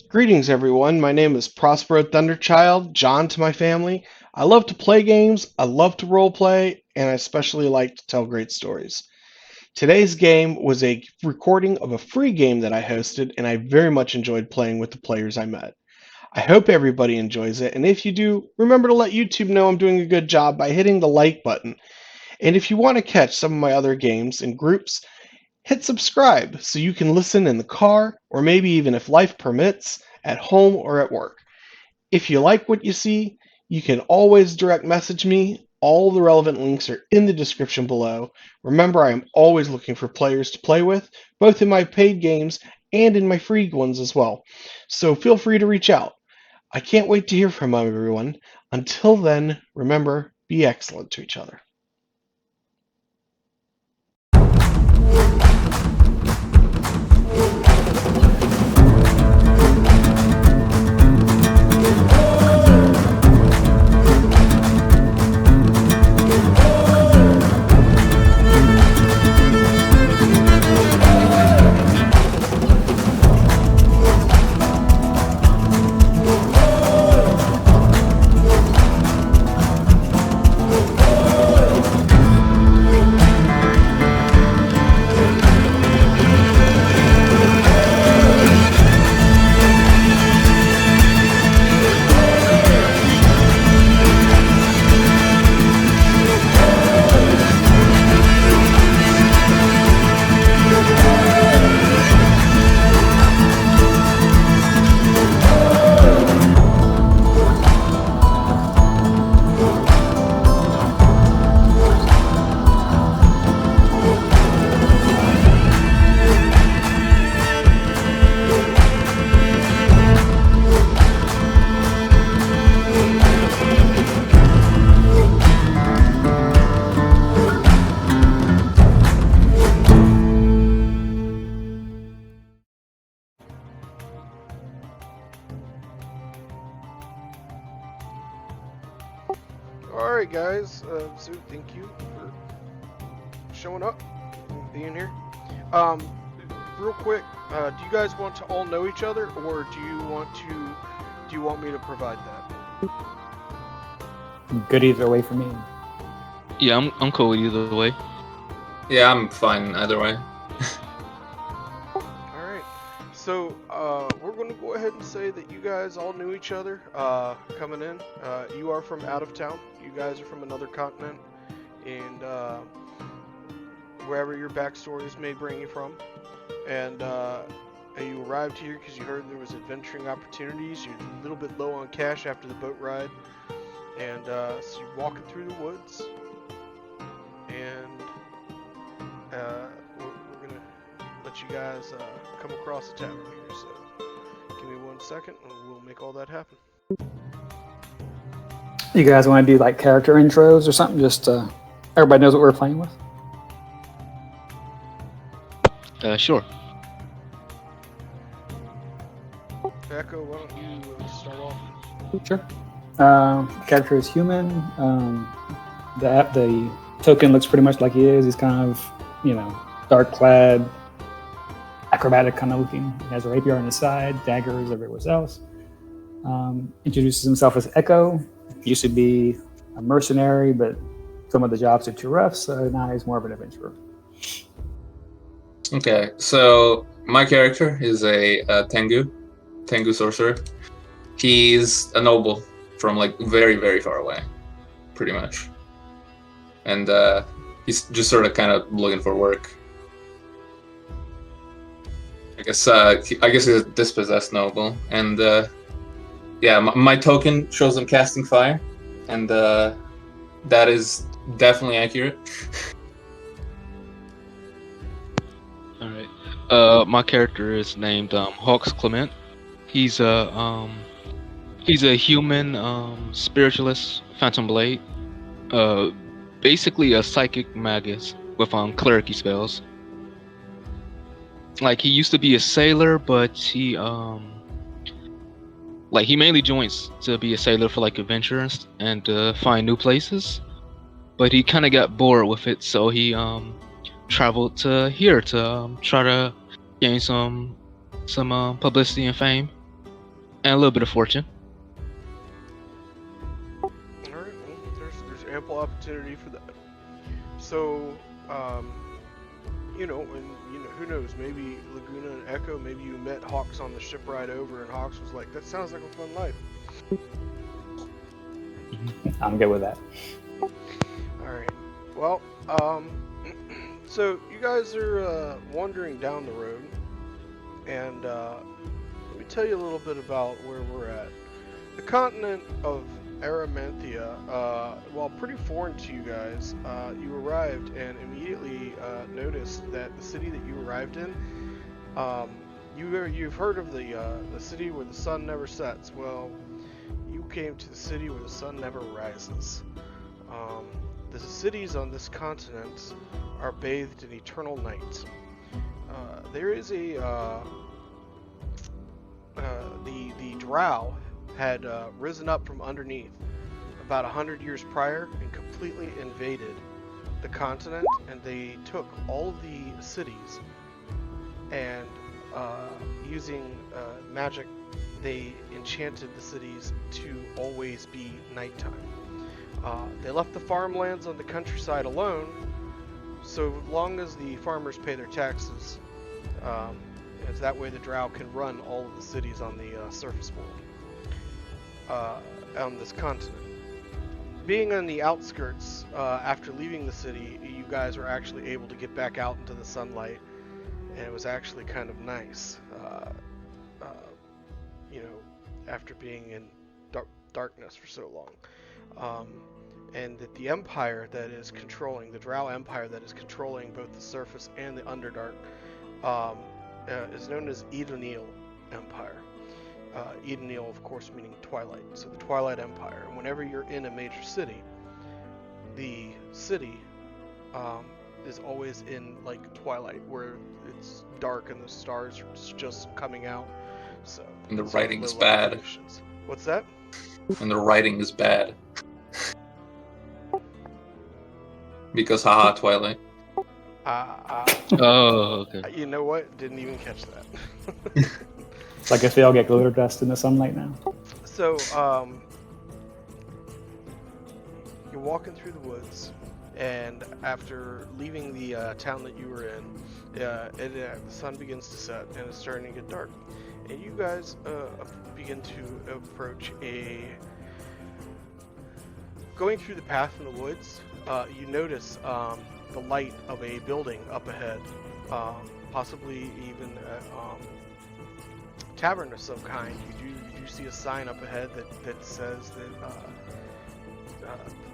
Greetings, everyone. My name is Prospero Thunderchild, John to my family. I love to play games, I love to roleplay, and I especially like to tell great stories. Today's game was a recording of a free game that I hosted, and I very much enjoyed playing with the players I met. I hope everybody enjoys it, and if you do, remember to let YouTube know I'm doing a good job by hitting the like button. And if you want to catch some of my other games and groups, hit subscribe so you can listen in the car, or maybe even if life permits, at home or at work. If you like what you see, you can always direct message me. All the relevant links are in the description below. Remember, I am always looking for players to play with, both in my paid games and in my free ones as well. So feel free to reach out. I can't wait to hear from everyone. Until then, remember, be excellent to each other. Alright, guys, so thank you for showing up and being here. Um, Real quick, do you guys want to all know each other, or do you want me to provide that? Good either way for me. Yeah, I'm cool with either way. Yeah, I'm fine either way. Alright, so we're going to go ahead and say that you guys all knew each other coming in. You are from out of town, you guys are from another continent, and wherever your backstories may bring you from. And you arrived here because you heard there was adventuring opportunities. You're a little bit low on cash after the boat ride, and so you're walking through the woods, and we're gonna let you guys come across the tavern here. So give me 1 second, and we'll make all that happen. You guys want to do like character intros or something? Just everybody knows what we're playing with. Sure. Echo, why don't you start off? Sure. Character is human. The token looks pretty much like he is. He's kind of, dark clad, acrobatic kind of looking. He has a rapier on his side, daggers everywhere else. Introduces himself as Echo. Used to be a mercenary, but some of the jobs are too rough, so now he's more of an adventurer. Okay, so my character is a Tengu sorcerer. He's a noble from like very, very far away, pretty much. And he's just sort of kind of looking for work. I guess he's a dispossessed noble, and my token shows him casting fire, and that is definitely accurate. All right. My character is named Hawks Clement. He's a human spiritualist, Phantom Blade. Basically a psychic magus with clericy spells. Like, he used to be a sailor, but he mainly joins to be a sailor for like adventures and find new places. But he kind of got bored with it, so he traveled to here to try to gain some publicity and fame. And a little bit of fortune. All right, well, there's ample opportunity for that. So, and who knows? Maybe Laguna and Echo. Maybe you met Hawks on the ship ride over, and Hawks was like, "That sounds like a fun life." I'm good with that. All right. Well, so you guys are wandering down the road, and let me tell you a little bit about where we're at. The continent of Aramanthia, while pretty foreign to you guys, you arrived and immediately noticed that the city that you arrived in, you've heard of the city where the sun never sets. Well, you came to the city where the sun never rises. The cities on this continent are bathed in eternal night. There is the drow had risen up from underneath about 100 years prior and completely invaded the continent, and they took all of the cities and using magic, they enchanted the cities to always be nighttime. They left the farmlands on the countryside alone, so long as the farmers pay their taxes, it's that way the drow can run all of the cities on the surface world, on this continent. Being on the outskirts, after leaving the city, you guys were actually able to get back out into the sunlight, and it was actually kind of nice, after being in darkness for so long. And that the empire that is controlling, the drow empire that is controlling both the surface and the underdark, is known as Edenil Empire. Edenil, of course, meaning twilight, so the Twilight Empire. And whenever you're in a major city, the city is always in like twilight, where it's dark and the stars are just coming out. So And the writing is bad. What's that? And the writing is bad. Because haha, Twilight. Oh, okay. You know what? Didn't even catch that. It's like if they all get glitter dust in the sunlight now. So, you're walking through the woods, and after leaving the town that you were in, the sun begins to set, and it's starting to get dark. And you guys begin to approach going through the path in the woods, you notice the light of a building up ahead, possibly even a tavern of some kind. You do see a sign up ahead that says that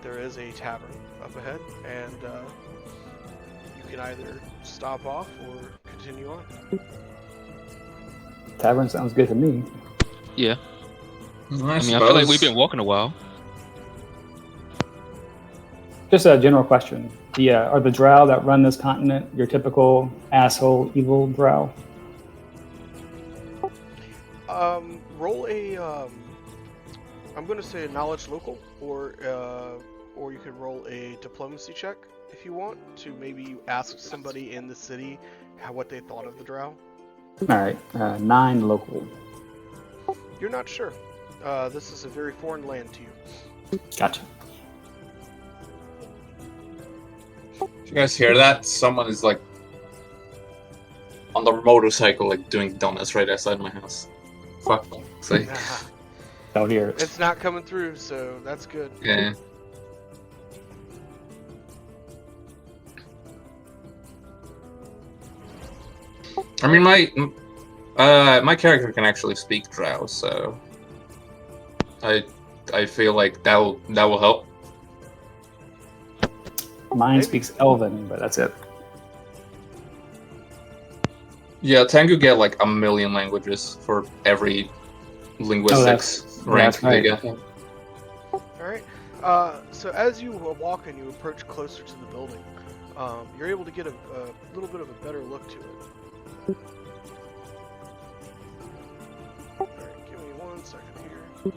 there is a tavern up ahead, and you can either stop off or continue on. Tavern sounds good to me. Yeah. I I feel like we've been walking a while. Just a general question. Are the drow that run this continent your typical asshole evil drow? Roll a I'm going to say a knowledge local, or you could roll a diplomacy check if you want to maybe ask somebody in the city what they thought of the drow. All right, 9 local. You're not sure. This is a very foreign land to you. Gotcha. You guys hear that? Someone is like on the motorcycle, like doing donuts right outside my house. Fuck. Say. Don't hear it. It's not coming through, so that's good. Yeah. I mean, my character can actually speak Drow, so I feel like that will help. Mine speaks Elven, but that's it. Yeah, Tengu get like 1 million languages for every linguistics rank they get. Yeah. Alright, so as you walk and you approach closer to the building, you're able to get a little bit of a better look to it. Alright, give me 1 second here.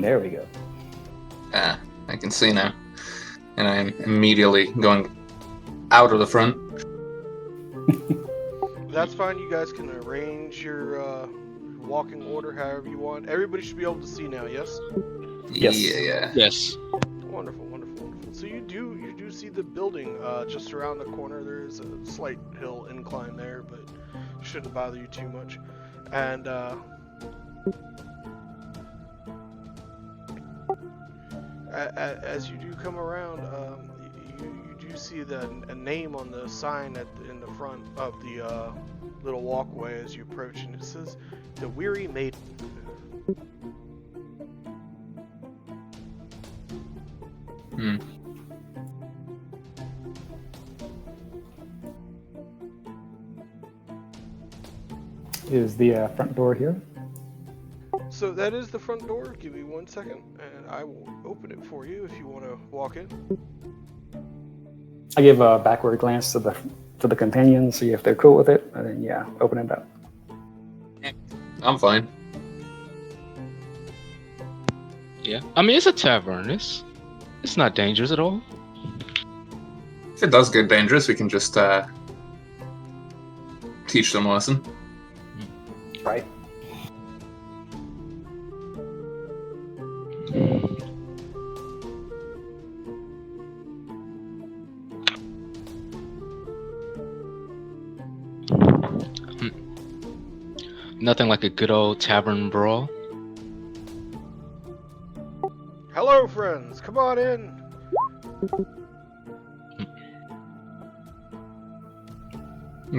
There we go. Ah, I can see now. And I am immediately going out of the front. That's fine. You guys can arrange your walking order however you want. Everybody should be able to see now. Yes. Yes. Yeah. Yes. Wonderful, wonderful, wonderful. So you do see the building just around the corner. There is a slight hill incline there, but shouldn't bother you too much. And as you do come around, you do see a name on the sign in the front of the little walkway as you approach, and it says "The Weary Maiden." Hmm. Is the front door here? So that is the front door. Give me 1 second, and I will open it for you if you want to walk in. I give a backward glance to the companions, see if they're cool with it, and then yeah, open it up. I'm fine. Yeah. I mean, it's a tavern. It's not dangerous at all. If it does get dangerous, we can just teach them a lesson. Right. Nothing like a good old tavern brawl. Hello, friends. Come on in.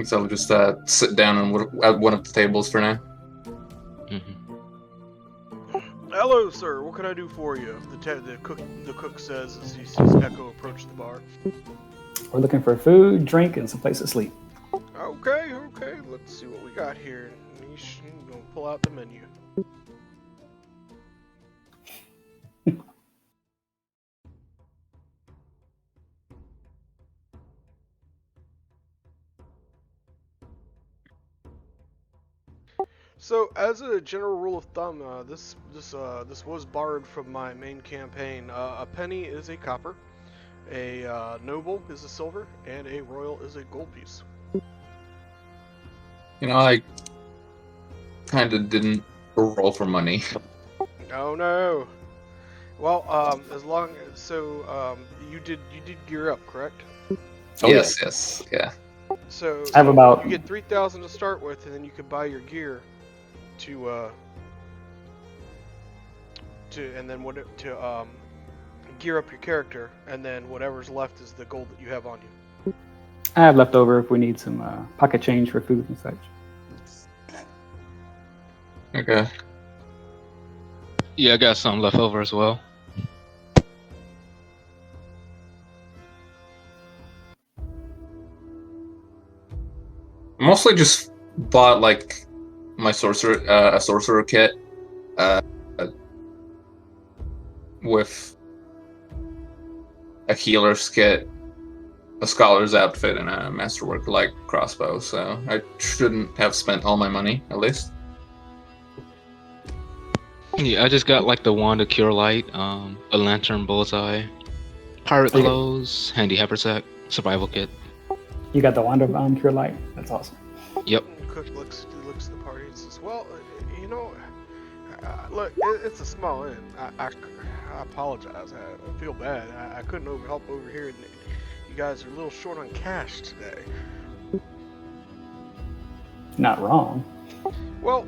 So we'll just sit down at one of the tables for now. Hello, sir. What can I do for you? The cook says as he sees Echo approach the bar. We're looking for food, drink, and some place to sleep. Okay. Let's see what we got here. Niche, gonna pull out the menu. So, as a general rule of thumb, this was borrowed from my main campaign. A penny is a copper, a noble is a silver, and a royal is a gold piece. You know, I kind of didn't roll for money. Oh no. Well, you did gear up, correct? Oh, yes, yeah. So I have about you get 3,000 to start with, and then you can buy your gear to gear up your character, and then whatever's left is the gold that you have on you. I have left over if we need some pocket change for food and such. Okay. Yeah, I got some left over as well. Mostly just bought like my a sorcerer kit with a healer's kit, a scholar's outfit, and a masterwork like crossbow. So I shouldn't have spent all my money, at least. Yeah, I just got like the wand of cure light, a lantern bullseye, pirate clothes, handy haversack, survival kit. You got the wand of cure light. That's awesome. Yep. Cook looks at the party and says, "Well, look, it's a small inn. I apologize. I feel bad. I couldn't help over here, and you guys are a little short on cash today." Not wrong. Well,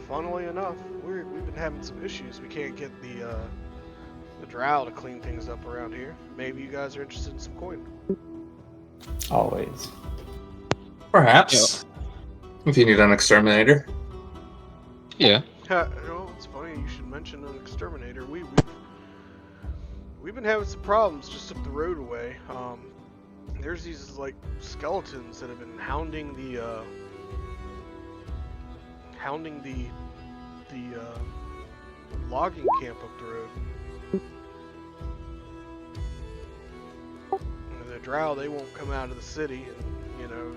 funnily enough, we've been having some issues. We can't get the drow to clean things up around here. Maybe you guys are interested in some coin. Always. Perhaps. If you need an exterminator. Yeah. It's funny you should mention an exterminator. We've been having some problems just up the road away. There's these like skeletons that have been hounding the logging camp up the road. The drow, they won't come out of the city, and there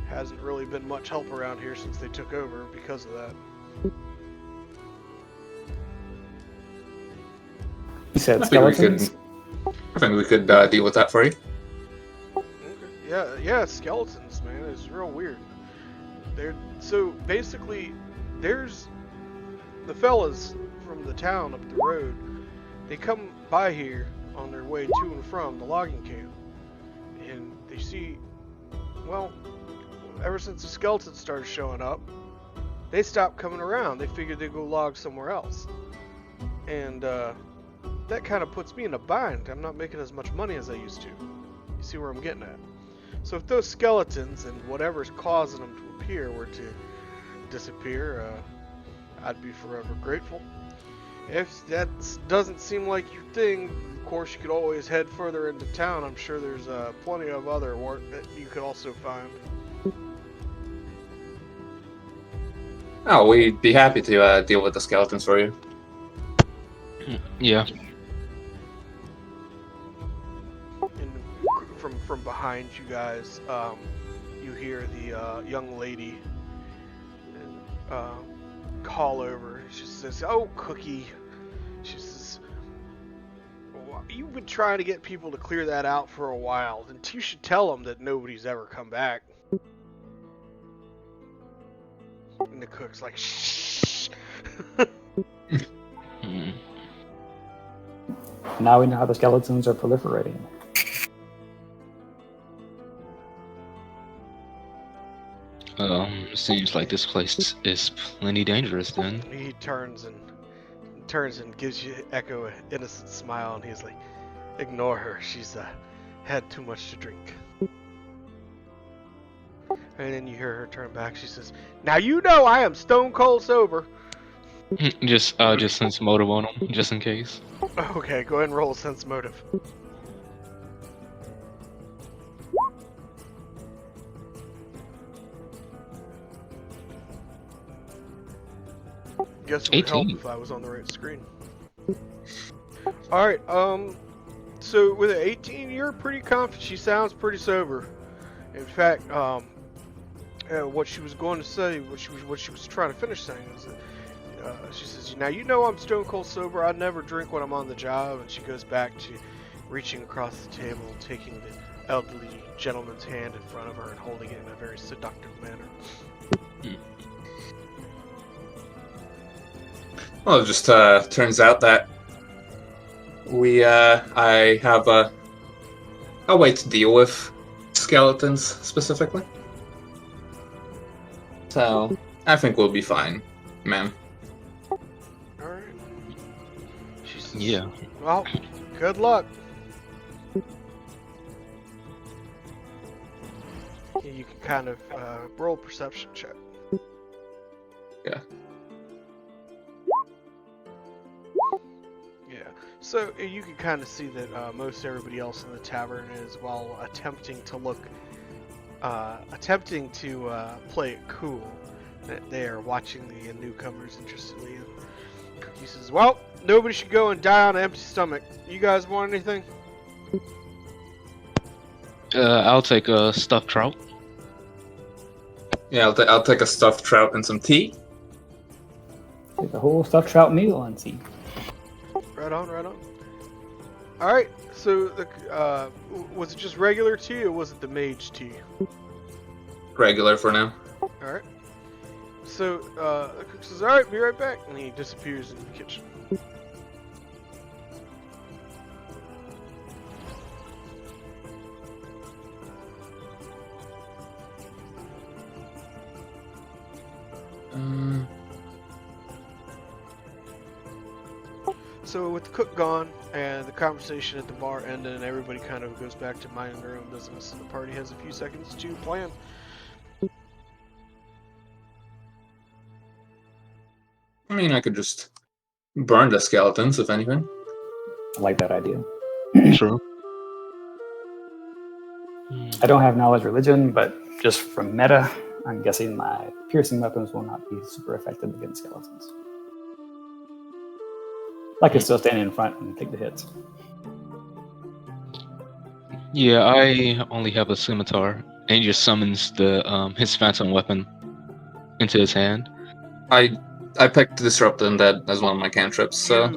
hasn't really been much help around here since they took over because of that. You said I think we skeletons? could deal with that for you. Okay. Yeah, skeletons, man. It's real weird. So basically, there's the fellas from the town up the road. They come by here on their way to and from the logging camp, and they see, well, ever since the skeletons started showing up, they stopped coming around. They figured they'd go log somewhere else, and that kind of puts me in a bind. I'm not making as much money as I used to. You see where I'm getting at? So if those skeletons and whatever's causing them to appear were to disappear, I'd be forever grateful. If that doesn't seem like your thing, of course you could always head further into town. I'm sure there's plenty of other work that you could also find. Oh, we'd be happy to deal with the skeletons for you. Yeah. And from behind you guys, you hear the young lady call over. She says, "Oh, Cookie." She says, well, "You've been trying to get people to clear that out for a while, and you should tell them that nobody's ever come back." And the cook's like, "Shh." Now we know how the skeletons are proliferating. Seems like this place is plenty dangerous then. He turns and gives you Echo an innocent smile, and he's like, "Ignore her. She's had too much to drink." And then you hear her turn back. She says, "Now you know I am stone cold sober." Just sense motive on him, just in case. Okay, go ahead and roll a sense motive. Guess it would help 18. if I was on the right screen. Alright, so with an 18, you're pretty confident. She sounds pretty sober. In fact, what she was going to say, what she was trying to finish saying was that she says, "Now you know I'm stone cold sober. I never drink when I'm on the job." And she goes back to reaching across the table, taking the elderly gentleman's hand in front of her and holding it in a very seductive manner. Well, it just turns out that I have a way to deal with skeletons specifically. So I think we'll be fine, ma'am. Alright. She says, Yeah. "Well, good luck." You can kind of roll a perception check. Yeah. Yeah. So you can kind of see that most everybody else in the tavern is, while attempting to play it cool, that they are watching the newcomers interestedly. And Cookie says, "Well, nobody should go and die on an empty stomach. You guys want anything?" I'll take a stuffed trout. Yeah, I'll take a stuffed trout and some tea. Get the whole stuffed trout meal on tea. Right on, right on. All right. So was it just regular tea, or was it the mage tea? Regular for now. All right. So the cook says, "All right, be right back," and he disappears into the kitchen. So with the cook gone and the conversation at the bar ended and everybody kind of goes back to minding their own business, and the party has a few seconds to plan. I mean, I could just burn the skeletons, if anything. I like that idea. True. I don't have knowledge religion, but just from meta, I'm guessing my piercing weapons will not be super effective against skeletons. I could still stand in front and take the hits. Yeah, I only have a scimitar, and he just summons the his phantom weapon into his hand. I picked Disrupt Undead as one of my cantrips, so...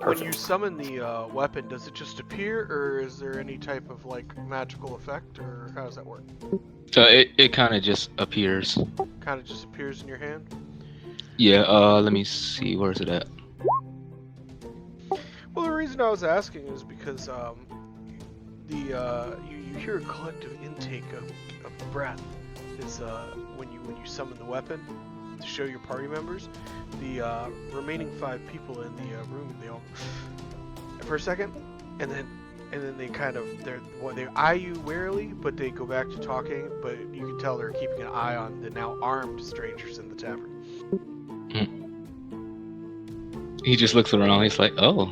When you summon the weapon, does it just appear, or is there any type of like magical effect, or how does that work? So it kind of just appears. Kind of just appears in your hand. Yeah. Let me see. Where's it at? Well, the reason I was asking is because you hear a collective intake of breath. Is when you summon the weapon to show your party members, the remaining 5 people in the room, they all for a second, and then they kind of they eye you warily, but they go back to talking. But you can tell they're keeping an eye on the now armed strangers in the tavern. He just looks around. He's like, "Oh,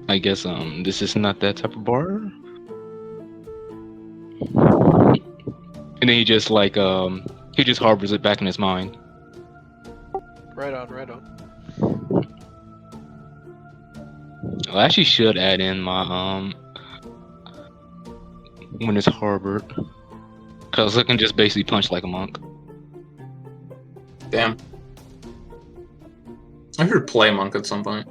I guess this is not that type of bar." And then he just like he just harbors it back in his mind. Right on, right on. I actually should add in my when it's harbored, cause I can just basically punch like a monk. Damn. I should play monk at some point.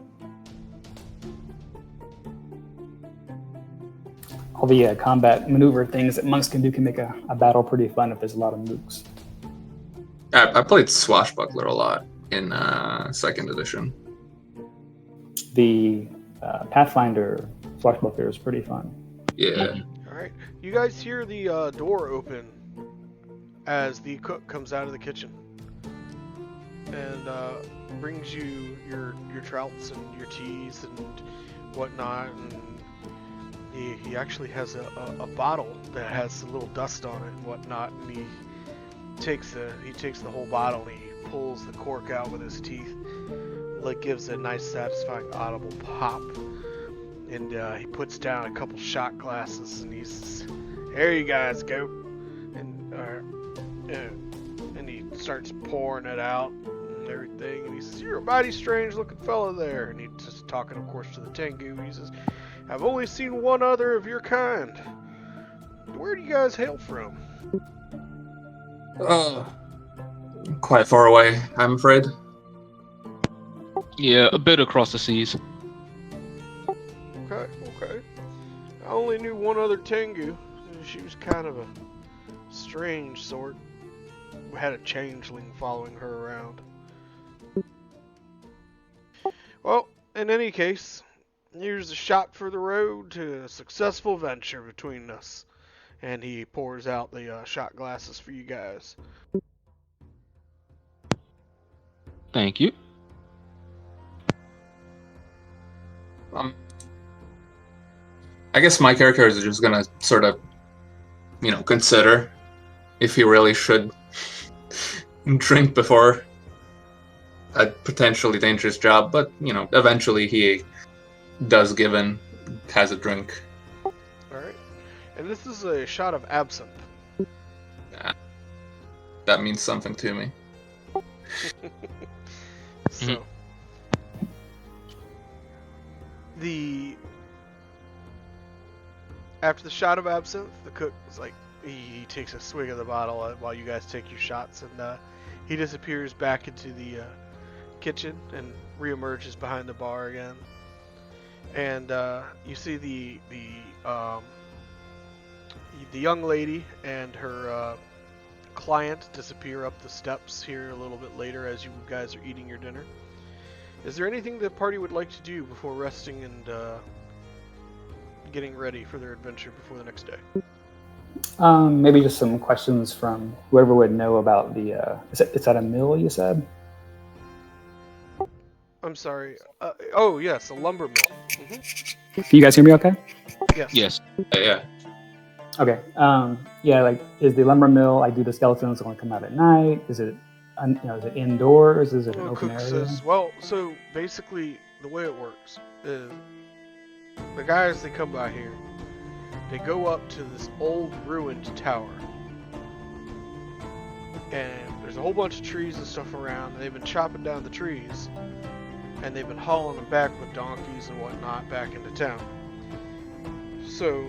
All the combat maneuver things that monks can do can make a battle pretty fun if there's a lot of mooks. I played Swashbuckler a lot in 2nd edition. The Pathfinder Swashbuckler is pretty fun. Yeah. Alright, you guys hear the door open as the cook comes out of the kitchen and brings you your trouts and your teas and whatnot, and he actually has a bottle that has a little dust on it and whatnot, and he takes the whole bottle and he pulls the cork out with his teeth, like gives a nice satisfying audible pop, and he puts down a couple shot glasses and he says, "Here you guys go," and he starts pouring it out and everything, and he says, "You're a mighty strange looking fella there," and he's just talking of course to the Tengu. He says, "I've only seen one other of your kind. Where do you guys hail from?" Quite far away, I'm afraid. Yeah, a bit across the seas. Okay. I only knew one other Tengu. She was kind of a strange sort. We had a changeling following her around. Well, in any case, here's a shot for the road to a successful venture between us. And he pours out the shot glasses for you guys. Thank you. I guess my character is just gonna sort of, consider if he really should drink before a potentially dangerous job, but, eventually he does give in, has a drink. Alright. And this is a shot of absinthe. That means something to me. So, after the shot of absinthe, the cook is like, he takes a swig of the bottle while you guys take your shots, and he disappears back into the kitchen and reemerges behind the bar again. And you see the young lady and her client disappear up the steps here a little bit later as you guys are eating your dinner. Is there anything the party would like to do before resting and getting ready for their adventure before the next day? Maybe just some questions from whoever would know about the. Is that a mill you said? I'm sorry. Oh yes, a lumber mill. Mm-hmm. Can you guys hear me? Okay. Yes. Yes. Yeah. Okay. Yeah. Like, is the lumber mill? I do the skeletons only come out at night? Is it, is it indoors? Is it an open Cook area? says, well, so basically the way it works is the guys that come by here, they go up to this old ruined tower, and there's a whole bunch of trees and stuff around, and they've been chopping down the trees, and they've been hauling them back with donkeys and whatnot back into town. So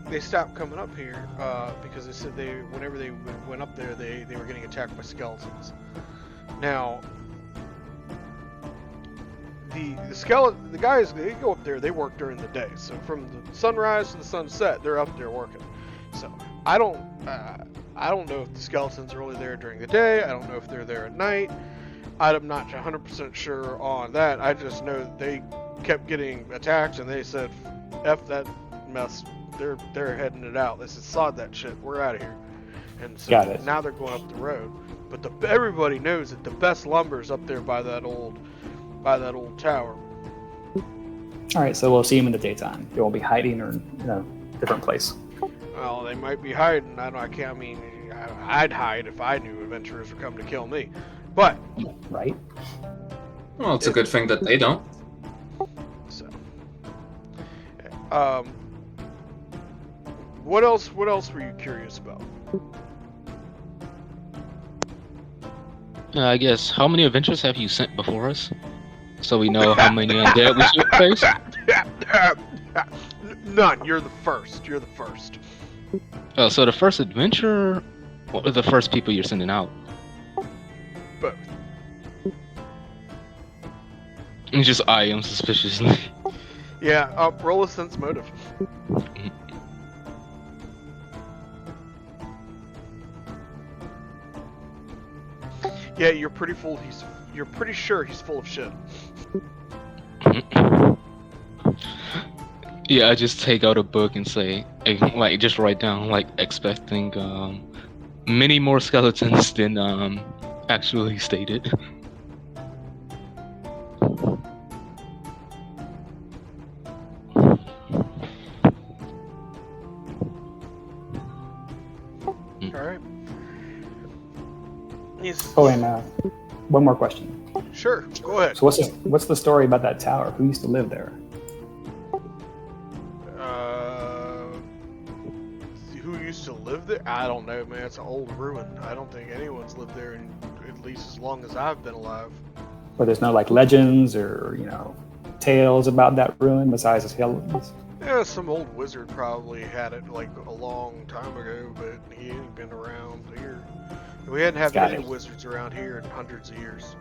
they stopped coming up here because they said whenever they went up there, they were getting attacked by skeletons. Now, the skeleton, the guys, they go up there. They work during the day. So from the sunrise to the sunset, they're up there working. So I don't know if the skeletons are really there during the day. I don't know if they're there at night. I'm not 100% sure on that. I just know that they kept getting attacked, and they said, "F that mess." They're heading it out. They said, "Sod that shit. We're out of here." And so Got it. now they're going up the road. But everybody knows that the best lumber's up there by that old tower. All right, so we'll see him in the daytime. They won't be hiding or different place. Well, they might be hiding. I mean, I'd hide if I knew adventurers were coming to kill me. But Right? Well, it's a good thing that they don't. so, what else were you curious about? I guess, how many adventures have you sent before us? So we know how many undead we should face? None. You're the first. Oh, so the first adventure, what are the first people you're sending out? Both. You just eye them suspiciously. Yeah. Roll a sense motive. Yeah, you're pretty sure he's full of shit. Yeah, I just take out a book and say, like, just write down, like, expecting many more skeletons than actually stated. Alright. Oh, and one more question. Sure, go ahead. So what's the story about that tower? Who used to live there? Who used to live there? I don't know, man. It's an old ruin. I don't think anyone's lived there in at least as long as I've been alive. But there's no like legends or tales about that ruin besides the skeletons. Yeah, some old wizard probably had it like a long time ago, but he ain't been around here. We hadn't had Got any it. wizards around here in hundreds of years.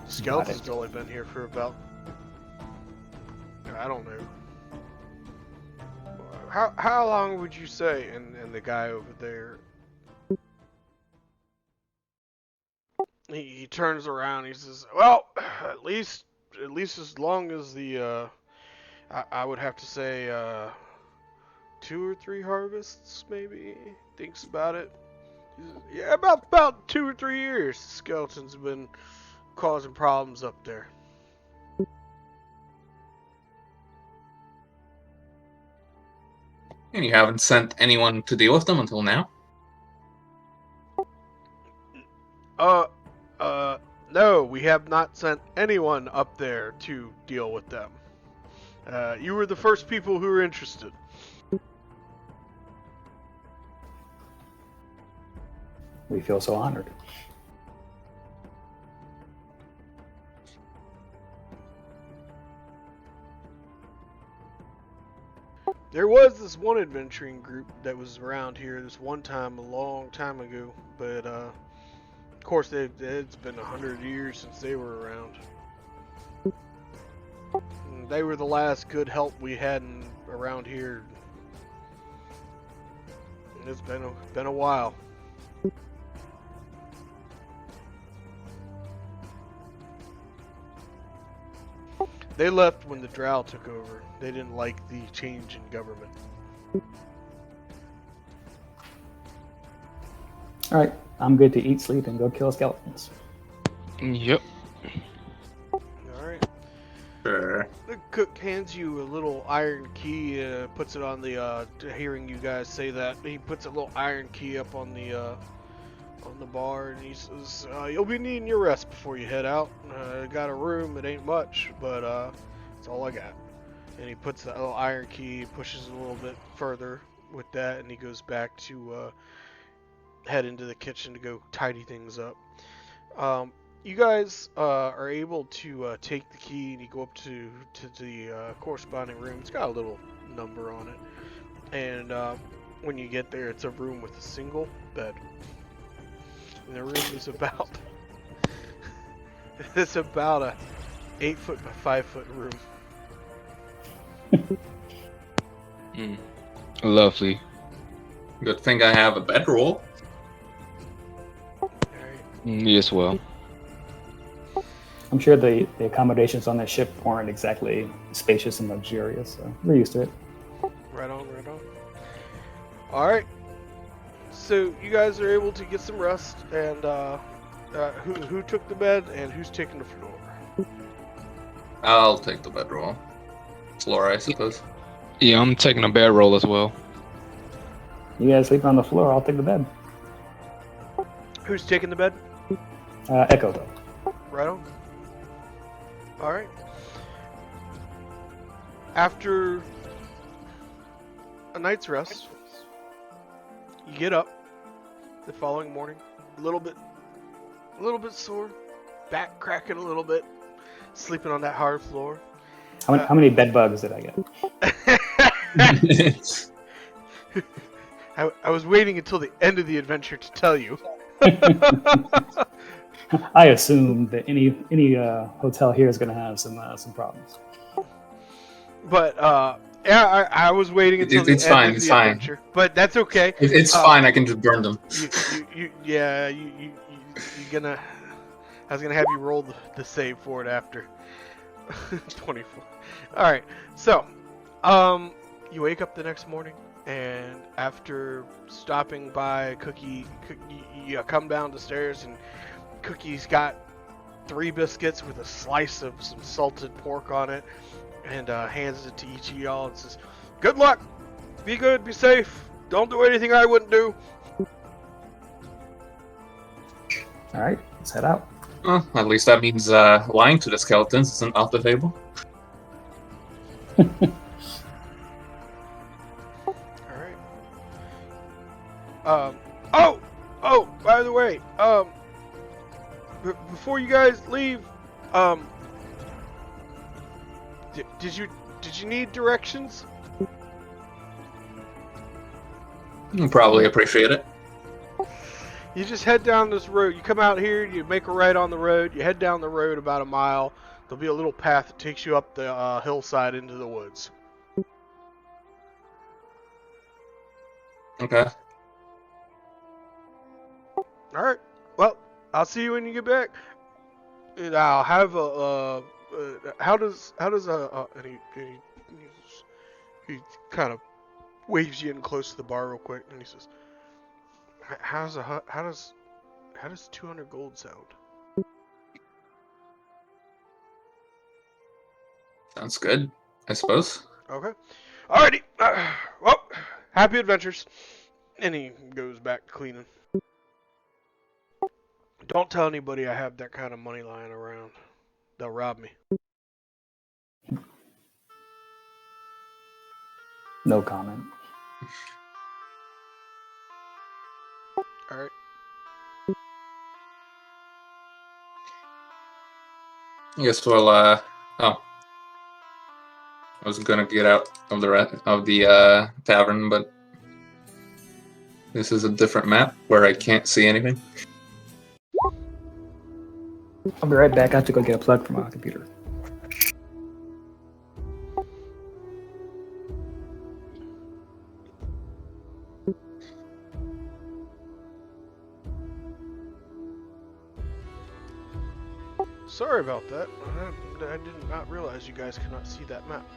The skeleton's only been here for about, I don't know. How long would you say? And the guy over there, he turns around. He says, "Well, at least as long as the I would have to say 2 or 3 harvests, maybe." Thinks about it. Yeah, about 2 or 3 years. The skeletons have been causing problems up there. And you haven't sent anyone to deal with them until now? No, we have not sent anyone up there to deal with them. You were the first people who were interested. We feel so honored. There was this one adventuring group that was around here this one time, a long time ago, but of course it's been 100 years since they were around. And they were the last good help we had around here. And it's been a while. They left when the Drow took over. They didn't like the change in government. All right, I'm good to eat, sleep, and go kill skeletons. Yep. Alright. Sure. The cook hands you a little iron key, puts it on the, hearing you guys say that, he puts a little iron key up on the bar, and he says, "You'll be needing your rest before you head out. Got a room, it ain't much, but that's all I got." And he puts that little iron key, pushes it a little bit further with that, and he goes back to head into the kitchen to go tidy things up. You guys are able to take the key, and you go up to the corresponding room. It's got a little number on it, and when you get there, it's a room with a single bed. And the room is about it's about 8-foot by 5-foot room. Lovely. Good thing I have a bedroll. Alright. Me as well. I'm sure the accommodations on that ship weren't exactly spacious and luxurious, so we're used to it. Right on, right on. Alright. So you guys are able to get some rest, and who took the bed and who's taking the floor? I'll take the bedroll. Floor, I suppose. Yeah, I'm taking a bed roll as well. You guys sleep on the floor, I'll take the bed. Who's taking the bed? Echo, though. Right on. Alright. After a night's rest, you get up the following morning, a little bit sore, back cracking a little bit, sleeping on that hard floor. How many bed bugs did I get? I was waiting until the end of the adventure to tell you. I assume that any hotel here is going to have some problems. But yeah, I was waiting until the end of the adventure. But that's okay. It's fine. I can just burn them. You're gonna. I was gonna have you roll the save for it after 24. All right. So, you wake up the next morning, and after stopping by Cookie, you come down the stairs, and Cookie's got 3 biscuits with a slice of some salted pork on it, and hands it to each of y'all and says, "Good luck. Be good. Be safe. Don't do anything I wouldn't do." All right, let's head out. Well, at least that means lying to the skeletons isn't off the table. Alright. Oh, by the way, before you guys leave, did you need directions? You'll probably appreciate it. You just head down this road. You come out here, you make a right on the road, you head down the road about a mile. There'll be a little path that takes you up the hillside into the woods. Okay. Alright, well, I'll see you when you get back. And I'll have a, how does and he kind of waves you in close to the bar real quick, and he says, how does 200 gold sound? Sounds good, I suppose. Okay. Alrighty. Well, happy adventures. And he goes back to cleaning. Don't tell anybody I have that kind of money lying around. They'll rob me. No comment. Alright. I guess we'll I was gonna get out of the tavern, but this is a different map where I can't see anything. I'll be right back. I have to go get a plug from my computer. Sorry about that. I did not realize you guys cannot see that map.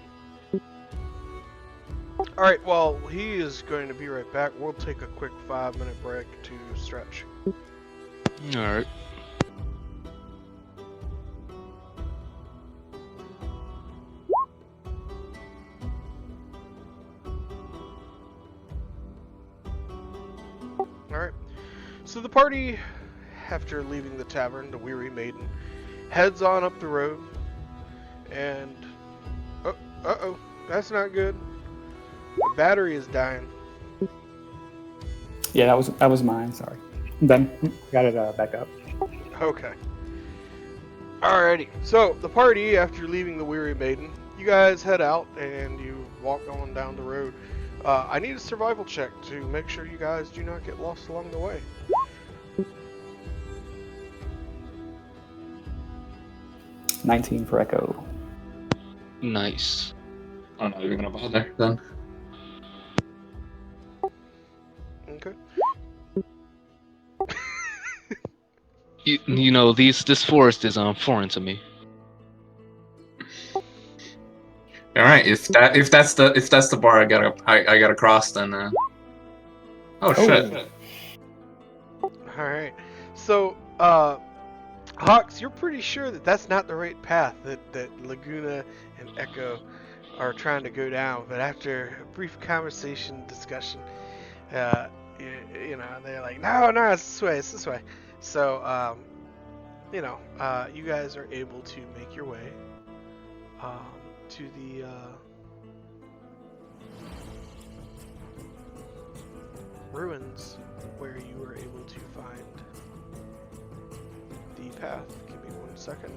Alright, well, he is going to be right back. We'll take a quick 5-minute break to stretch. Alright. Alright, so the party, after leaving the tavern, the Weary Maiden, heads on up the road, and uh-oh, that's not good. The battery is dying. Yeah, that was mine. Sorry. I'm done. Got it back up. Okay. Alrighty, so the party, after leaving the Weary Maiden, you guys head out and you walk on down the road. I need a survival check to make sure you guys do not get lost along the way. 19 for Echo. Nice. I'm not even gonna bother then. Okay. You know, this forest is foreign to me. All right, if that's the bar I gotta cross, then. Oh shit! All right. So, Hawks, you're pretty sure that that's not the right path that Laguna and Echo are trying to go down. But after a brief conversation, discussion, you know, they're like, no, it's this way, it's this way. So, you know, you guys are able to make your way to the ruins where you were able to find the path. Give me 1 second.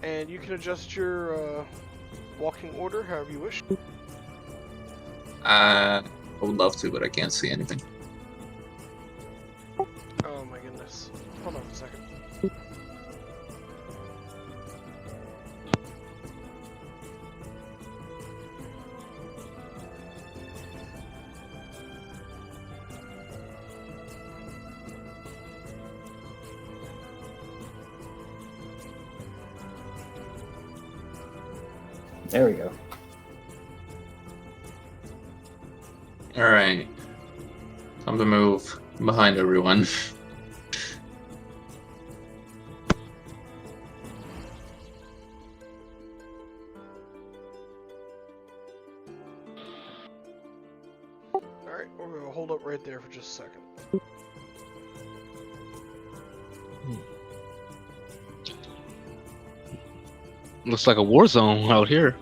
And you can adjust your walking order however you wish. I would love to, but I can't see anything. Oh my goodness. Hold on a second. There we go. All right, time to move behind everyone. Alright, we're gonna hold up right there for just a second. Looks like a war zone out here.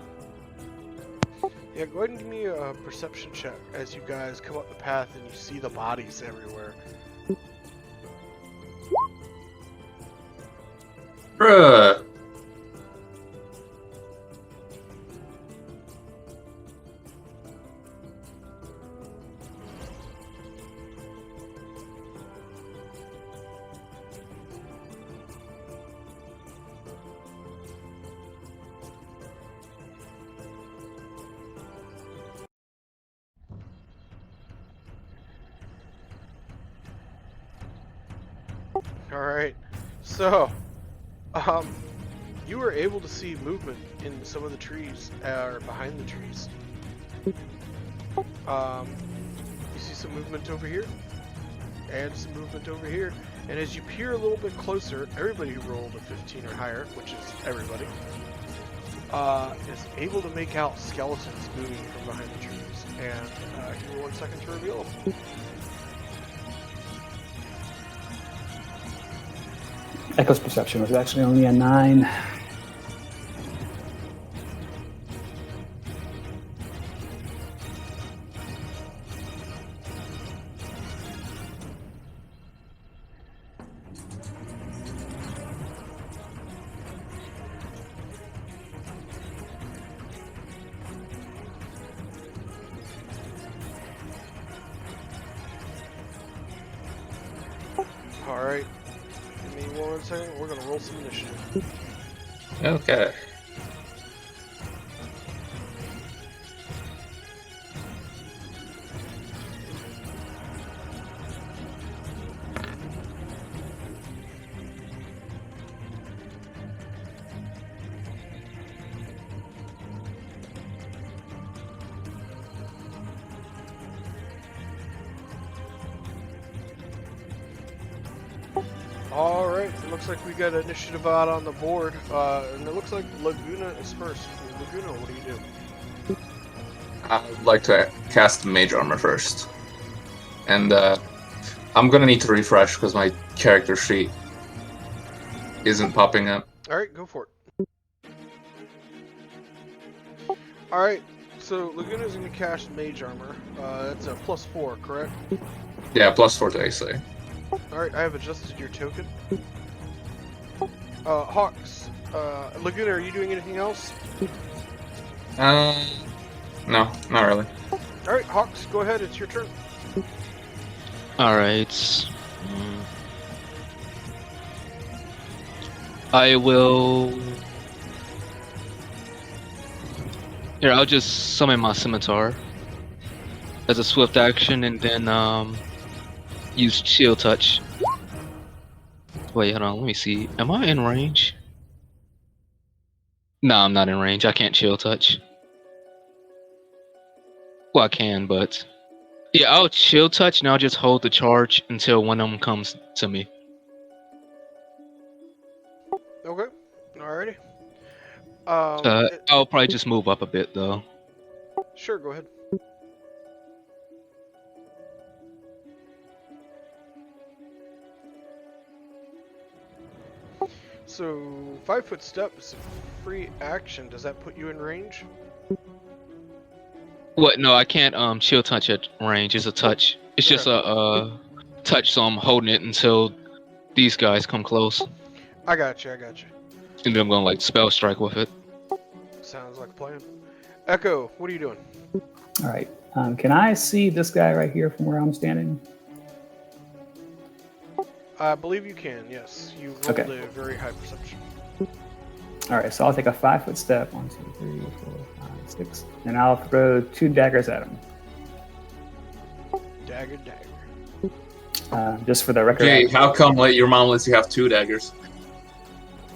Yeah, go ahead and give me a perception check as you guys come up the path and you see the bodies everywhere. Bruh. Alright, so, you were able to see movement in some of the trees, or behind the trees. You see some movement over here, and some movement over here, and as you peer a little bit closer, everybody who rolled a 15 or higher, which is everybody, is able to make out skeletons moving from behind the trees, and give me 1 second to reveal them. Echo's perception was actually only a 9. Alright. Give me 1 second, we're gonna roll some initiative. Okay. Alright, it looks like we got initiative out on the board, and it looks like Laguna is first. Laguna, what do you do? I'd like to cast Mage Armor first. And I'm gonna need to refresh because my character sheet isn't popping up. Alright, go for it. Alright, so Laguna's gonna cast Mage Armor. That's a +4, correct? Yeah, +4 to AC. Alright, I have adjusted your token. Hawks, Laguna, are you doing anything else? No, not really. All right, Hawks, go ahead. It's your turn. Alright. I will. Here, I'll just summon my scimitar as a swift action and then use chill touch. Wait, hold on, let me see. Am I in range? No, I'm not in range. I can't chill touch. Well, I can, but yeah, I'll chill touch and I'll just hold the charge until one of them comes to me. Okay. Alrighty. I'll probably just move up a bit though. Sure, go ahead. So, 5-foot step is a free action. Does that put you in range? What? No, I can't chill touch at range. It's a touch. It's just a touch, so I'm holding it until these guys come close, I got you. and then I'm gonna like spell strike with it. Sounds like a plan. Echo, what are you doing? All right. Can I see this guy right here from where I'm standing? I believe you can, yes. You rolled Okay. a very high perception. All right. So I'll take a 5-foot step. 1, 2, 3, 4, 5, 6, and I'll throw 2 daggers at him. Dagger. Just for the record. Jay, how come your mom lets you have 2 daggers?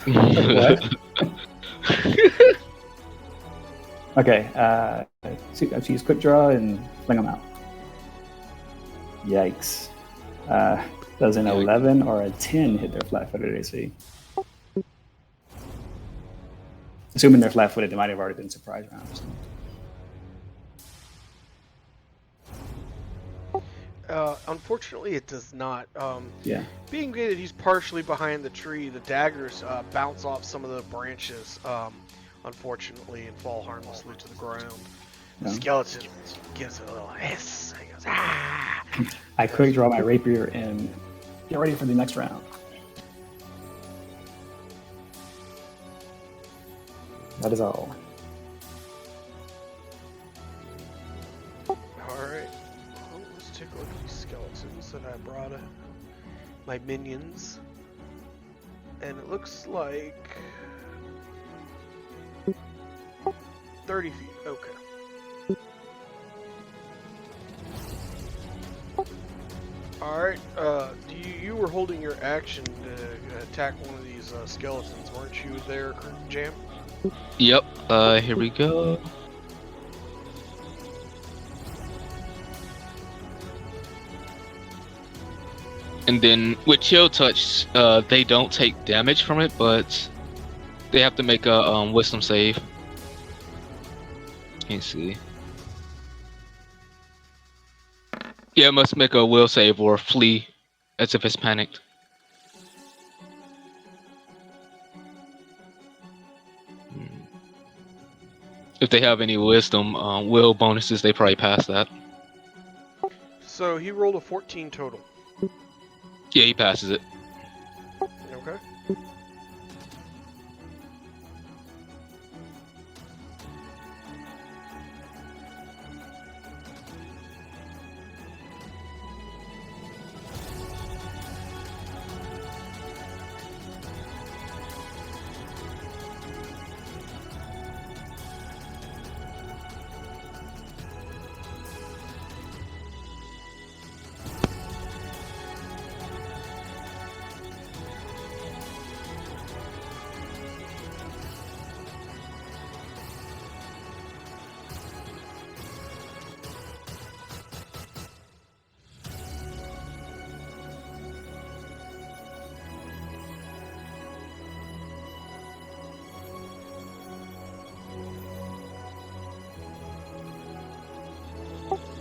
What? Okay. Let's use quick draw and fling them out. Yikes. Does an 11 or a 10 hit their flat-footed AC? Assuming they're flat-footed, they might have already been surprise rounds. Unfortunately, it does not. Yeah. Being that he's partially behind the tree, the daggers bounce off some of the branches, unfortunately, and fall harmlessly to the ground. The No. skeleton gives a little hiss. He goes, ah! I quick draw my rapier and get ready for the next round. That is all. Alright. Well, let's take a look at these skeletons that I brought. My minions. And it looks like 30 feet. Okay. Alright, you were holding your action to attack one of these skeletons, weren't you there, Jam? Yep. Here we go. And then with chill touch, they don't take damage from it, but they have to make a wisdom save. Let's see. Yeah, it must make a will save or flee, as if it's panicked. If they have any wisdom, will bonuses, they probably pass that. So he rolled a 14 total. Yeah, he passes it. Okay.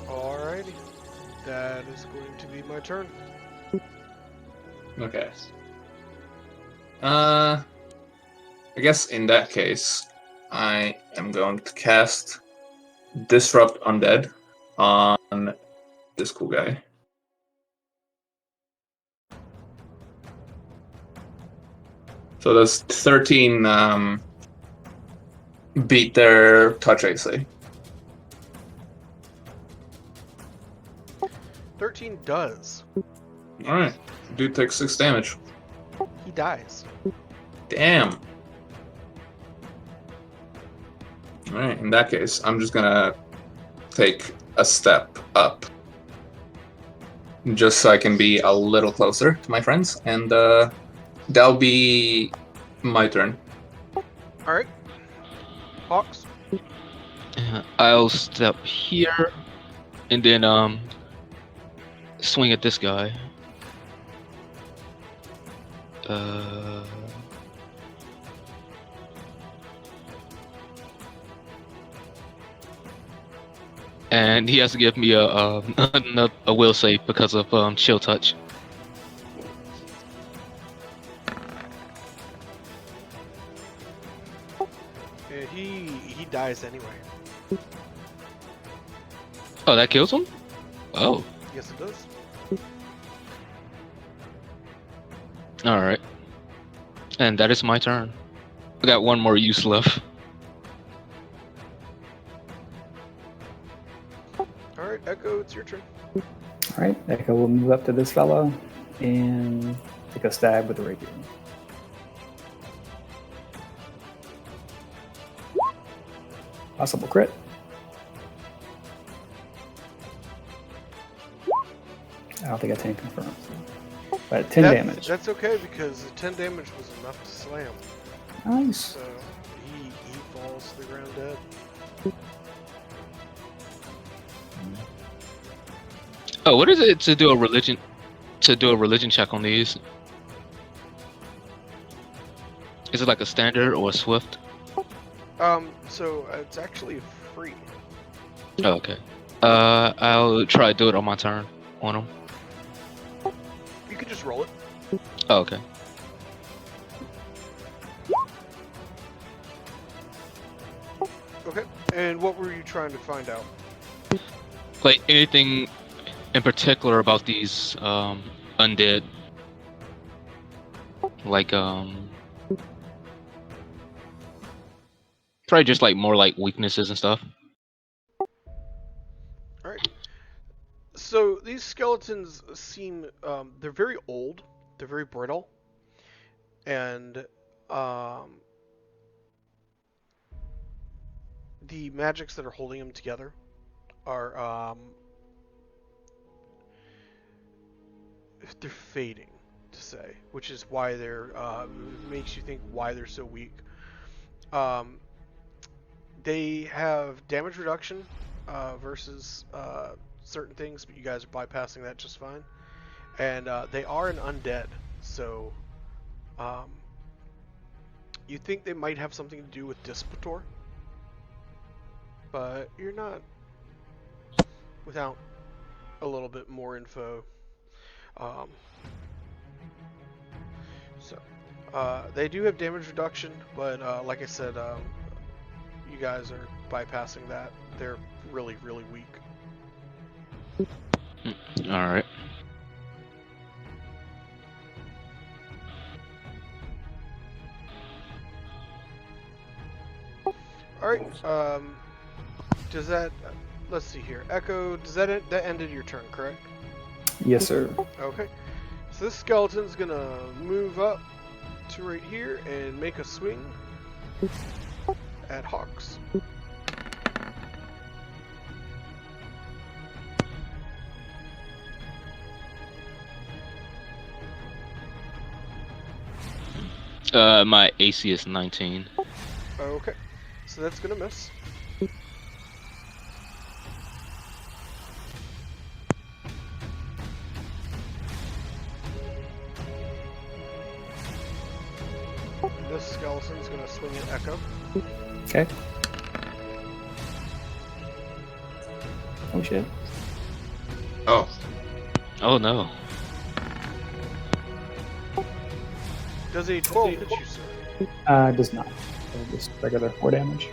Alrighty. That is going to be my turn. Okay. I guess in that case, I am going to cast Disrupt Undead on this cool guy. So that's 13 beat their touch AC. 13 does. Alright. Dude takes 6 damage. He dies. Damn. Alright, in that case, I'm just gonna take a step up. Just so I can be a little closer to my friends, and that'll be my turn. Alright. Hawks. I'll step here, and then swing at this guy. And he has to give me a will save because of chill touch. Yeah, he dies anyway. Oh, that kills him? Oh, Yes, it does. alright. And that is my turn. I got one more use left. Alright, Echo, it's your turn. All right, Echo will move up to this fellow and take a stab with the rapier. Possible crit. I don't think I 10 confirmed. But 10 damage. That's okay because the 10 damage was enough to slam. Nice. So he falls to the ground dead. Oh, what is it to do a religion check on these? Is it like a standard or a swift? So it's actually free. Oh, okay. I'll try to do it on my turn on him. You could just roll it. Oh, okay. Okay. And what were you trying to find out? Like anything in particular about these undead? Like probably just like more like weaknesses and stuff. Alright. So these skeletons seem they're very old, they're very brittle, and the magics that are holding them together are they're fading, to say, which is why they're makes you think why they're so weak. They have damage reduction versus certain things, but you guys are bypassing that just fine. And they are an undead, so you think they might have something to do with Dispator, but you're not without a little bit more info. They do have damage reduction, but like I said, you guys are bypassing that. They're really, really weak. Alright. Alright, does that, let's see here, Echo, does that ended your turn, correct? Yes, sir. Okay, so this skeleton's gonna move up to right here and make a swing at Hawks. My AC is 19. Okay, so that's gonna miss. This skeleton's gonna swing at Echo. Okay. Oh shit. Oh, Oh no. Does a 12 hit you, sir? Does not. So just regular 4 damage.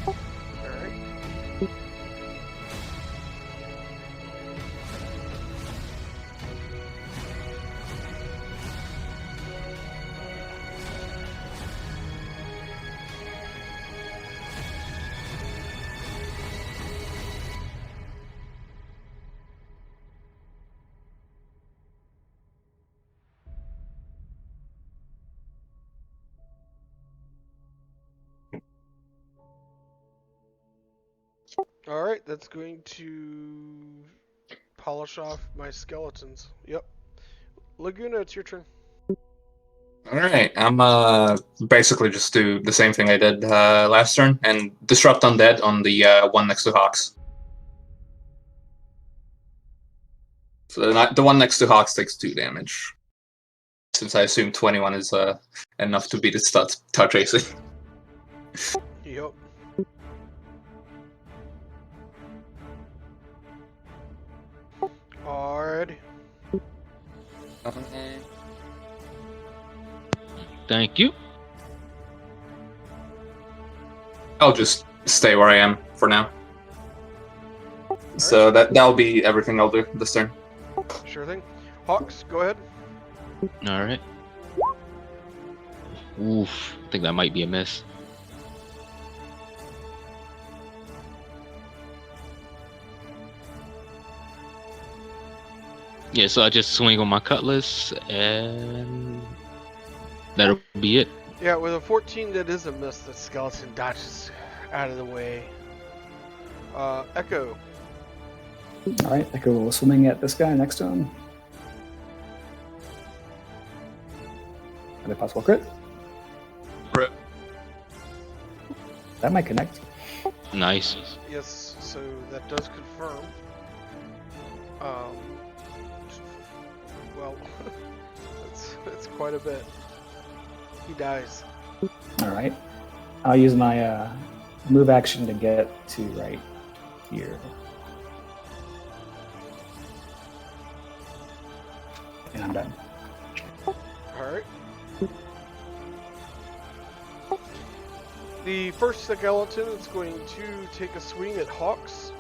Alright. Alright, that's going to polish off my skeletons. Yep. Laguna, it's your turn. All right, I'm basically just do the same thing I did last turn and disrupt undead on the one next to Hawks. So the one next to Hawks takes 2 damage. Since I assume 21 is enough to beat its touch AC. Yep. Alrighty. Thank you. I'll just stay where I am for now. So that'll be everything I'll do this turn. Sure thing. Hawks, go ahead. All right. Oof. I think that might be a miss. Yeah, so I just swing on my cutlass, and that'll be it. Yeah, with a 14, that is a miss. The skeleton dodges out of the way. Echo. Alright, Echo will swing at this guy next to him. Another possible crit. Crit. That might connect. Nice. Yes, so that does confirm. Well, that's quite a bit. He dies. Alright. I'll use my move action to get to right here. And I'm done. Alright. The first skeleton is going to take a swing at Hawks.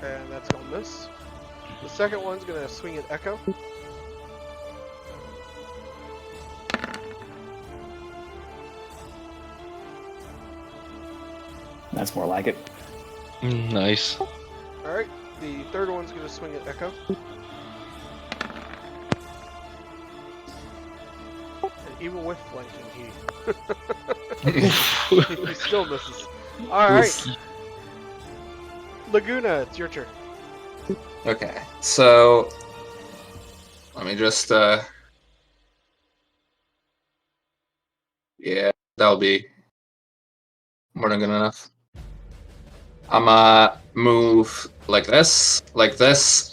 And that's going to miss. The second one's going to swing at Echo. That's more like it. Nice. Alright, the third one's going to swing at Echo. And even with flanking, he still misses. Alright. Laguna, it's your turn. Okay, so let me just yeah, that'll be more than good enough. I'm move like this,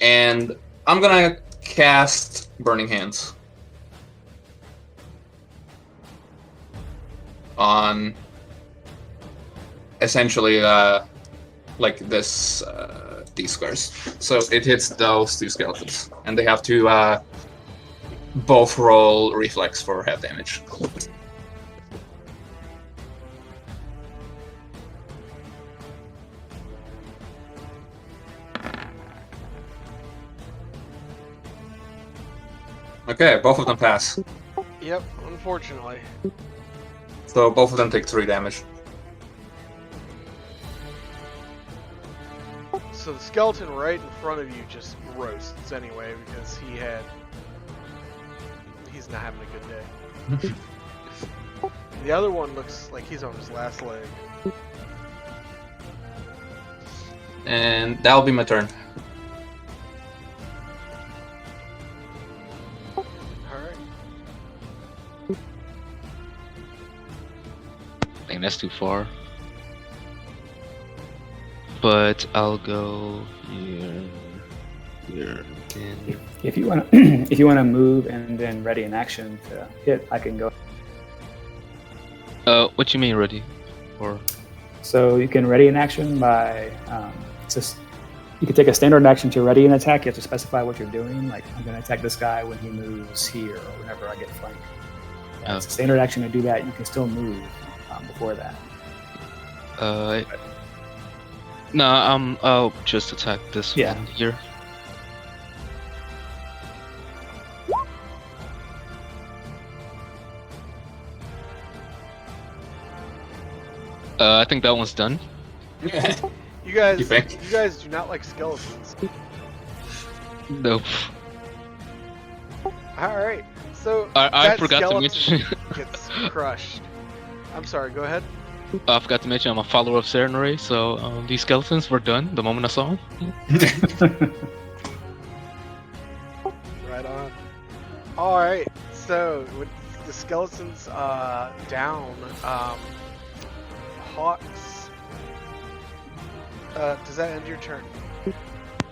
and I'm gonna cast Burning Hands on essentially like this these squares. So it hits those 2 skeletons, and they have to both roll reflex for half damage. Okay, both of them pass. Yep, unfortunately. So both of them take 3 damage. So the skeleton right in front of you just roasts anyway because he's not having a good day. The other one looks like he's on his last leg. And that'll be my turn. Alright. I think that's too far. But I'll go here, and If you want to, if you want to move and then ready in action to hit, I can go. what you mean ready? Or So you can ready in action by you can take a standard action to ready an attack. You have to specify what you're doing. Like I'm going to attack this guy when he moves here or whenever I get flanked. It's a standard action to do that. You can still move before that. no, I'll just attack this Yeah. one here. I think that one's done. You guys You think? you guys do not like skeletons. Nope. Alright. So I that forgot to skeleton mention. gets crushed. I'm sorry. Go ahead. I forgot to mention I'm a follower of Serenray, so these skeletons were done the moment I saw them. Right on. All right. So with the skeletons down, Hawks. Does that end your turn?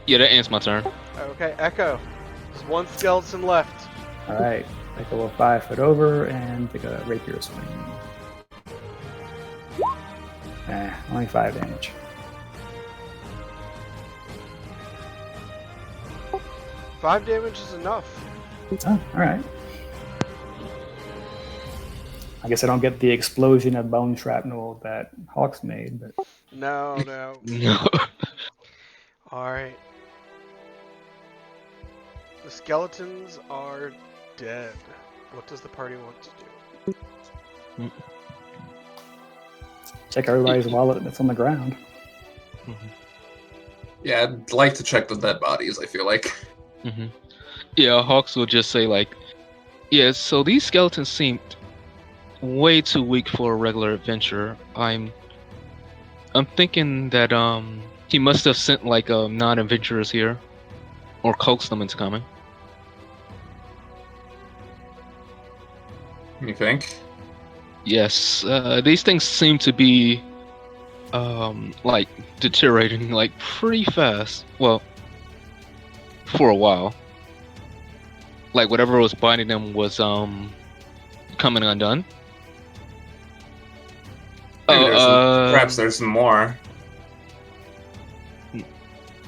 Yeah, that ends my turn. Okay, Echo. There's one skeleton left. All right. Echo will 5 foot over and take a rapier swing. Only 5 damage. 5 damage is enough. Oh, all right. I guess I don't get the explosion of bone shrapnel that Hawks made, but No. No. All right. The skeletons are dead. What does the party want to do? check everybody's wallet that's on the ground. Yeah, I'd like to check the dead bodies, I feel like. Yeah, Hawks will just say like, yeah, so these skeletons seemed way too weak for a regular adventurer. I'm thinking that he must have sent like non-adventurers here, or coaxed them into coming. You think? Yes, these things seem to be like deteriorating like pretty fast. Well, for a while. Like whatever was binding them was coming undone. Maybe perhaps there's more.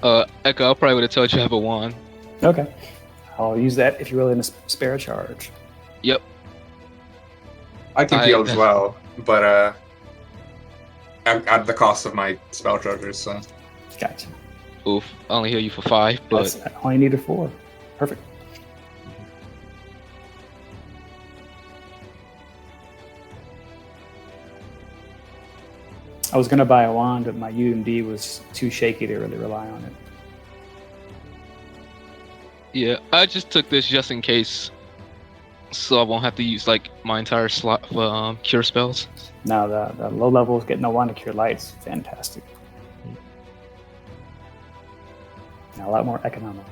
Echo, I probably would have told you I have a wand. Okay. I'll use that if you're willing to spare a charge. Yep. I can heal as well, but at the cost of my spell charges, so. Gotcha. Oof. I only heal you for 5, but I only needed 4. Perfect. I was going to buy a wand, but my UMD was too shaky to really rely on it. yeah, I just took this just in case, so I won't have to use like my entire slot for cure spells. Now, the low levels getting a wand to cure light's fantastic. Now, a lot more economical.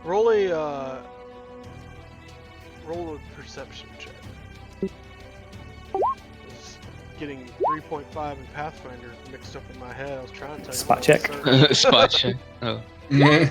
Roll a perception check. It's getting 3.5 in Pathfinder mixed up in my head. I was trying to tell you. Spot check. Spot check. Oh. Yeah.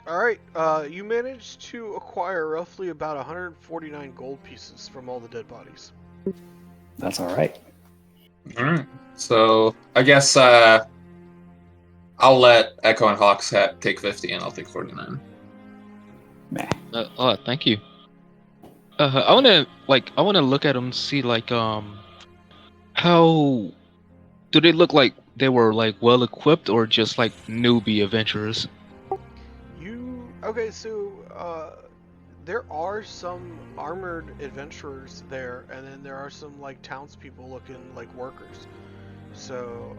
Alright, you managed to acquire roughly about 149 gold pieces from all the dead bodies. That's all right. Alright. So, I guess I'll let Echo and Hawks take 50 and I'll take 49. Meh. Oh, thank you. I wanna look at them, see like how do they look like they were like well equipped or just like newbie adventurers? Okay, so there are some armored adventurers there, and then there are some like townspeople looking like workers. So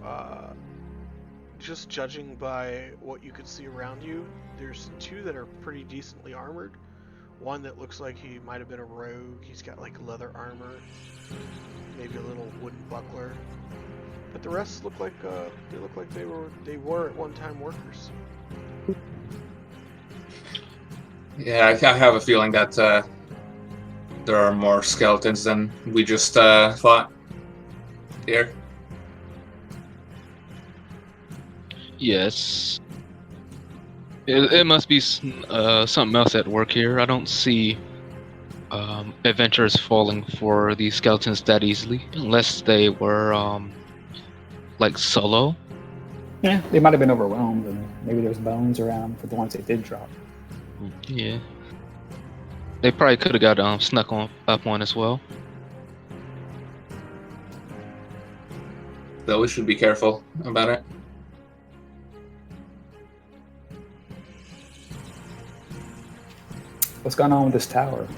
just judging by what you could see around you, there's 2 that are pretty decently armored. One that looks like he might have been a rogue. He's got like leather armor, maybe a little wooden buckler. But the rest look like they were at one time workers. Yeah, I have a feeling that there are more skeletons than we just thought here. Yes. It must be something else at work here. I don't see adventurers falling for these skeletons that easily, unless they were like solo. Yeah, they might have been overwhelmed, and maybe there's bones around for the ones they did drop. Yeah. They probably could have got snuck up on as well. though we should be careful about it. What's going on with this tower?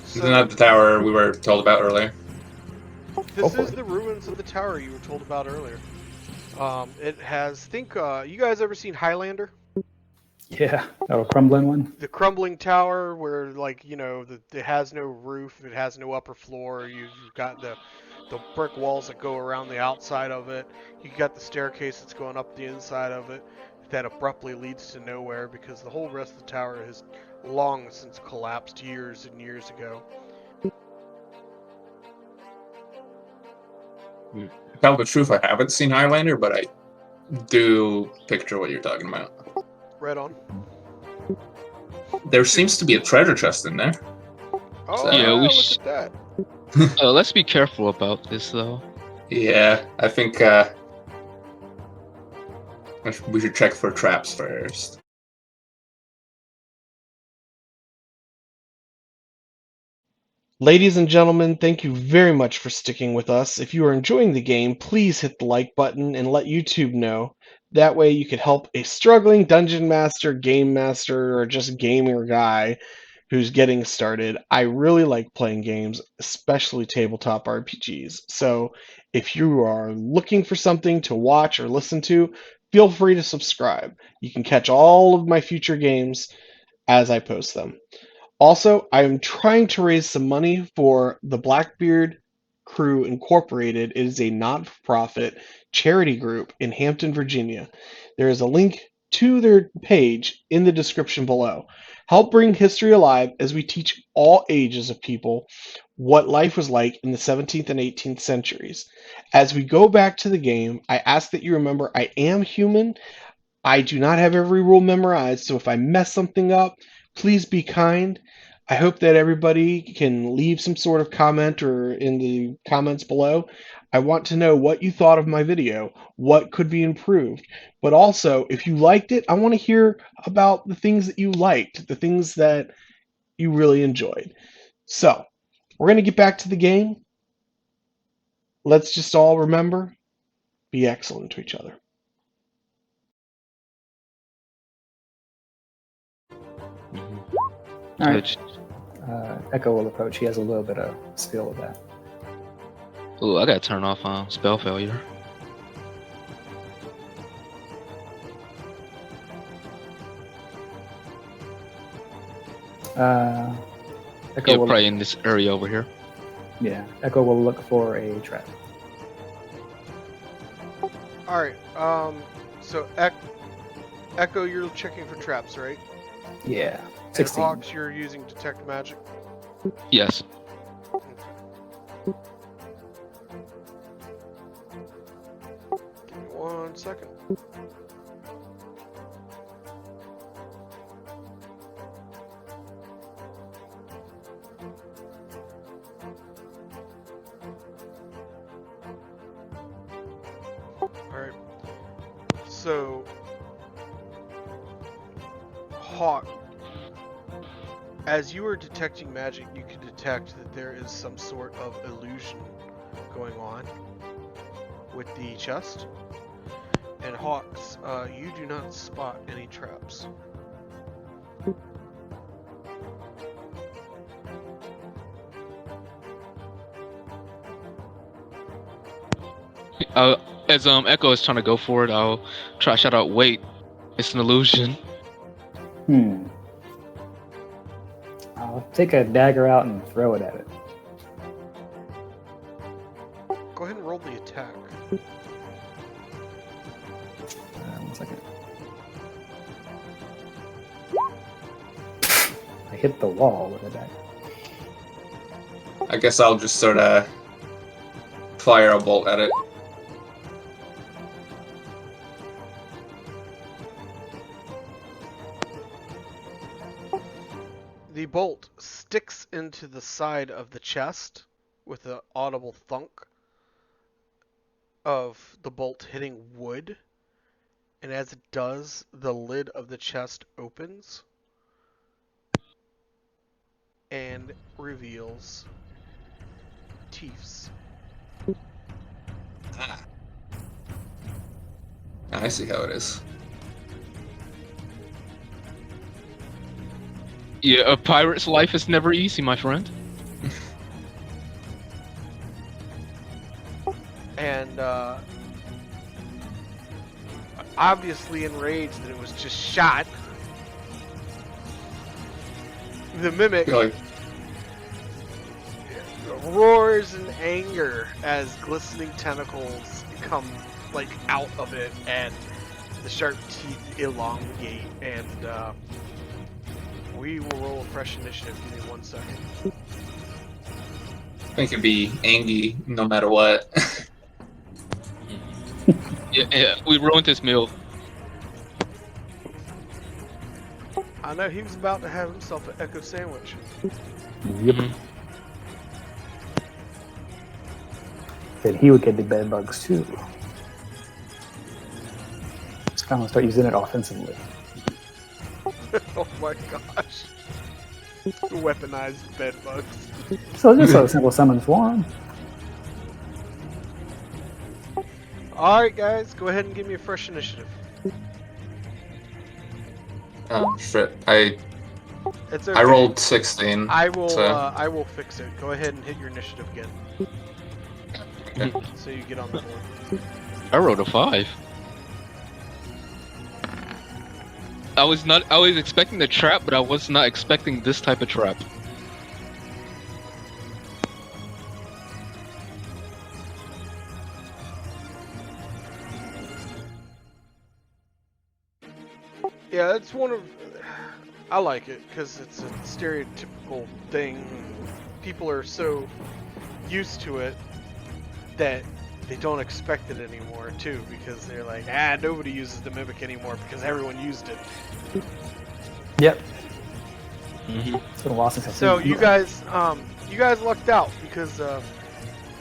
Isn't that the tower we were told about earlier? This is the ruins of the tower you were told about earlier. It has, you guys ever seen Highlander? Yeah, a crumbling one. The crumbling tower where, like, you know, it has no roof, it has no upper floor. You've got the brick walls that go around the outside of it. You got the staircase that's going up the inside of it that abruptly leads to nowhere because the whole rest of the tower has long since collapsed years and years ago. To tell the truth, I haven't seen Highlander, but I do picture what you're talking about. Right on. There seems to be a treasure chest in there. Oh, Yeah, look we at that. let's be careful about this, though. Yeah, I think we should check for traps first. Ladies and gentlemen, thank you very much for sticking with us. If you are enjoying the game, please hit the like button and let YouTube know. That way you could help a struggling dungeon master, game master, or just gamer guy who's getting started. I really like playing games, especially tabletop RPGs. So if you are looking for something to watch or listen to, feel free to subscribe. You can catch all of my future games as I post them. Also, I am trying to raise some money for the Blackbeard Crew Incorporated. It is a not-for-profit charity group in Hampton, Virginia. There is a link to their page in the description below. Help bring history alive as we teach all ages of people what life was like in the 17th and 18th centuries. As we go back to the game, I ask that you remember I am human. I do not have every rule memorized, so if I mess something up, please be kind. I hope that everybody can leave some sort of comment or in the comments below. I want to know what you thought of my video, what could be improved. But also, if you liked it, I want to hear about the things that you liked, the things that you really enjoyed. So, we're going to get back to the game. Let's just all remember, be excellent to each other. All right. Echo will approach. He has a little bit of skill with that. Oh, I gotta turn off spell failure. Echo You're will, probably in this area over here. yeah, Echo will look for a trap. Alright, so Echo, you're checking for traps, right? Yeah, And 16. Hawks, you're using detect magic. Yes. Give me 1 second. Alright. So, Hawk, as you are detecting magic, you can detect that there is some sort of illusion going on with the chest. And Hawks, you do not spot any traps. As Echo is trying to go for it, I'll try to shout out, "Wait, it's an illusion." I'll take a dagger out and throw it at it. Go ahead and roll the attack. 1 second. I hit the wall with a dagger. I guess I'll just sort of fire a bolt at it. The bolt sticks into the side of the chest with an audible thunk of the bolt hitting wood. And as it does, the lid of the chest opens and reveals Teefs. Ah. I see how it is. Yeah, a pirate's life is never easy, my friend. And obviously enraged that it was just shot, the mimic Like, roars in anger as glistening tentacles come like out of it, and the sharp teeth elongate. And we will roll a fresh initiative. Give me 1 second. I can be angry no matter what. Yeah, we ruined his meal. I know he was about to have himself an Echo sandwich. Yep. Then he would get the bed bugs too. Just kind of start using it offensively. Oh my gosh. Weaponized bed bugs. So just a simple summon swarm. Alright guys, go ahead and give me a fresh initiative. Oh shit! I It's okay. I rolled 16. I will so- I will fix it. Go ahead and hit your initiative again. Okay. So you get on the board. I rolled a 5. I was expecting the trap, but I was not expecting this type of trap. Yeah, it's one of. I like it because it's a stereotypical thing. People are so used to it that they don't expect it anymore, too, because they're like, nobody uses the mimic anymore because everyone used it. Yep. Mm-hmm. It's been a while since I've So seen you guys lucked out because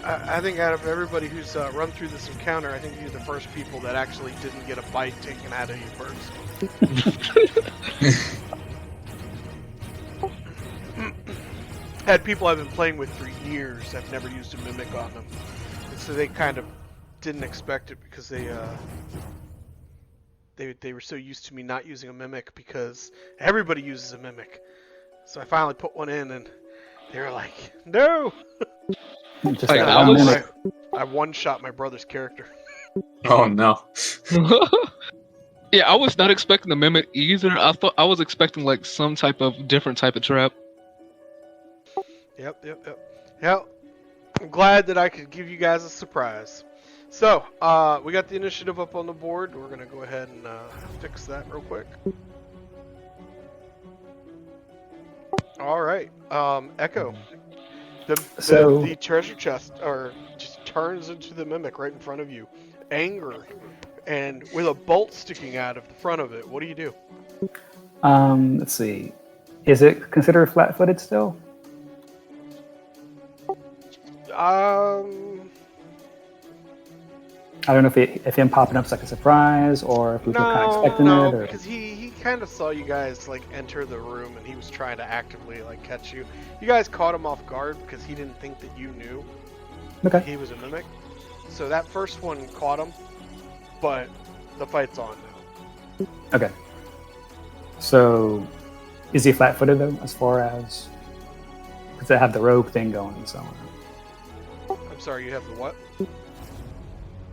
I think out of everybody who's run through this encounter, I think you're the first people that actually didn't get a bite taken out of you first. Had people I've been playing with for years, I've never used a mimic on them, and so they kind of didn't expect it because they were so used to me not using a mimic because everybody uses a mimic. So I finally put one in, and they were like, "No!" Just Like, that I one was- minute. I one-shot my brother's character. Oh no! Yeah, I was not expecting the mimic either. I was expecting like some type of different type of trap. Yep. I'm glad that I could give you guys a surprise. So, we got the initiative up on the board. We're gonna go ahead and fix that real quick. All right, Echo. The treasure chest just turns into the mimic right in front of you, anger, and with a bolt sticking out of the front of it. What do you do? Let's see. Is it considered flat-footed still? I don't know if him popping up's like a surprise or if we were kind of expecting it. Or... because he kind of saw you guys like enter the room and he was trying to actively like catch you. You guys caught him off guard because he didn't think that you knew Okay. he was a mimic. So that first one caught him, but the fight's on now. Okay. So, is he flat-footed though, as far as because they have the rogue thing going and so on? I'm sorry, you have the what?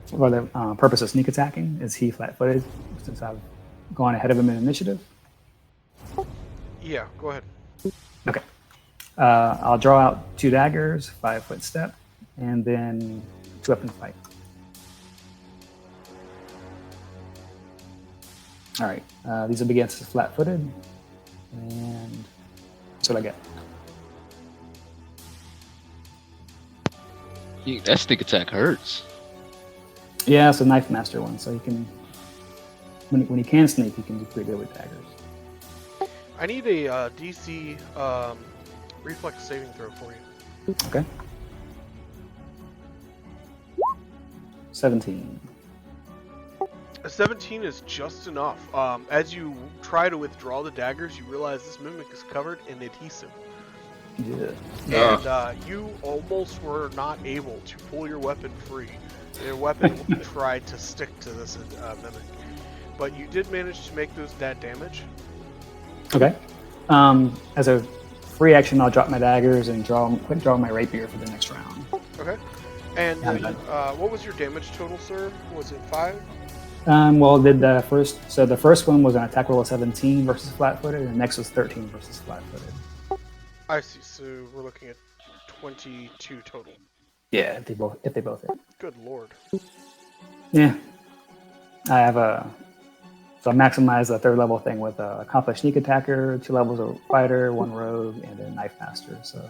For the purpose of sneak attacking, is he flat-footed since I've gone ahead of him in initiative? Yeah, go ahead. Okay. I'll draw out 2 daggers, 5-foot step, and then 2-weapon fight. All right. These will be against flat-footed, and that's what I get. That sneak attack hurts. Yeah, it's a knife master one, so he can. When he can sneak, he can do pretty good with daggers. I need a DC reflex saving throw for you. Okay. 17. A 17 is just enough. As you try to withdraw the daggers, you realize this mimic is covered in adhesive. Yeah. And you almost were not able to pull your weapon free. Your weapon tried to stick to this mimic, but you did manage to make that damage. Okay. As a free action, I'll drop my daggers and quit drawing my rapier for the next round. Okay. And Yeah, I'm done. what was your damage total, sir? Was it 5? Well, did the first? So the first one was an attack roll of 17 versus flat-footed, and the next was 13 versus flat-footed. I see. So we're looking at 22 total. Yeah, if they both hit. Good lord. Yeah, I have so I maximize the third level thing with accomplished sneak attacker, 2 levels of fighter, 1 rogue, and a knife master. So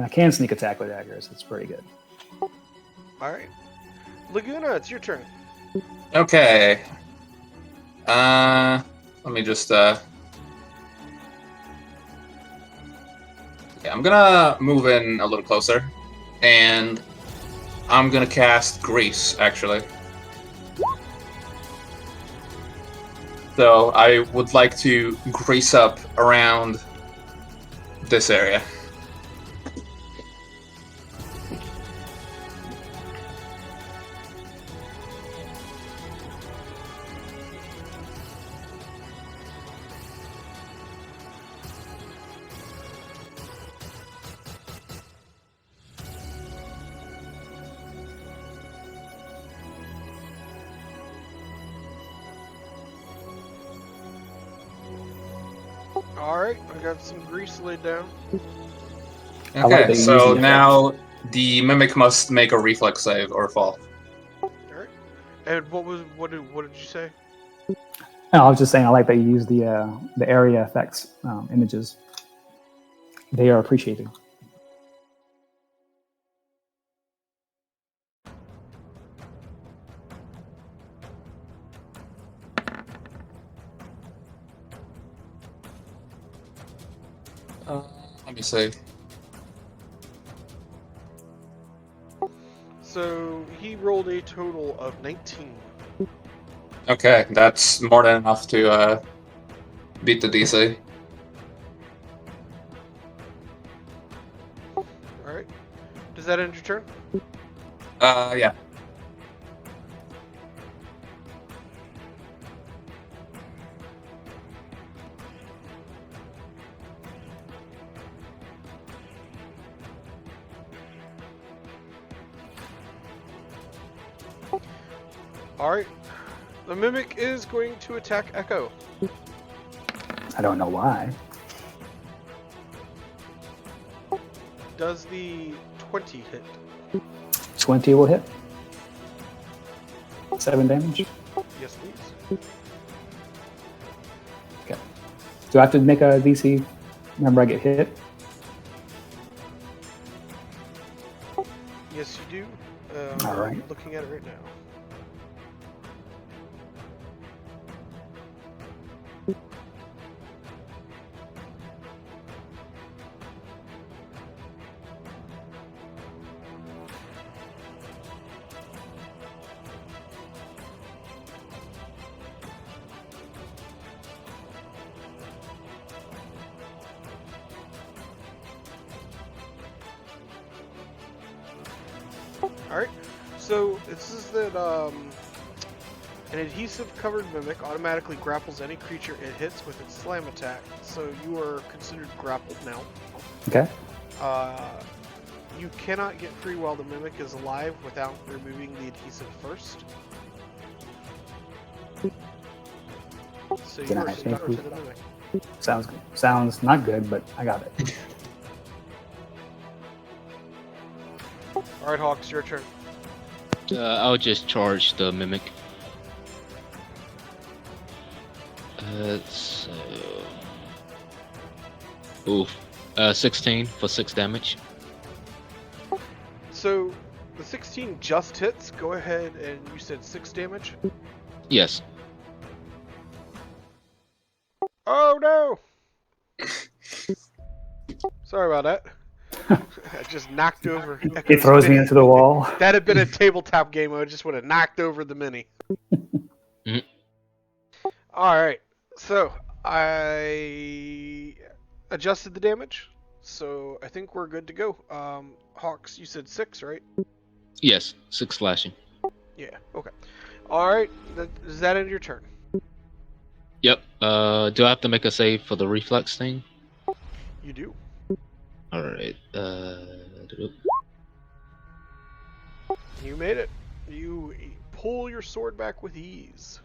I can sneak attack with daggers. It's pretty good. All right, Laguna, it's your turn. Okay. Let me just yeah, I'm gonna move in a little closer, and I'm gonna cast Grease, actually. So I would like to grease up around this area. All right, I got some grease laid down. I like that Okay, you so use the now the mimic must make a reflex save or fall. All right. And what did you say? No, I was just saying I like that you use the area effects images. They are appreciated. Let me see. So he rolled a total of 19. Okay, that's more than enough to beat the DC. All right. Does that end your turn? Yeah. All right. The mimic is going to attack Echo. I don't know why. Does the 20 hit? 20 will hit. 7 damage. Yes, please. Okay. Do I have to make a DC? Remember, I get hit. Yes, you do. All right. I'm looking at it right now. Alright, so it says that an adhesive-covered mimic automatically grapples any creature it hits with its slam attack, so you are considered grappled now. Okay. You cannot get free while the mimic is alive without removing the adhesive first. So you Can are I stuck take to the mimic. Sounds good. Sounds not good, but I got it. Alright, Hawks, your turn. I'll just charge the mimic. So... Oof. 16 for 6 damage. So, the 16 just hits. Go ahead and you said 6 damage. Yes. Oh no! Sorry about that. I just knocked over. It Echo's throws me mini. into the wall. That had been a tabletop game. I just would have knocked over the mini. Mhm. All right. So I adjusted the damage. So I think we're good to go. Hawks, you said 6, right? Yes, 6 slashing. Yeah. Okay. All right. Is that end your turn? Yep. Do I have to make a save for the reflex thing? You do. All right. You made it. You pull your sword back with ease.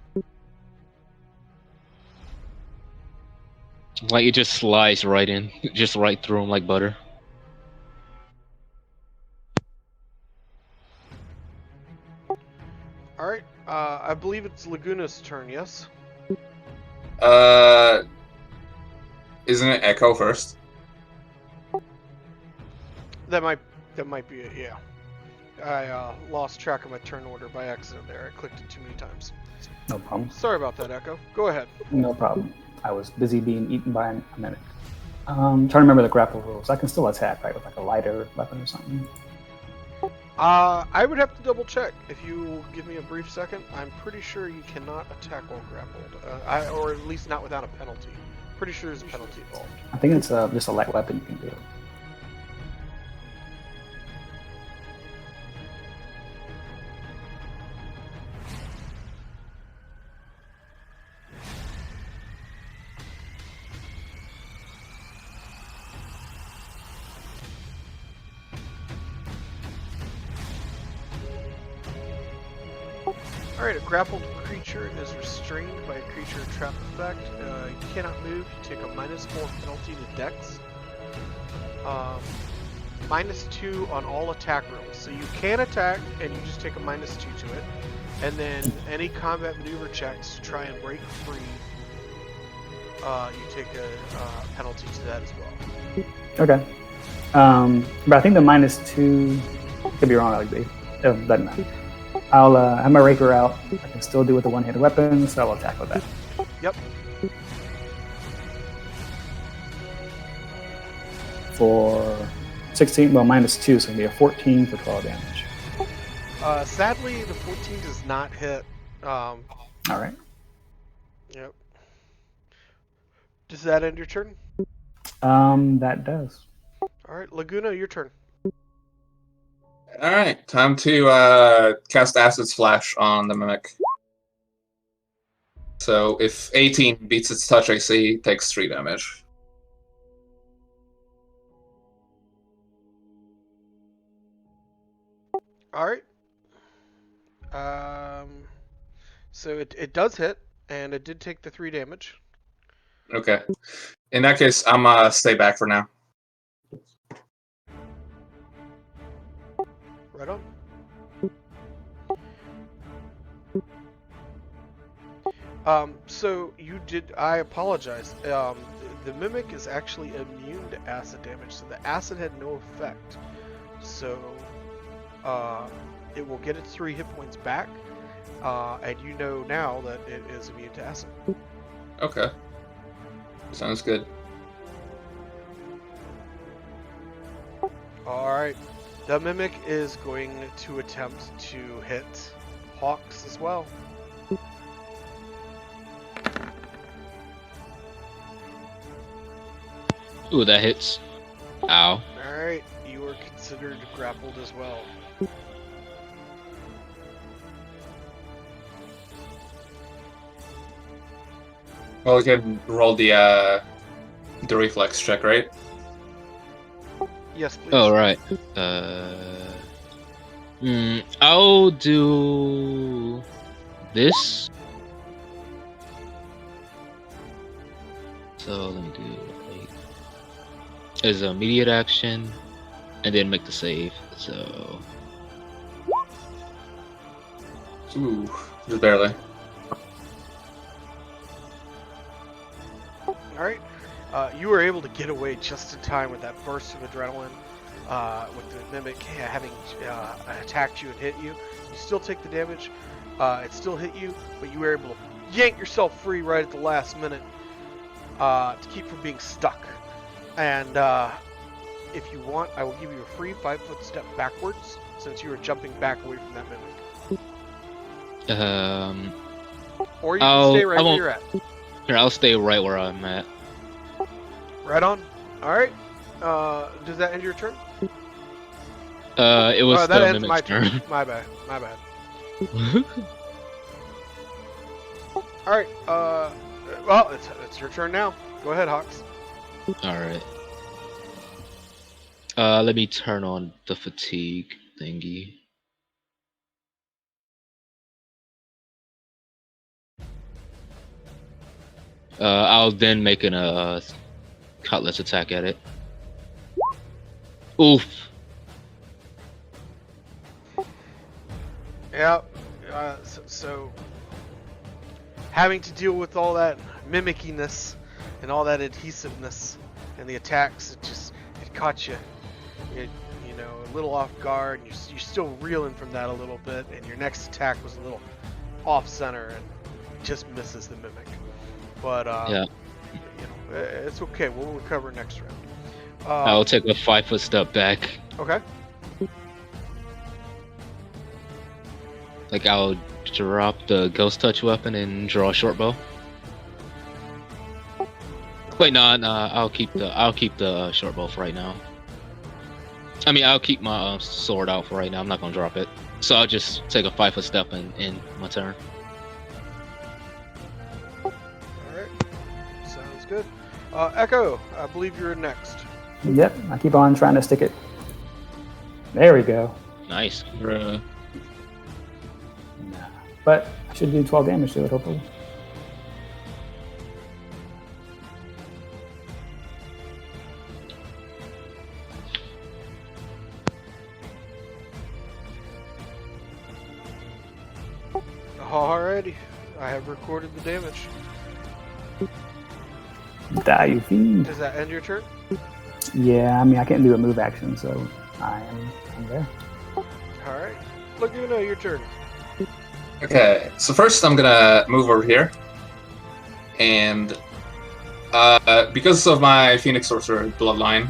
Like it just slides right in, just right through him like butter. All right. I believe it's Laguna's turn. Yes. Uh, isn't it Echo first? That might be it. Yeah. I lost track of my turn order by accident there. I clicked it too many times. No problem. Sorry about that, Echo. Go ahead. No problem. I was busy being eaten by a mimic. Trying to remember the grapple rules. I can still attack, right, with like a lighter weapon or something. I would have to double check. If you give me a brief second, I'm pretty sure you cannot attack while grappled, or at least not without a penalty. Pretty sure there's a penalty involved. I think it's just a light weapon you can do. Alright, a grappled creature is restrained by a creature trap effect. You cannot move. You take a -4 penalty to Dex. -2 on all attack rolls. So you can attack, and you just take a -2 to it. And then any combat maneuver checks to try and break free, you take a penalty to that as well. Okay. But I think the -2 could be wrong. It doesn't matter. I'll have my rapier out. I can still do with the one-handed weapon, so I'll attack with that. Yep. For 16, well, -2, so it'll be a 14 for 12 damage. Sadly, the 14 does not hit. All right. Yep. Does that end your turn? That does. All right, Laguna, your turn. All right, time to cast Acid Splash on the mimic. So if 18 beats its touch AC, it takes 3 damage. All right. So it does hit, and it did take the 3 damage. Okay. In that case, I'm stay back for now. Right on. So you did. I apologize. The mimic is actually immune to acid damage, so the acid had no effect. So, it will get its 3 hit points back, and you know now that it is immune to acid. Okay. Sounds good. All right. The mimic is going to attempt to hit Hawks as well. Ooh, that hits. Ow. Alright, you are considered grappled as well. Well, you can roll the reflex check, right? Yes, please. Oh, right. I'll do this. So let me do like as an immediate action, and then make the save. So Ooh, just barely. Alright. You were able to get away just in time with that burst of adrenaline, with the mimic having attacked you and hit you. You still take the damage. It still hit you, but you were able to yank yourself free right at the last minute to keep from being stuck. And if you want, I will give you a free 5-foot step backwards, since you were jumping back away from that mimic. Or you can stay right where you're at. Here, I'll stay right where I'm at. Right on. Alright. Does that end your turn? It was that the ends my mimic's turn. turn. My bad. All right. Well, it's your turn now. Go ahead, Hawks. Alright. Let me turn on the fatigue thingy. I'll then make an cutlass attack at it. Oof. Yeah. So having to deal with all that mimickiness and all that adhesiveness and the attacks, it caught you, a little off guard. And you're still reeling from that a little bit, and your next attack was a little off center and just misses the mimic. But Yeah. it's okay. We'll recover next round. I'll take a 5-foot step back. Okay. Like I'll drop the ghost touch weapon and draw a short bow. Wait, no, I'll keep the short bow for right now. I mean, I'll keep my sword out for right now. I'm not gonna drop it. So I'll just take a 5-foot step and end my turn. All right. Sounds good. Echo, I believe you're next. Yep, I keep on trying to stick it. There we go. Nice. Nah. But I should do 12 damage to it, hopefully. Alrighty. I have recorded the damage. Die, you fiend. Does that end your turn? Yeah, I mean, I can't do a move action, so I'm there. Alright. Laguna, your turn. Okay, so first I'm gonna move over here, and because of my Phoenix Sorcerer bloodline,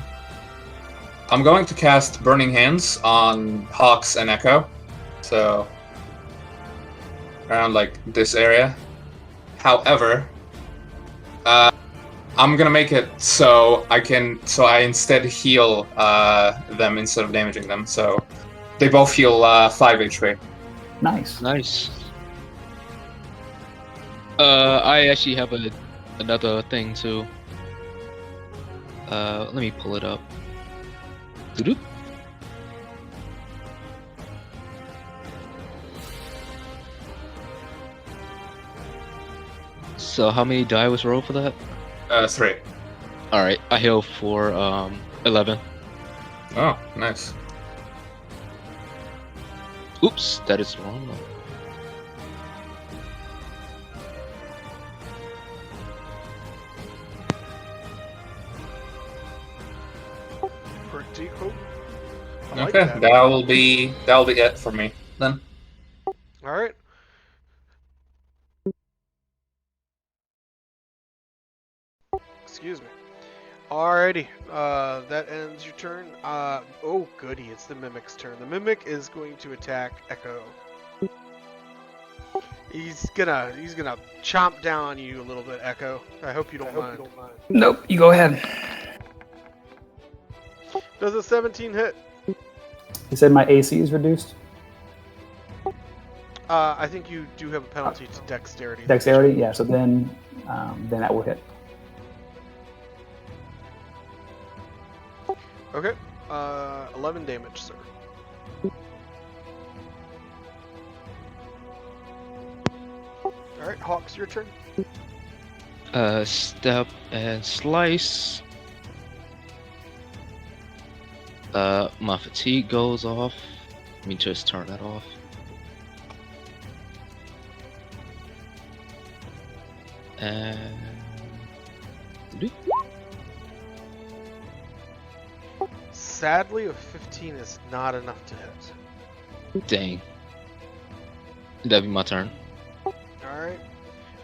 I'm going to cast Burning Hands on Hawks and Echo, so around like this area. However, I'm gonna make it so I instead heal them instead of damaging them, so they both heal 5 HP. Nice. Nice. I actually have another thing too. Let me pull it up. Doo-doo. So how many die was rolled for that? 3. Alright, I heal for 11. Oh, nice. Oops, that is wrong. Pretty cool. I like Okay, that. that'll be it for me then. Alright. Excuse me. Alrighty. That ends your turn. Oh goody, it's the Mimic's turn. The Mimic is going to attack Echo. He's gonna chomp down on you a little bit, Echo. I hope you don't mind. Nope, you go ahead. Does a 17 hit? You said my AC is reduced? I think you do have a penalty to dexterity. Dexterity? Yeah, so then that will hit. Okay. 11 damage, sir. Alright, Hawks, your turn. Step and slice. My fatigue goes off. Let me just turn that off. And Sadly, a 15 is not enough to hit. dang, that'd be my turn. Alright.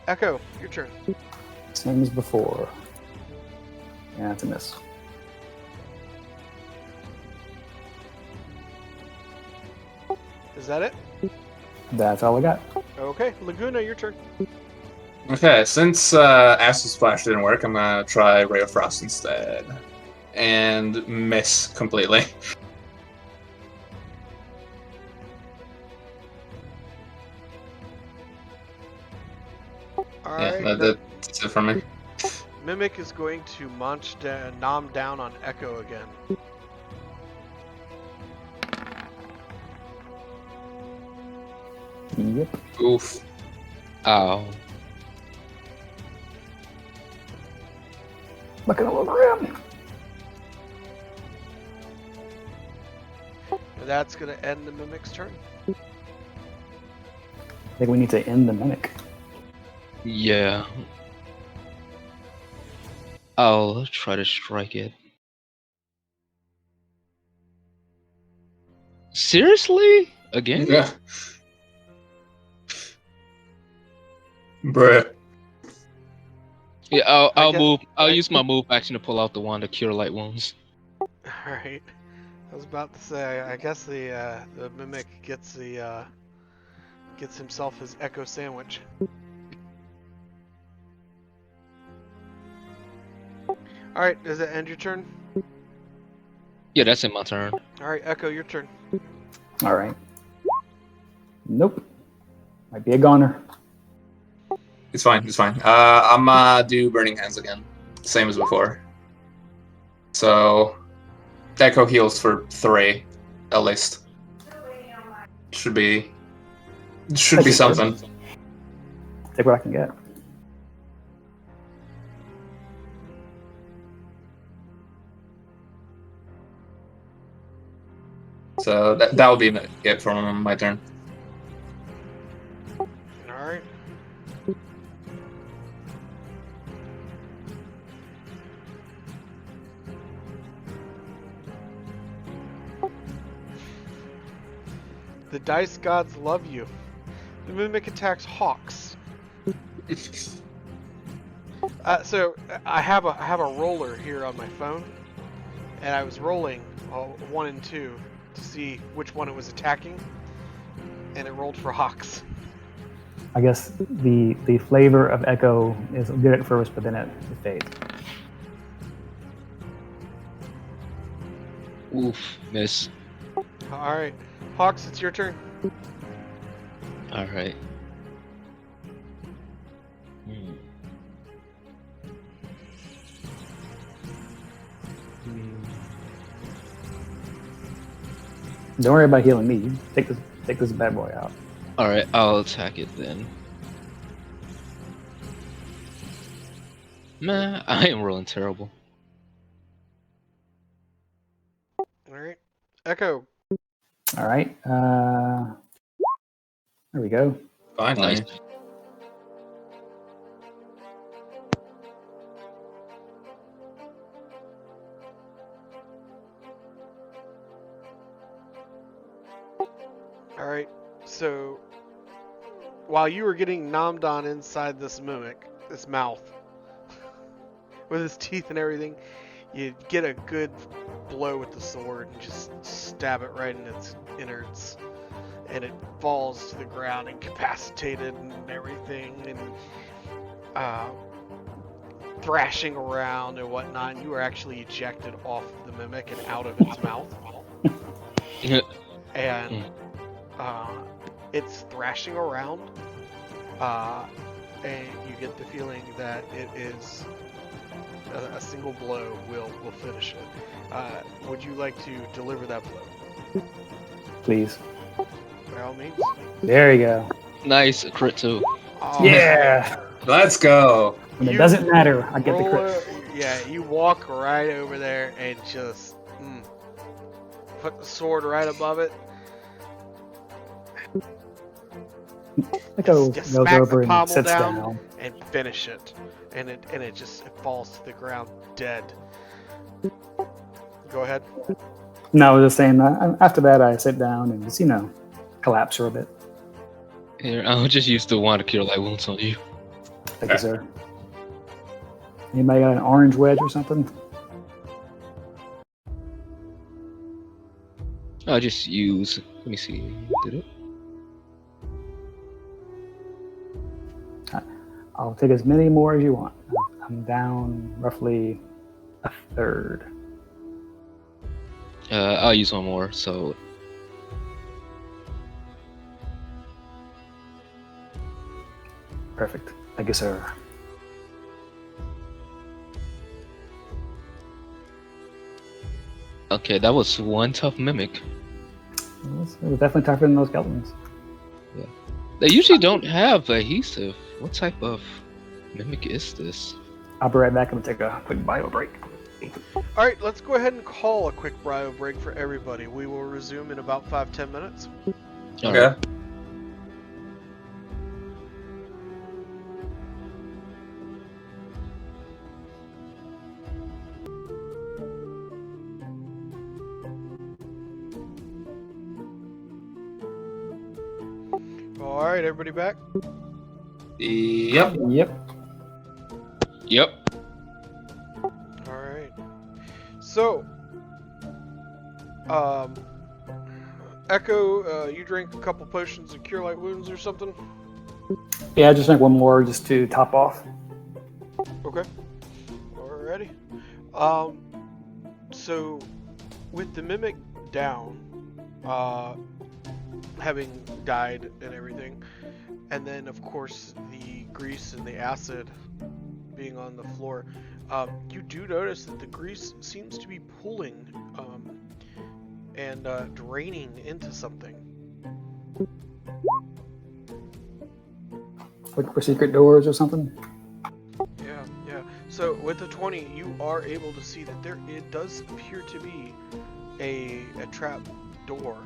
Echo, your turn. Same as before. Yeah, that's a miss. Is that it? That's all I got. Okay, Laguna, your turn. Okay, since Acid Splash didn't work, I'm gonna try Ray of Frost instead. and miss completely. Alright, That's it for me. Mimic is going to nom down on Echo again. Yep. Oof. Ow. Look at the little grim. That's going to end the Mimic's turn. I think we need to end the mimic. Yeah. I'll try to strike it. Seriously? Again? Yeah. Bruh. Yeah, I'll guess- move. I'll I- use my move action to pull out the wand to cure light wounds. Alright. I was about to say, I guess the Mimic gets himself his Echo sandwich. Alright, does it end your turn? Yeah, that's in my turn. Alright, Echo, your turn. All right. Nope. Might be a goner. It's fine. It's fine. I'm gonna do Burning Hands again, same as before. So, Echo heals for 3, at least. Should be something. Take what I can get. So that will be it for my turn. Alright. The dice gods love you. The Mimic attacks hawks. So I have a roller here on my phone, and I was rolling 1 and 2 to see which one it was attacking, and it rolled for hawks. I guess the flavor of Echo is good at first, but then it fades. Oof, miss. All right, hawks, it's your turn. All right. Don't worry about healing me. Take this bad boy out. All right, I'll attack it then. Man, I am rolling terrible. All right, Echo. All right. There we go. Finally. Nice. All right, so while you were getting nommed on inside this mimic, this mouth, with his teeth and everything, you get a good blow with the sword and just stab it right in its innards, and it falls to the ground incapacitated and everything, and thrashing around and whatnot. And you are actually ejected off the mimic and out of its mouth. And it's thrashing around, and you get the feeling that it is a single blow will finish it. Would you like to deliver that blow? Please. By all means. There you go. Nice, a crit too. Oh, Yeah. Let's go. When it You doesn't matter, I get the crit. Yeah, you walk right over there and just put the sword right above it. Echo Just goes smack over the and pommel sits down. down. And finish it, and it just falls to the ground dead. Go ahead. No, I was just saying. After that, I sit down and just collapse for a bit. Here, I'll just use the wand to cure light wounds on you. Thank you, sir. Anybody got an orange wedge or something? I'll just use. Let me see. Did it? I'll take as many more as you want. I'm down roughly a third. I'll use one more. So Perfect. Thank you, sir. okay, that was one tough mimic. It was definitely tougher than those skeletons. They usually don't have adhesive. What type of mimic is this? I'll be right back. I'm gonna take a quick bio break. All right, let's go ahead and call a quick bio break for everybody. We will resume in about 5-10 minutes. Okay. All right, everybody back? Yep. Yep. Yep. All right. So, Echo, you drink a couple potions of Cure Light Wounds or something? Yeah, I just drank one more just to top off. Okay. Alrighty. So with the mimic down, having died and everything, and then of course the grease and the acid being on the floor, you do notice that the grease seems to be pulling and draining into something. Look for secret doors or something. Yeah. So with the 20, you are able to see that it does appear to be a trap door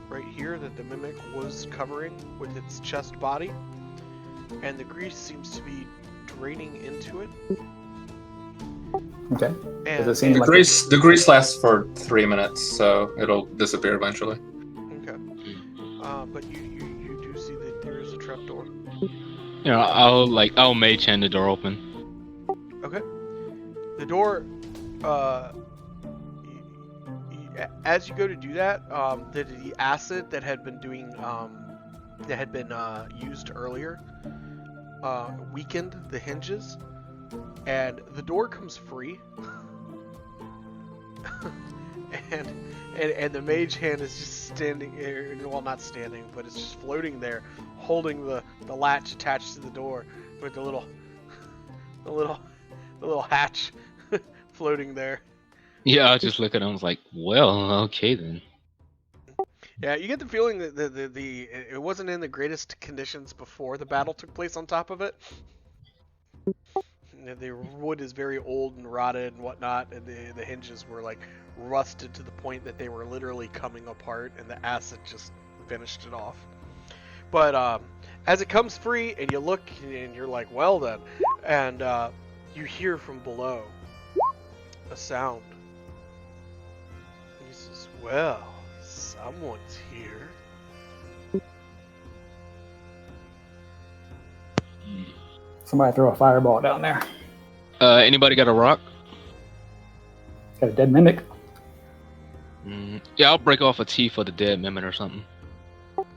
right here that the mimic was covering with its chest body, and the grease seems to be draining into it. Okay. And Does it seem The like grease lasts for 3 minutes, so it'll disappear eventually. okay, but you do see that there is a trap door. You know, I'll mage hand the door open. Okay. The door, as you go to do that, the acid that had been used earlier, weakened the hinges, and the door comes free. and the mage hand is just standing, well, not standing, but it's just floating there, holding the latch attached to the door with the little hatch floating there. Yeah, I'll just look at him. I was like, well, okay then. Yeah, you get the feeling that it wasn't in the greatest conditions before the battle took place on top of it. The wood is very old and rotted and whatnot, and the hinges were like rusted to the point that they were literally coming apart, and the acid just finished it off. But as it comes free, and you look, and you're like, well then, and you hear from below a sound. And he says, well, someone's here. somebody throw a fireball down there? Anybody got a rock? Got a dead mimic. Yeah, I'll break off a T for the dead mimic or something.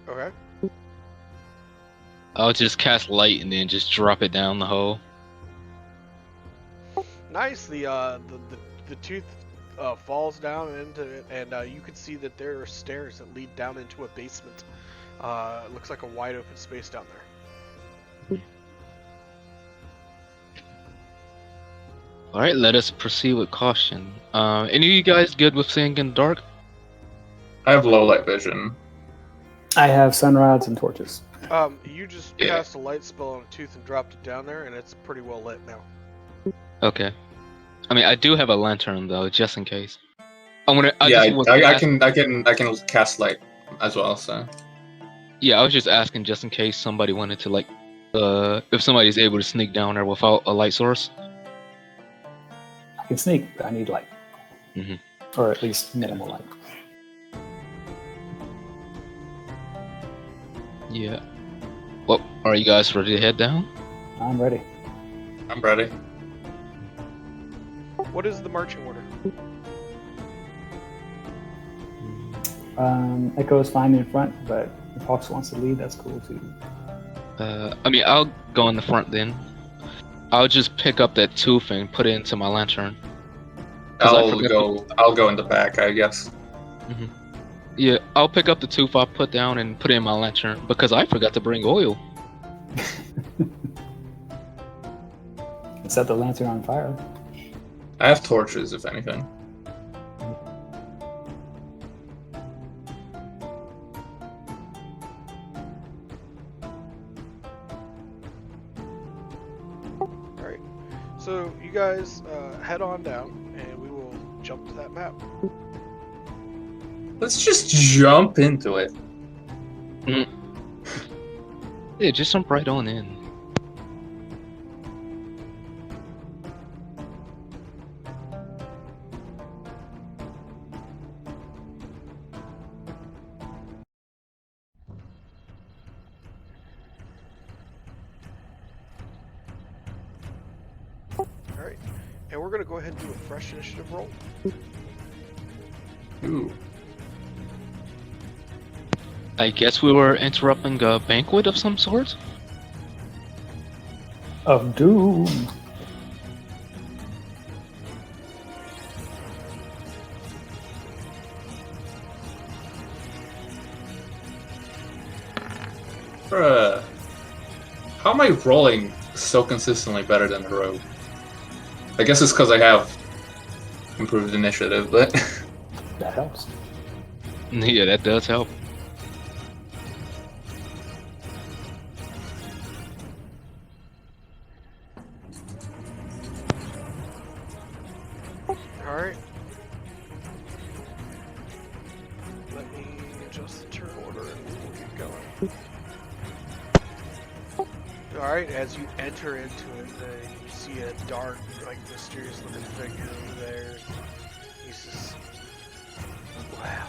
Okay. I'll just cast light and then just drop it down the hole. Nice. The tooth falls down into it, and you can see that there are stairs that lead down into a basement. It looks like a wide open space down there. Alright, let us proceed with caution. Any of you guys good with seeing in the dark? I have low light vision. I have sunrods and torches. You just Yeah. cast a light spell on a tooth and dropped it down there, and it's pretty well lit now. Okay. I mean, I do have a lantern though, just in case. I can cast light as well. So Yeah, I was just asking just in case somebody wanted to like, if somebody's able to sneak down there without a light source. I can sneak, but I need light. Mhm. Or at least minimal light. Yeah. Well, are you guys ready to head down? I'm ready. I'm ready. What is the marching order? Echo's fine in front, but if Hawks wants to lead, that's cool too. I mean, I'll go in the front then. I'll just pick up that tooth and put it into my lantern. 'Cause I I'll forgot go in the back, I guess. Yeah, I'll pick up the tooth I put down and put it in my lantern because I forgot to bring oil. Set the lantern on fire. I have torches, if anything. Alright. So you guys head on down and we will jump to that map. Let's just jump into it. Yeah, just jump right on in. Alright. And we're gonna go ahead and do a fresh initiative roll. Ooh. I guess we were interrupting a banquet of some sort? Of doom. Bruh. How am I rolling so consistently better than the rogue? I guess it's because I have improved initiative, but That helps. Yeah, that does help. Alright. Let me adjust the turn order and we'll get going. Alright, as you enter into it, you see a dark, like mysterious looking figure over there. He says, "Wow,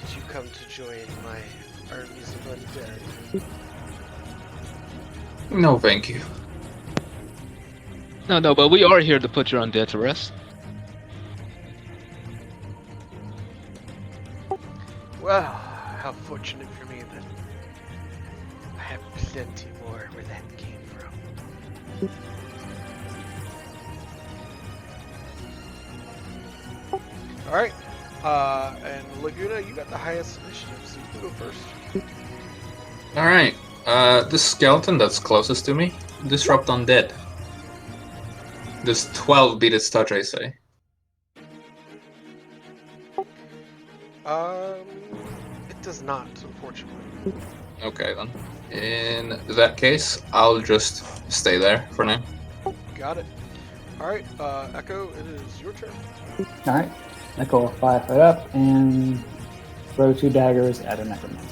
did you come to join my armies of undead?" no, thank you. No, but we are here to put your undead to rest. Well, how fortunate for me that I have plenty more where that came from. Alright, and Laguna, you got the highest initiative, so you can go first. Alright, this skeleton that's closest to me, disrupt undead. Does 12 beat its touch, I say? It does not, unfortunately. Okay then. In that case, I'll just stay there for now. Got it. Alright, Echo, it is your turn. Alright. Echo will 5 foot up and throw 2 daggers at a necromancer.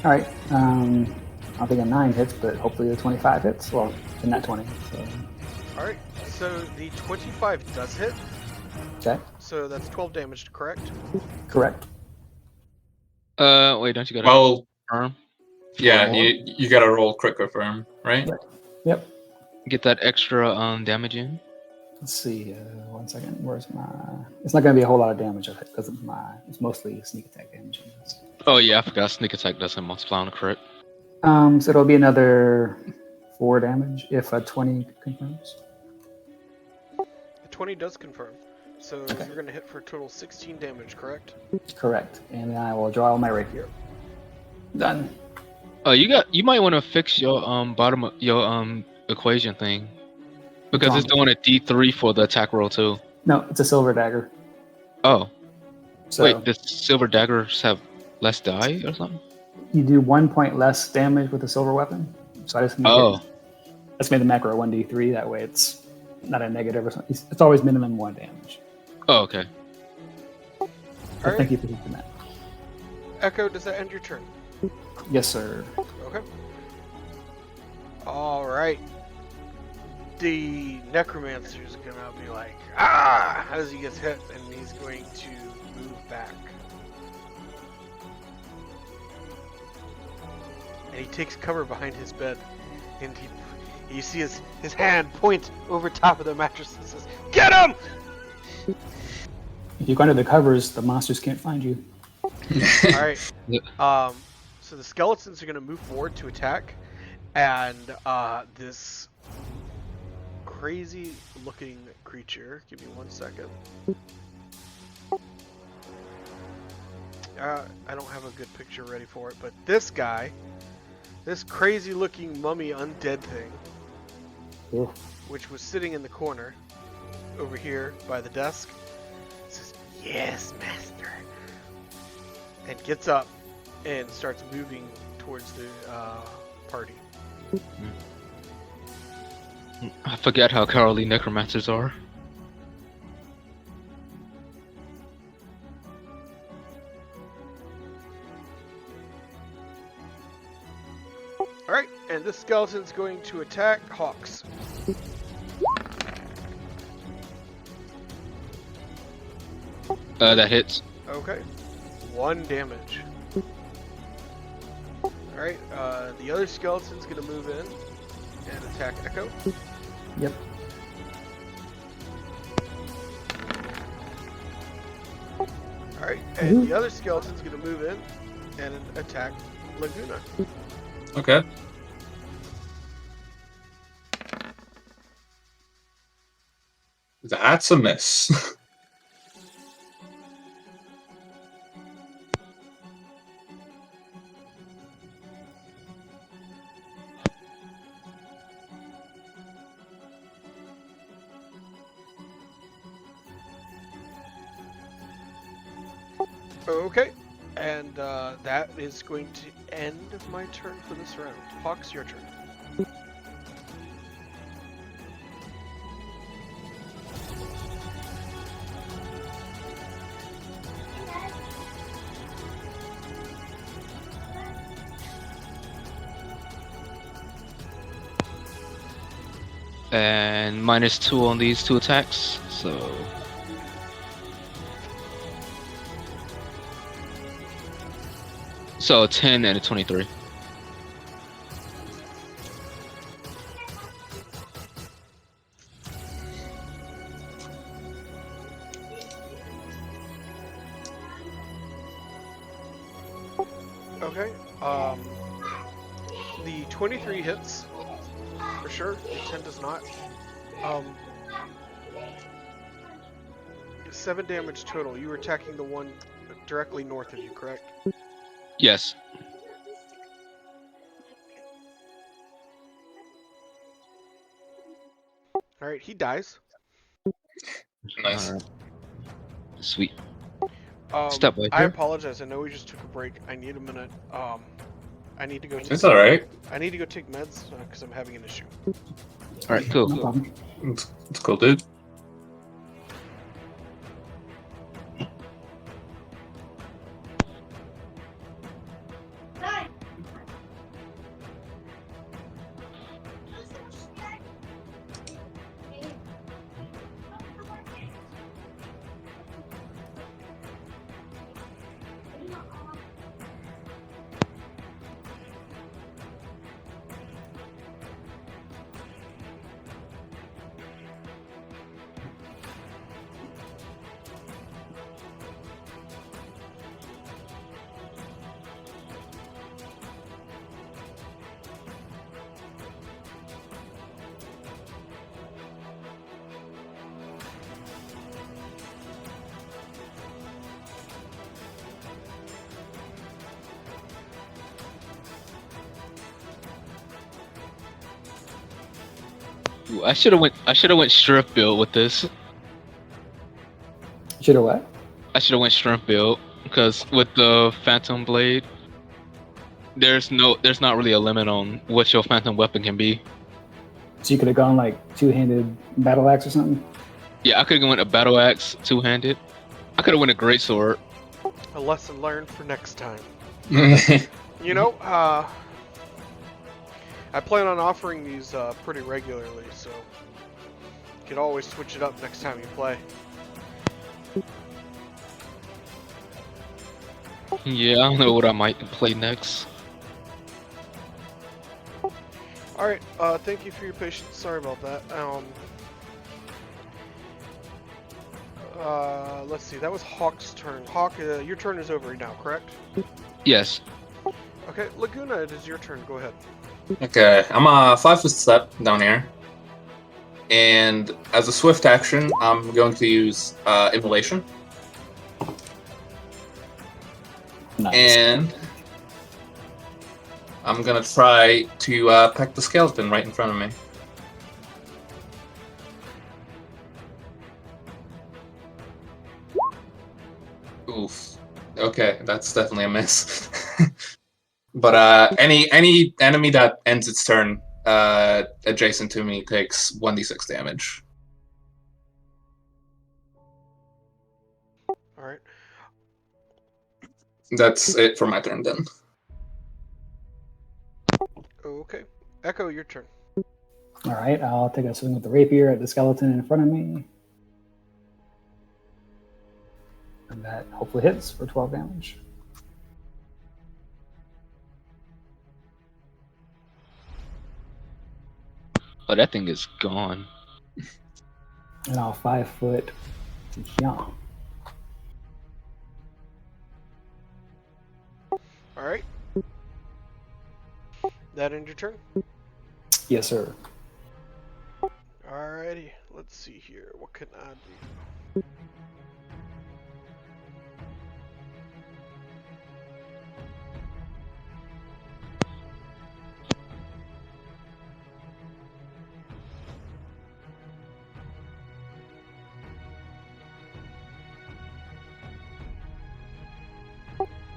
Alright, I don't think a 9 hits, but hopefully a 25 hits. Well, not 20. So. Alright, so the 25 does hit, Okay, so that's 12 damage, correct? correct. Wait, don't you gotta Well, confirm? yeah, more? you gotta roll crit confirm, right? Yep. Get that extra damage in? Let's see. 1 second. Where's my? It's not going to be a whole lot of damage because it's mostly sneak attack damage. In this. Oh yeah, I forgot sneak attack doesn't multiply on a crit. So it'll be another 4 damage if a 20 confirms. The 20 does confirm, so you're going to hit for a total 16 damage, correct? Correct. And then I will draw my rapier. Done. Oh, you might want to fix your bottom of your equation thing because it's doing a D3 for the attack roll too. No, it's a silver dagger. Oh, So wait, does silver daggers have less die or something? you do 1 point less damage with a silver weapon. So I just made let's make the macro 1d3. That way it's not a negative or something. It's always minimum 1 damage. Oh, okay. So Alright. thank you for thinking that. Echo, does that end your turn? Yes, sir. Okay. Alright. The Necromancer is going to be like, ah, as he gets hit, and he's going to move back. And he takes cover behind his bed, and you see his hand point over top of the mattress and says, "Get him!" If you go under the covers, the monsters can't find you. Alright. So So the skeletons are going to move forward to attack, and this crazy-looking creature. Give me 1 second. I don't have a good picture ready for it, but this guy, this crazy-looking mummy undead thing, Ooh. which was sitting in the corner over here by the desk, says, "Yes, master," and gets up and starts moving towards the party. I forget how cowardly necromancers are. Alright, and this skeleton's going to attack Hawks. That hits. Okay. 1 damage. Alright, the other skeleton's gonna move in and attack Echo. Yep. Alright, and the other skeleton's gonna move in and attack Laguna. Okay. That's a miss. Okay, and that is going to end my turn for this round. Hawks, your turn. And -2 on these 2 attacks, so... So 10 and a 23. Okay, the 23 hits, for sure, the 10 does not. 7 damage total. You were attacking the one directly north of you, correct? Yes. Alright, he dies. Nice. Alright. Sweet. I Step right here. apologize. I know we just took a break. I need a minute. I need to go. It's alright. I need to go take meds because I'm having an issue. Alright, cool, No cool. problem. It's cool, dude. Ooh, I should have went strength build with this. Should have what? I should have went strength build because with the phantom blade, there's not really a limit on what your phantom weapon can be. So you could have gone like 2-handed battle axe or something. Yeah, I could have went a battle axe 2-handed. I could have went a great sword. A lesson learned for next time. Nice. You know, I plan on offering these pretty regularly, so you can always switch it up next time you play. Yeah, I don't know what I might play next. Alright, thank you for your patience. Sorry about that. Let's see, that was Hawk's turn. Hawk, your turn is over now, correct? Yes. Okay, Laguna, it is your turn. Go ahead. Okay, I'm a 5-foot step down here. And as a swift action, I'm going to use Immolation. Nice. And I'm gonna try to peck the skeleton right in front of me. Oof. Okay, that's definitely a miss. But any enemy that ends its turn adjacent to me takes 1d6 damage. All right. That's it for my turn then. Okay. Echo, your turn. All right, I'll take a swing with the rapier at the skeleton in front of me. And that hopefully hits for 12 damage. Oh, that thing is gone. And I'll 5-foot jump. All right. That end your turn? Yes, sir. Alrighty. Let's see here. What can I do?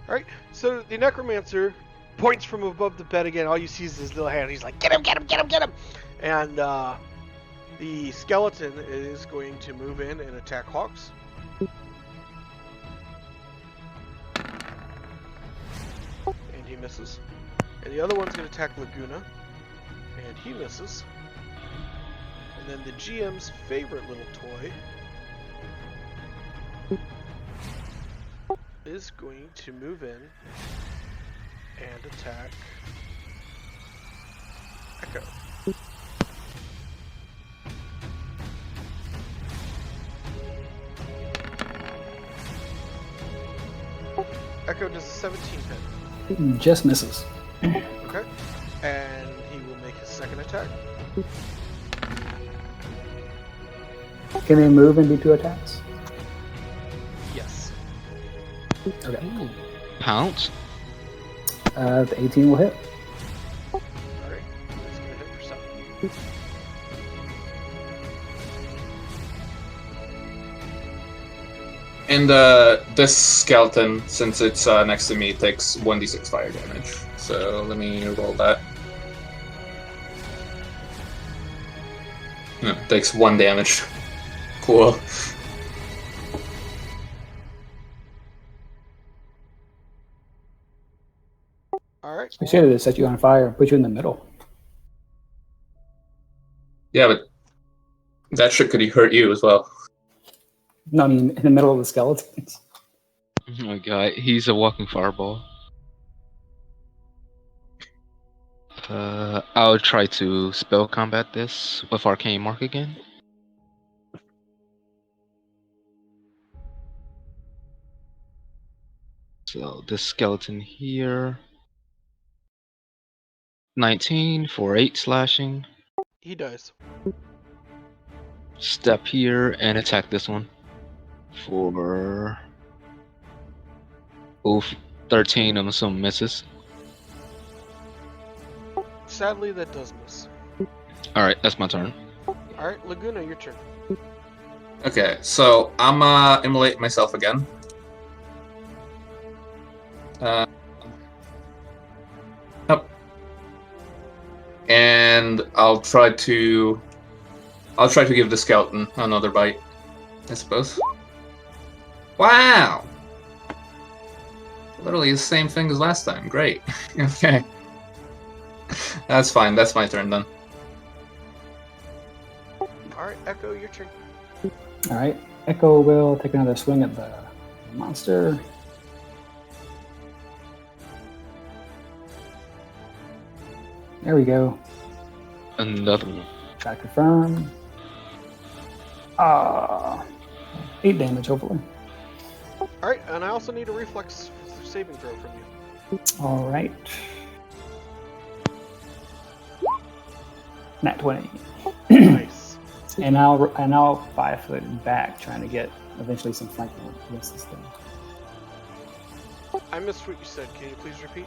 Alright, so the Necromancer points from above the bed again. All you see is his little hand. He's like, get him, get him, get him, get him! And the skeleton is going to move in and attack Hawks. And he misses. And the other one's going to attack Laguna. And he misses. And then the GM's favorite little toy is going to move in and attack Echo. Echo does a 17 hit. Just misses. Okay. And he will make his second attack. Can they move and do 2 attacks? Yes. Okay. Ooh. Pounce? The 18 will hit. Alright. It's going to hit for 7. And this skeleton, since it's next to me, takes 1d6 fire damage. So let me roll that. No, it takes 1 damage. Cool. Alright. We should have set you on fire and put you in the middle. Yeah, but that shit could hurt you as well. No, I mean in the middle of the skeletons. Oh my god, he's a walking fireball. I'll try to spell combat this with Arcane Mark again. So this skeleton here. 19 for 8 slashing. He dies. Step here and attack this one for 13. I'm assuming misses. Sadly, that does miss. Alright, that's my turn. Alright, Laguna, your turn. Okay, so I'm immolate myself again. Yep. And I'll try to give the skeleton another bite, I suppose. Wow! Literally the same thing as last time. Great. Okay. That's fine. That's my turn then. Alright, Echo, your turn. All right. Echo will take another swing at the monster. There we go. Another one. Try to confirm. 8 damage, hopefully. Alright, and I also need a reflex saving throw from you. All right. Nat 20. Nice. And I'll 5 foot back, trying to get eventually some flanking against this thing. I missed what you said. Can you please repeat?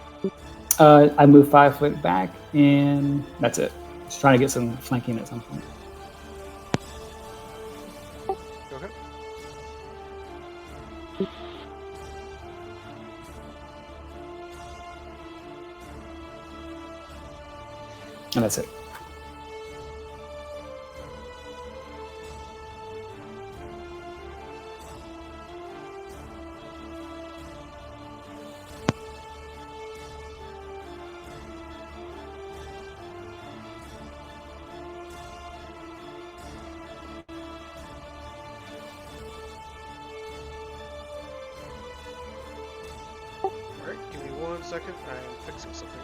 I move 5 foot back, and that's it. Just trying to get some flanking at some point. Okay. And that's it. Alright, give me 1 second. I'm fixing something.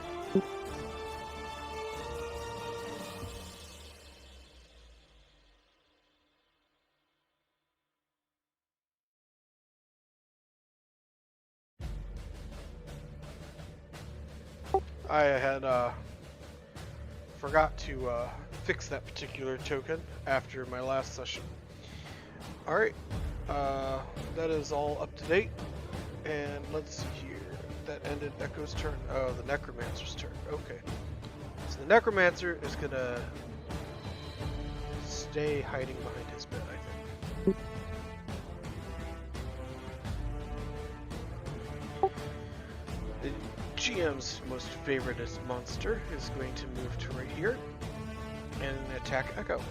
I had forgot to fix that particular token after my last session. Alright, that is all up to date. And let's see here. That ended Echo's turn. Oh, the Necromancer's turn. Okay. So the Necromancer is gonna stay hiding behind his bed, I think. The GM's most favoritist monster is going to move to right here and attack Echo.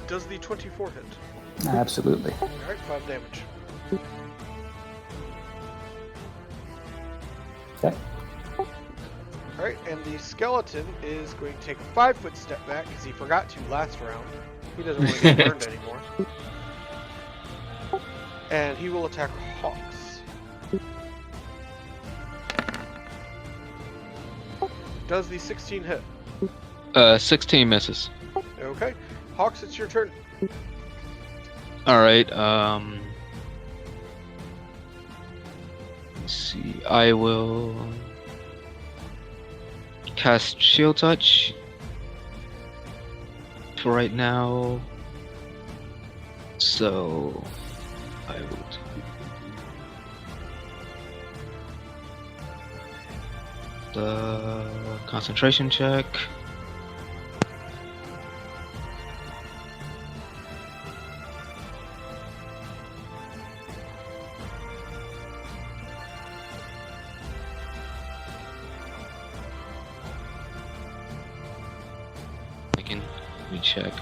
Does the 24 hit? Absolutely. Alright, 5 damage. Okay. Alright, and the skeleton is going to take a 5 foot step back because he forgot to last round. He doesn't want to get burned anymore. And he will attack Hawks. Does the 16 hit? 16 misses. Okay. Hawks, it's your turn. Alright, let's see. I will cast Shield Touch for right now. So I will do the concentration check. Let me check.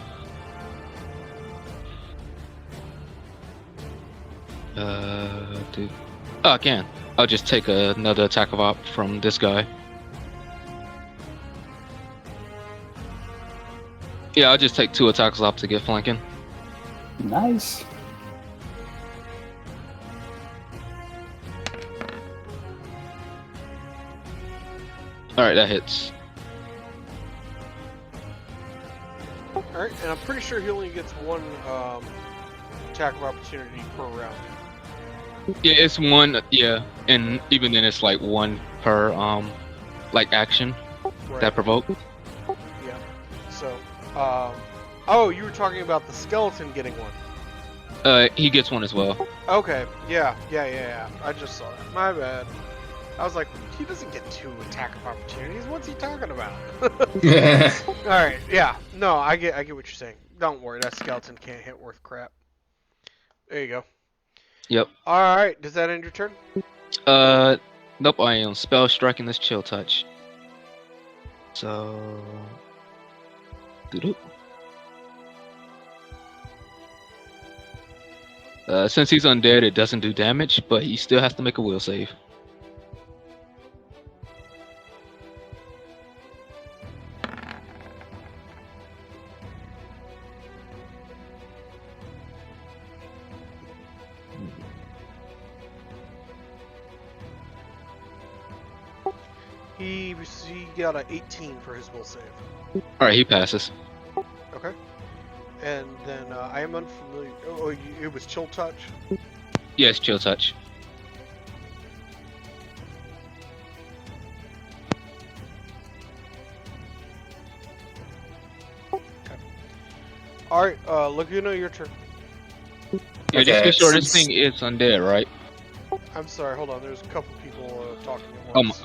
Dude. Oh, I can. I'll just take another attack of op from this guy. Yeah, I'll just take 2 attacks of op to get flanking. Nice. Alright, that hits. Alright, and I'm pretty sure he only gets 1 attack of opportunity per round. Yeah, it's 1, yeah, and even then it's like 1 per, like action Right. that provoke. Yeah. So, oh, you were talking about the skeleton getting 1. He gets 1 as well. Okay, yeah. I just saw that. My bad. I was like, he doesn't get 2 attack of opportunities. What's he talking about? Alright, yeah. No, I get what you're saying. Don't worry, that skeleton can't hit worth crap. There you go. Yep. Alright, does that end your turn? Nope, I am spell striking this chill touch. So doo-doo. Since he's undead, it doesn't do damage, but he still has to make a will save. He got an 18 for his will save. Alright, he passes. Okay. And then I am unfamiliar. Oh, it was chill touch? Yes, chill touch. All right, Laguna, your turn. Yeah, just be Okay, sure this since thing is undead, right? I'm sorry, hold on. There's a couple people talking at Oh, once.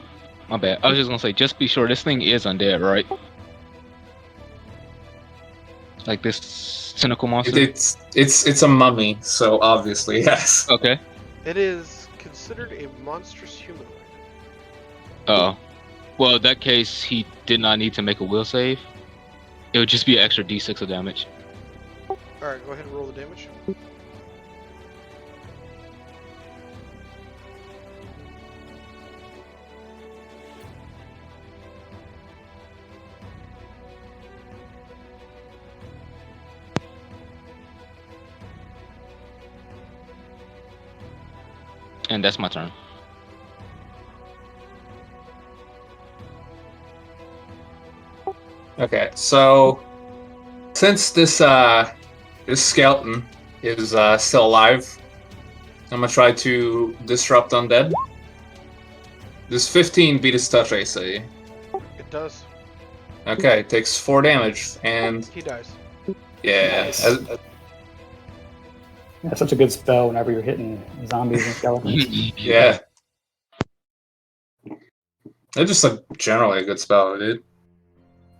my bad. I was just gonna say, just be sure this thing is undead, right? Like this cynical monster. it's a mummy, so obviously yes. Okay. It is considered a monstrous humanoid. Oh. Well, in that case, he did not need to make a will save. It would just be an extra d6 of damage. All right, go ahead and roll the damage. And that's my turn. Okay, so since this skeleton is still alive, I'm gonna try to disrupt undead. Does 15 beat his touch AC? It does. Okay, it takes 4 damage, and He dies. yeah, Nice. That's such a good spell whenever you're hitting zombies and skeletons. yeah. It's just generally a good spell, dude.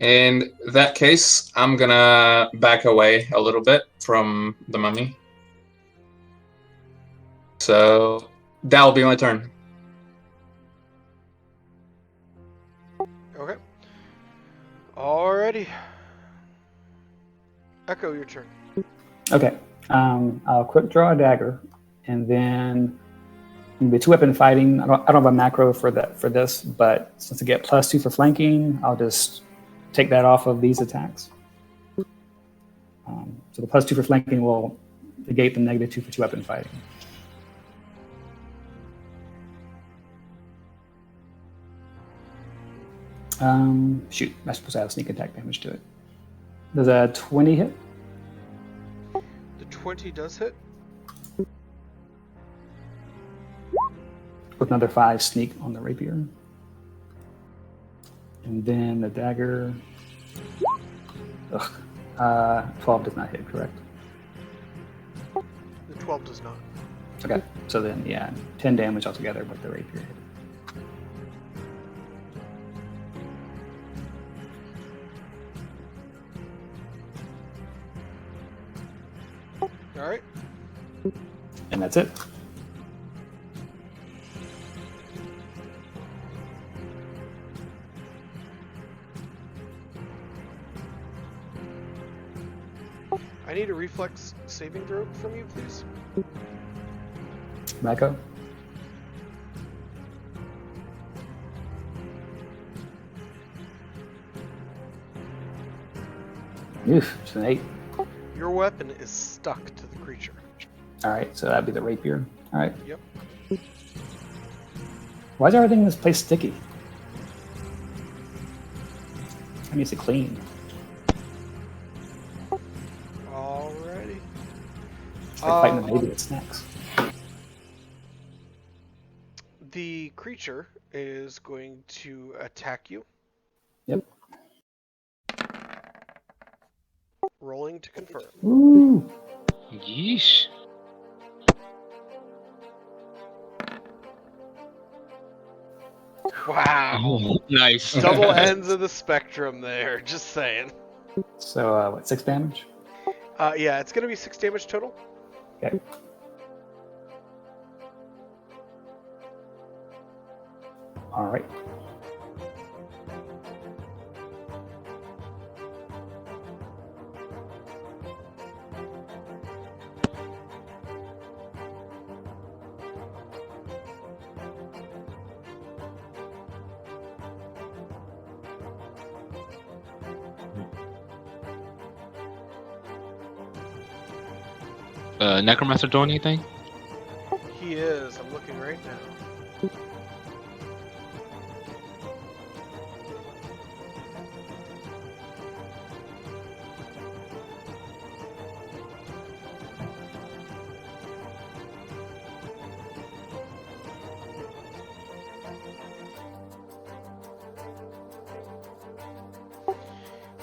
In that case, I'm gonna back away a little bit from the mummy. So that'll be my turn. Okay. Alrighty. Echo, your turn. Okay. I'll quick draw a dagger, and then the 2-weapon fighting. I don't have a macro for this, but since I get +2 for flanking, I'll just take that off of these attacks. So the +2 for flanking will negate the -2 for 2-weapon fighting. Shoot, I'm supposed to have sneak attack damage to it. Does a 20 hit? The 20 does hit. With another 5 sneak on the rapier. And then the dagger. 12 does not hit, correct? The 12 does not. Okay, so then, yeah, 10 damage altogether with the rapier hit. Alright. And that's it. I need a reflex saving throw from you, please. Mako? Oof, it's an 8. Your weapon is stuck to the creature. Alright, so that'd be the rapier. Alright. Yep. Why is everything in this place sticky? I need to clean. Alrighty. It's like fighting a baby with snacks. The creature is going to attack you. Yep. Rolling to confirm. Ooh. Yeesh. Wow. Oh, nice. Double ends of the spectrum there, just saying. So, what, 6 damage? Yeah, it's going to be 6 damage total. Okay. Alright. Necromancer doing anything? He is. I'm looking right now.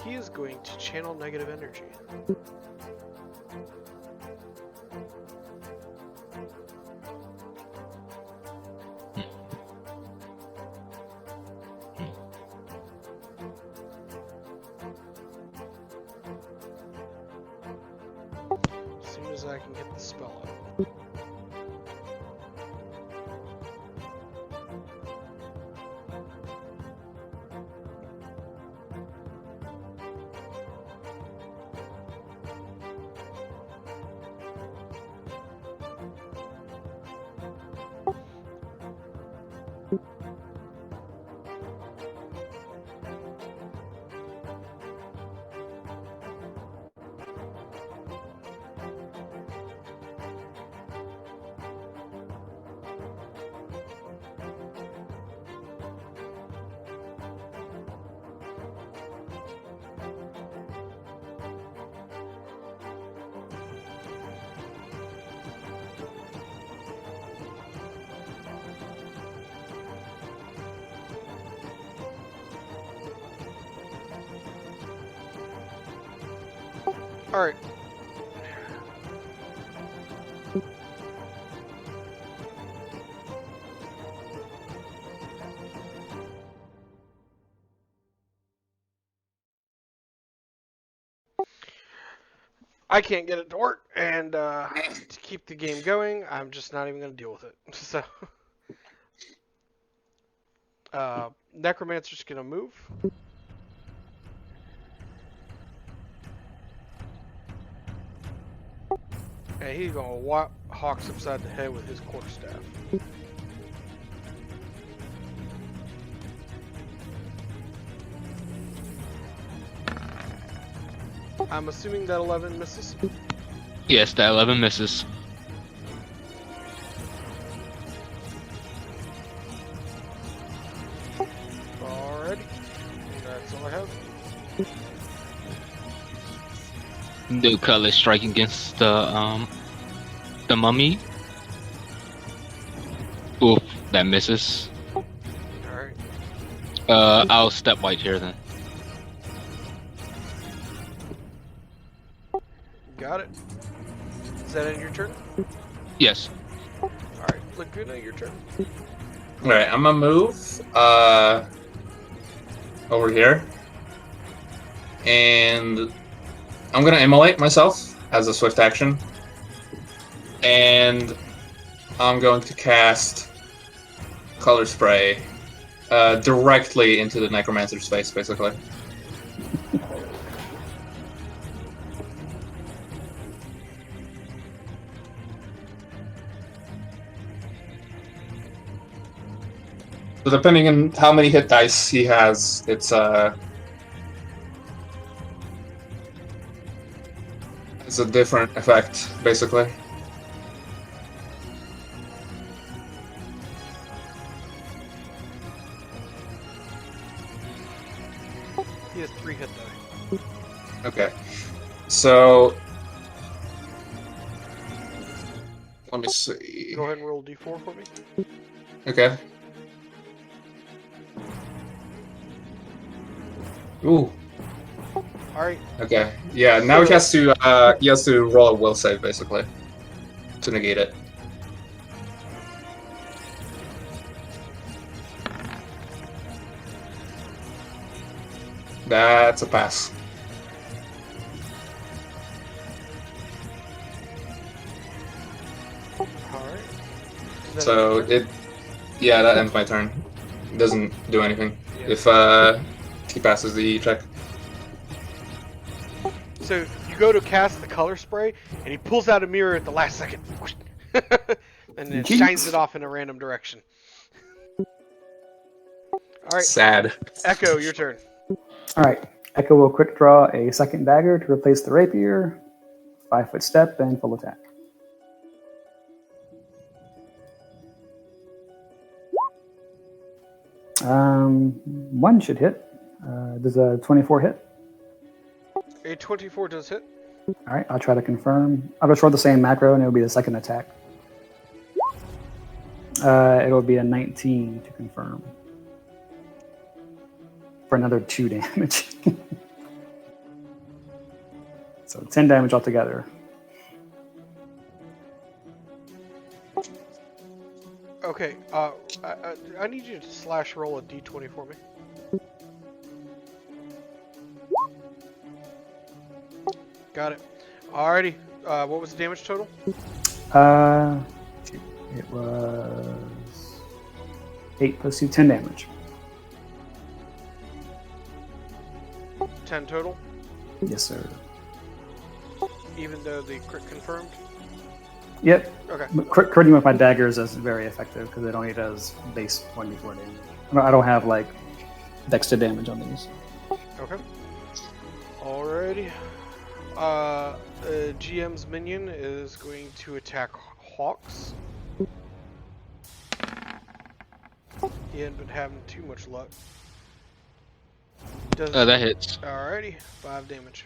He is going to channel negative energy. As soon as I can get the spell up. Alright. I can't get it to work, and to keep the game going, I'm just not even going to deal with it. So, Necromancer's going to move. And he's going to whop Hawks upside the head with his quarterstaff. I'm assuming that 11 misses. Yes, that 11 misses. Alrighty. That's all I have. Do color strike against the mummy. Oof, that misses. Alright. I'll step white here then. Got it. Is that in your turn? Yes. Alright, Laguna, your turn. Alright, I'm gonna move over here. And I'm gonna immolate myself as a swift action. And I'm going to cast Color Spray directly into the Necromancer's face, basically. So depending on how many hit dice he has, it's a different effect, basically. He has 3 hit die. Okay. So let me see. Go ahead and roll d4 for me. Okay. Ooh. Alright. Okay. Yeah. Now he has to roll a will save basically to negate it. That's a pass. Alright. So yeah, that ends my turn. It doesn't do anything if he passes the check. So you go to cast the color spray, and he pulls out a mirror at the last second, and then shines it off in a random direction. All right, Sad. Echo, your turn. All right. Echo will quick draw a second dagger to replace the rapier, 5-foot step, and full attack. One should hit. Does a 24 hit? A 24 does hit. All right, I'll try to confirm. I'll just roll the same macro, and it'll be the second attack. It'll be a 19 to confirm. For another 2 damage. So 10 damage altogether. Okay, I need you to slash roll a d20 for me. Got it. Alrighty. What was the damage total? It was 8 plus 2, 10 damage. 10 total, Yes, sir. even though the crit confirmed? Yep. Okay. Critting with my daggers is very effective because it only does base 1d4 damage. I don't have like extra damage on these. Okay. Alrighty. GM's minion is going to attack Hawks. He hadn't been having too much luck. That hits. Alrighty, 5 damage.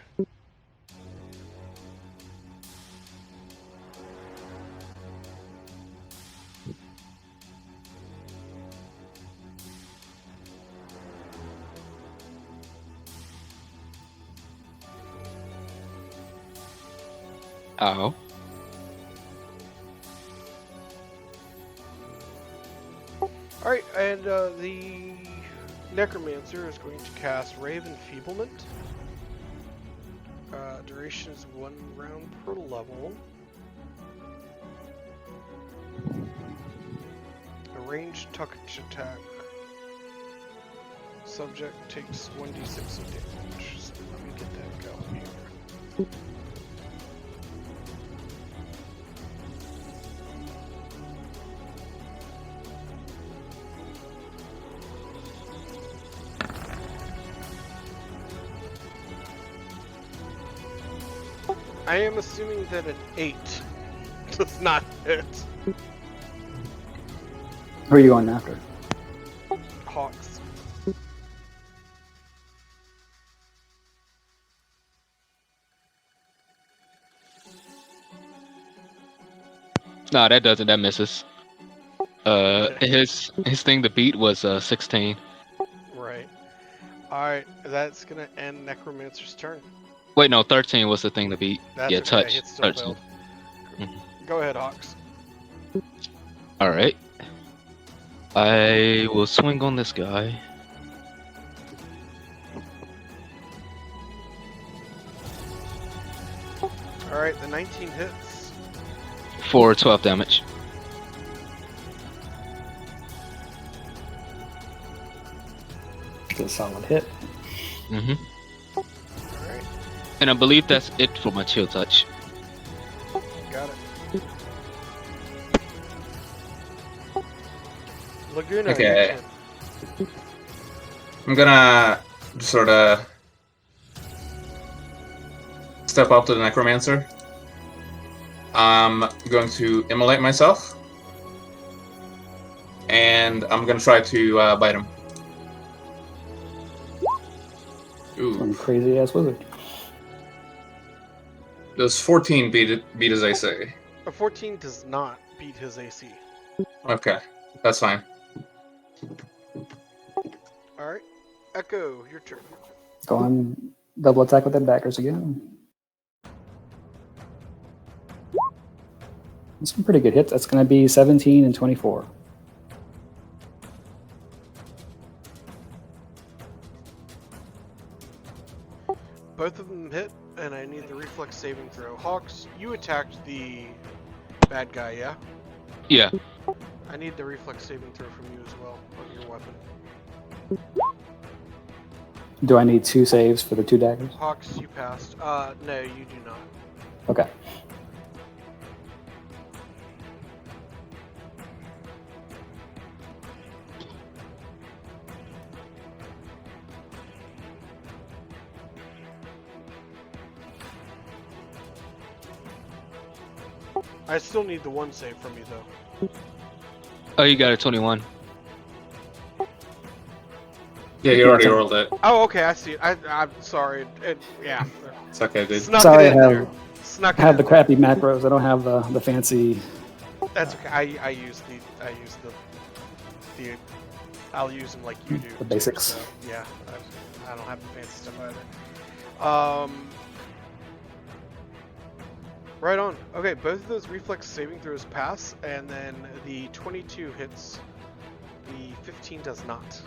Ow. Alright, and the Necromancer is going to cast Ray of Enfeeblement. Duration is 1 round per level. A ranged touch attack. Subject takes 1d6 of damage. So let me get that going here. I am assuming that an 8 does not hit. Who are you going after? Hawks. No, that doesn't. That misses. His thing to beat was 16. Right. Alright, that's gonna end Necromancer's turn. Wait, no, 13 was the thing to beat. That's Yeah, okay, touch. it still 13. failed. Mhm. Go ahead, Hawks. All right. I will swing on this guy. Alright, the 19 hits. For 12 damage. It's a solid hit. Mm-hmm. Alright, And I believe that's it for my chill touch. got it. Laguna, Okay. your turn. I'm gonna sort of step up to the Necromancer. I'm going to immolate myself. And I'm gonna try to bite him. Ooh, Some crazy ass wizard. does 14 beat as I say? A 14 does not beat his AC. Okay, that's fine. Alright, Echo, your turn. Go on double attack with the daggers again. Some pretty good hits. That's going to be 17 and 24. Both of them hit, and I need the reflex saving throw. Hawks, you attacked the bad guy, yeah? Yeah. I need the reflex saving throw from you as well on your weapon. Do I need 2 saves for the 2 daggers? Hawks, you passed. No, you do not. Okay. I still need the 1 save from you, though. Oh, you got a 21. Yeah, you already rolled it. Oh, okay, I see it. I'm sorry. Yeah. It's okay, dude. Snuck Sorry, it in I there. Snuck I it have in the there. crappy macros. I don't have the fancy. That's okay. I'll use them like you do. The basics. So, yeah, I don't have the fancy stuff either. Right on. Okay, both of those reflex saving throws pass, and then the 22 hits. The 15 does not.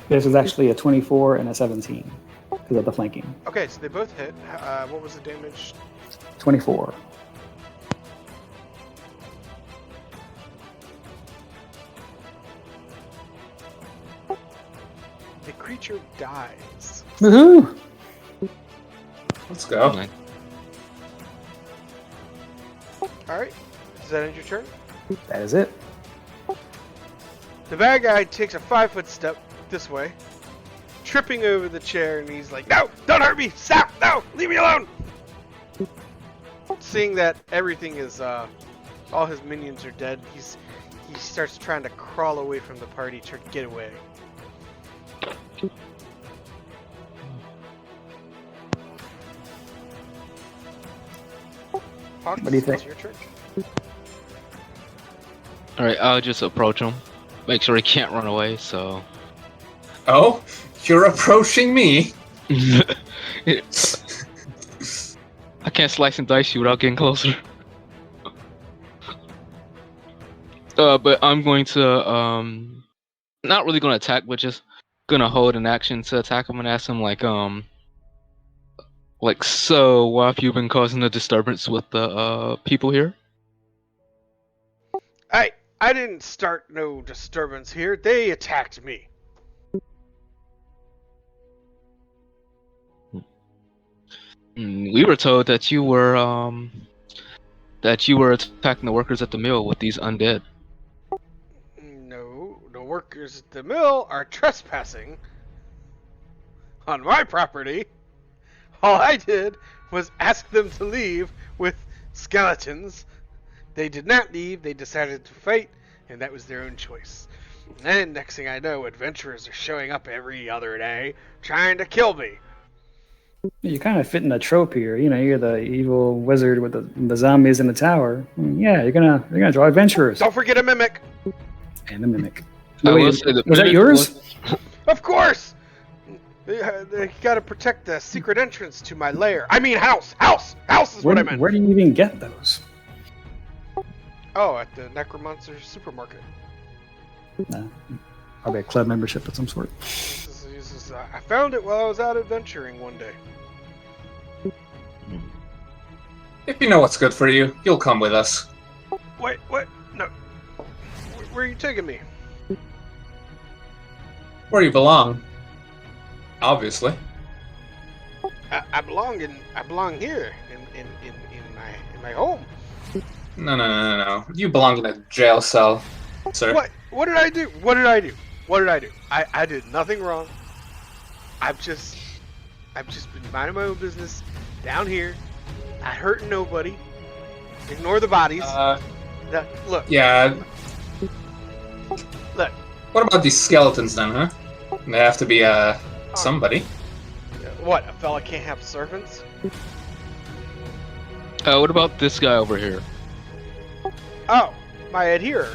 This is actually a 24 and a 17 because of the flanking. Okay, so they both hit. What was the damage? 24. The creature dies. Woohoo! Let's go. Nice. Alright, does that end your turn? That is it. The bad guy takes a 5-foot step this way, tripping over the chair, and he's like, "No! Don't hurt me! Stop! No! Leave me alone!" Seeing that everything is, all his minions are dead, he starts trying to crawl away from the party to get away. Hawks, What do you think? it's your turn. Alright, I'll just approach him. Make sure he can't run away, so. Oh, you're approaching me. I can't slice and dice you without getting closer. But I'm going to, not really going to attack, but just gonna hold an action to attack him and ask him, so why have you been causing a disturbance with the, people here? I didn't start no disturbance here. They attacked me. We were told that you were attacking the workers at the mill with these undead. No, the workers at the mill are trespassing on my property. All I did was ask them to leave with skeletons. They did not leave, they decided to fight, and that was their own choice. And next thing I know, adventurers are showing up every other day trying to kill me. You're kind of fitting a trope here. You know, you're the evil wizard with the zombies in the tower. Yeah, you're gonna draw adventurers. Don't forget a mimic. And a mimic. I will Wait, say the was that mimic yours? Of course! They gotta protect the secret entrance to my lair. I mean house! House! House is what I meant! Where do you even get those? Oh, at the Necromancer supermarket. Probably a club membership of some sort. I found it while I was out adventuring one day. If you know what's good for you, you'll come with us. Wait, what? No. Where are you taking me? Where you belong. Obviously. I belong here in my home. No. You belong in a jail cell, sir. What did I do? What did I do? I did nothing wrong. I've just been minding my own business down here. I hurt nobody. Ignore the bodies. Look. Yeah. Look. What about these skeletons then, huh? They have to be, somebody. What? A fella can't have servants? What about this guy over here? Oh, my adherer.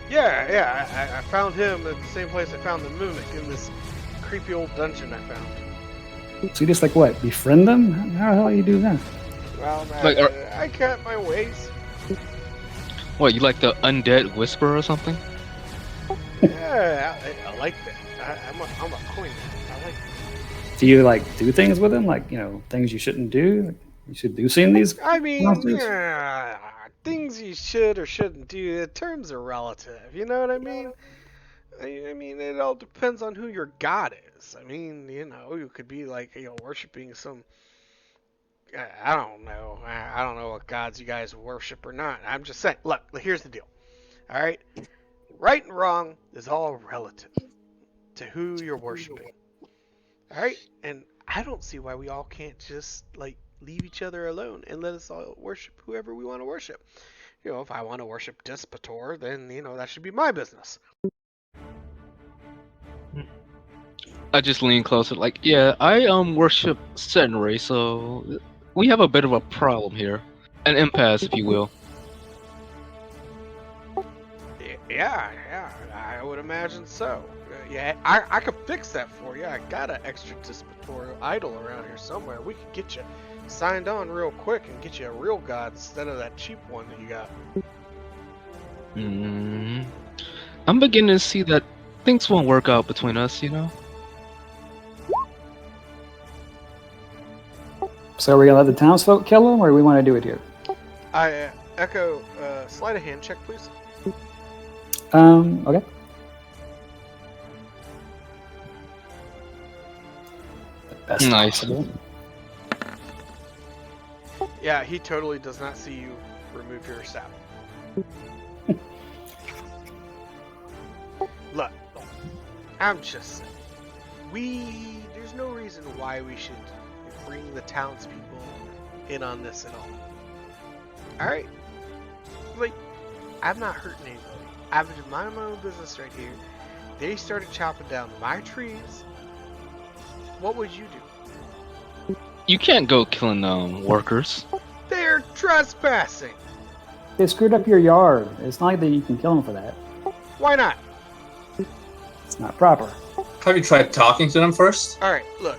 Yeah, I found him at the same place I found the mimic, in this creepy old dungeon I found. So you just befriend them? How the hell do you do that? Well, man, Like, I got my ways. What, you like the undead whisperer or something? Yeah, I like that. I'm a coin. I like that. Do you do things with them? Things you shouldn't do? You should do seeing these? I mean, monsters? yeah, things you should or shouldn't do, the terms are relative. You know what I mean? I mean, it all depends on who your god is. I mean, you could be worshiping some. I don't know. I don't know what gods you guys worship or not. I'm just saying. Look, here's the deal. All right, right and wrong is all relative to who you're worshiping. All right, and I don't see why we all can't just leave each other alone and let us all worship whoever we want to worship. If I want to worship Despotor, then that should be my business. I just lean closer, I worship Senri, so we have a bit of a problem here. An impasse, if you will. Yeah, I would imagine so. Yeah, I could fix that for you. I got an extra disputatorial idol around here somewhere. We could get you signed on real quick and get you a real god instead of that cheap one that you got. I'm beginning to see that things won't work out between us, you know? So are we gonna let the townsfolk kill him, or do we want to do it here? I Echo, slide a hand check, please. Okay. Best Nice. possible. Yeah, he totally does not see you remove your sap. Look, I'm just saying, there's no reason why we should bring the townspeople in on this at all. Alright? Like, I'm not hurting anybody. I've been minding my own business right here. They started chopping down my trees. What would you do? You can't go killing workers. They're trespassing! They screwed up your yard. It's not like that you can kill them for that. Why not? It's not proper. Have you tried talking to them first? Alright, look.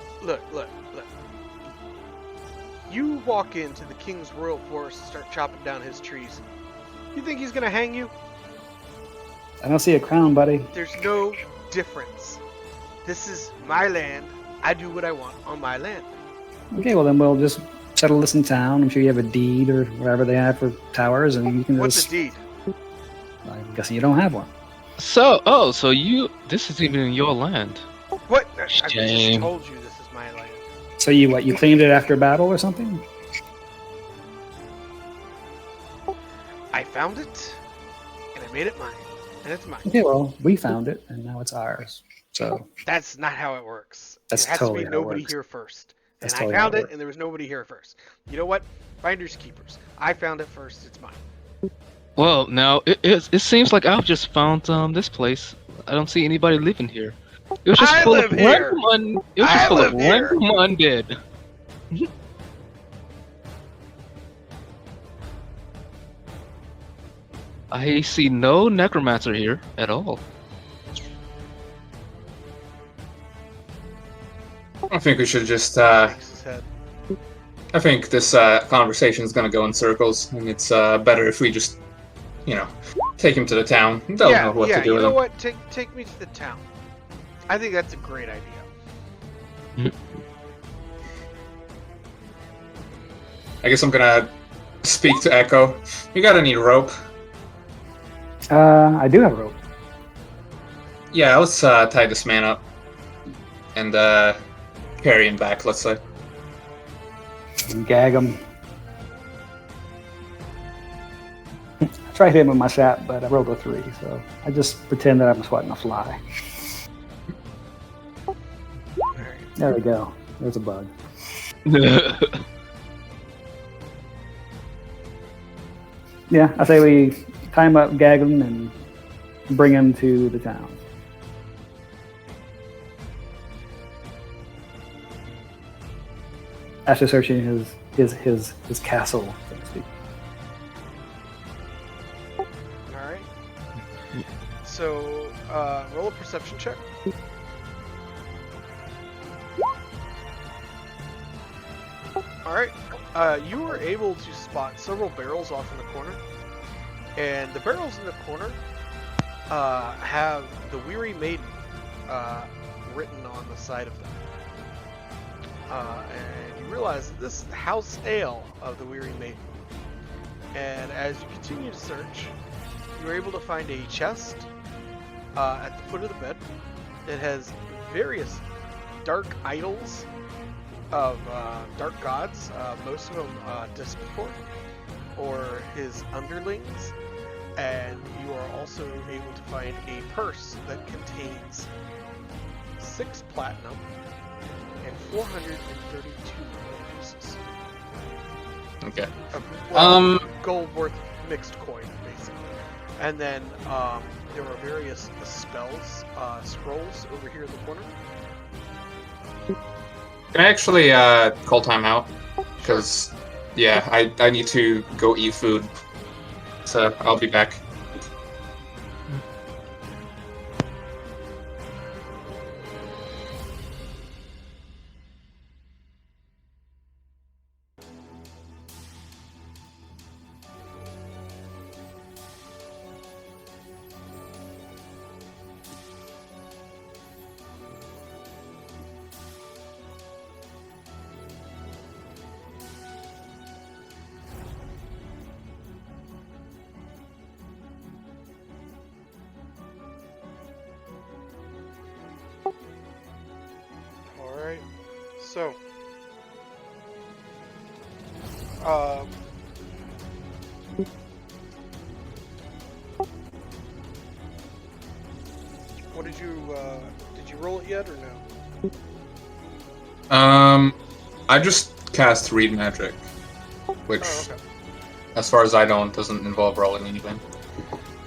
You walk into the King's Royal Forest and start chopping down his trees. You think he's gonna hang you? I don't see a crown, buddy. There's no difference. This is my land. I do what I want on my land. Okay, well then we'll just settle this in town. I'm sure you have a deed or whatever they have for towers, and you can What's just... a deed? I'm guessing you don't have one. So, this is even in your land. What? I just Shame. told you this is my land. So you cleaned it after battle or something? I found it, and I made it mine, and it's mine. Okay, well, we found it, and now it's ours. So That's not how it works. That's It has totally to how be it nobody works. here first. That's And totally I how found it it, works. and there was nobody here first. You know what? Finders keepers. I found it first. It's mine. Well, now it seems like I've just found this place. I don't see anybody living here. It was just I full live of here. random It was just I full of live here. random undead. I see no necromancer here at all. I think we should just. Shakes his head. I think this conversation is going to go in circles, and it's better if we just, take him to the town. They'll know what to do you with know him. what? Take me to the town. I think that's a great idea. I guess I'm gonna speak to Echo. You got any rope? I do have a rope. Yeah, let's tie this man up and carry him back. Let's say. And gag him. I tried hitting him with my sap, but I rolled a 3, so I just pretend that I'm swatting a fly. There we go. There's a bug. Yeah, I say we tie him up, gag him, and bring him to the town. After searching his castle, so to speak. Alright. So, roll a perception check. Alright. You were able to spot several barrels off in the corner. And the barrels in the corner have the Weary Maiden written on the side of them. And you realize that this is the house ale of the Weary Maiden. And as you continue to search, you're able to find a chest at the foot of the bed that has various dark idols of dark gods, most of them Dispator or his underlings. And you are also able to find a purse that contains 6 platinum and 432 gold pieces. Okay. Gold worth mixed coin, basically. And then there are various spells, scrolls over here in the corner. Can I actually call time out? Because, yeah, I need to go eat food. So I'll be back. So, um, what did you roll it yet or no? I just cast Read Magic, which, Oh, okay. as far as I know, doesn't involve rolling anything.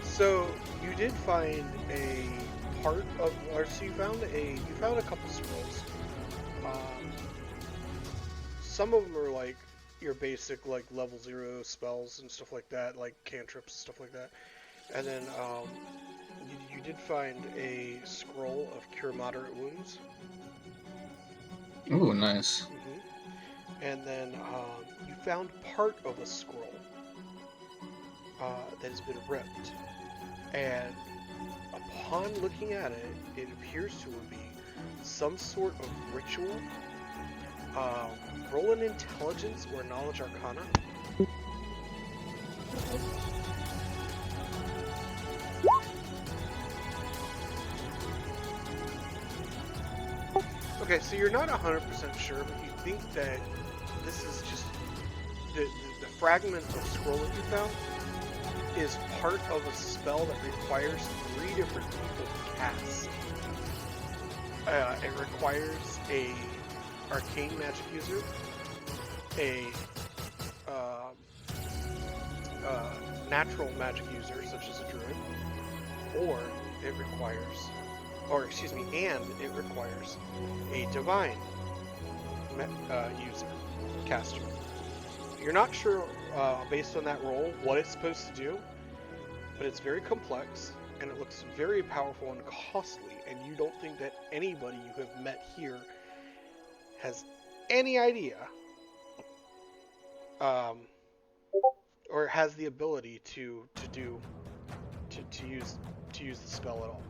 So you did find a part of, or so you found a couple scrolls. Some of them are like your basic like level 0 spells and stuff like that, like cantrips, stuff like that. And then you did find a scroll of Cure Moderate Wounds. Ooh, nice. And then you found part of a scroll that has been ripped. And upon looking at it, it appears to be some sort of ritual. Roll an intelligence or knowledge arcana. Okay, so you're not 100% sure, but you think that this is just the fragment of scroll that you found is part of a spell that requires 3 different people to cast. It requires a arcane magic user, a natural magic user such as a druid, and it requires a divine user, caster. You're not sure, based on that roll, what it's supposed to do, but it's very complex, and it looks very powerful and costly, and you don't think that anybody you have met here has any idea, or has the ability to use the spell at all.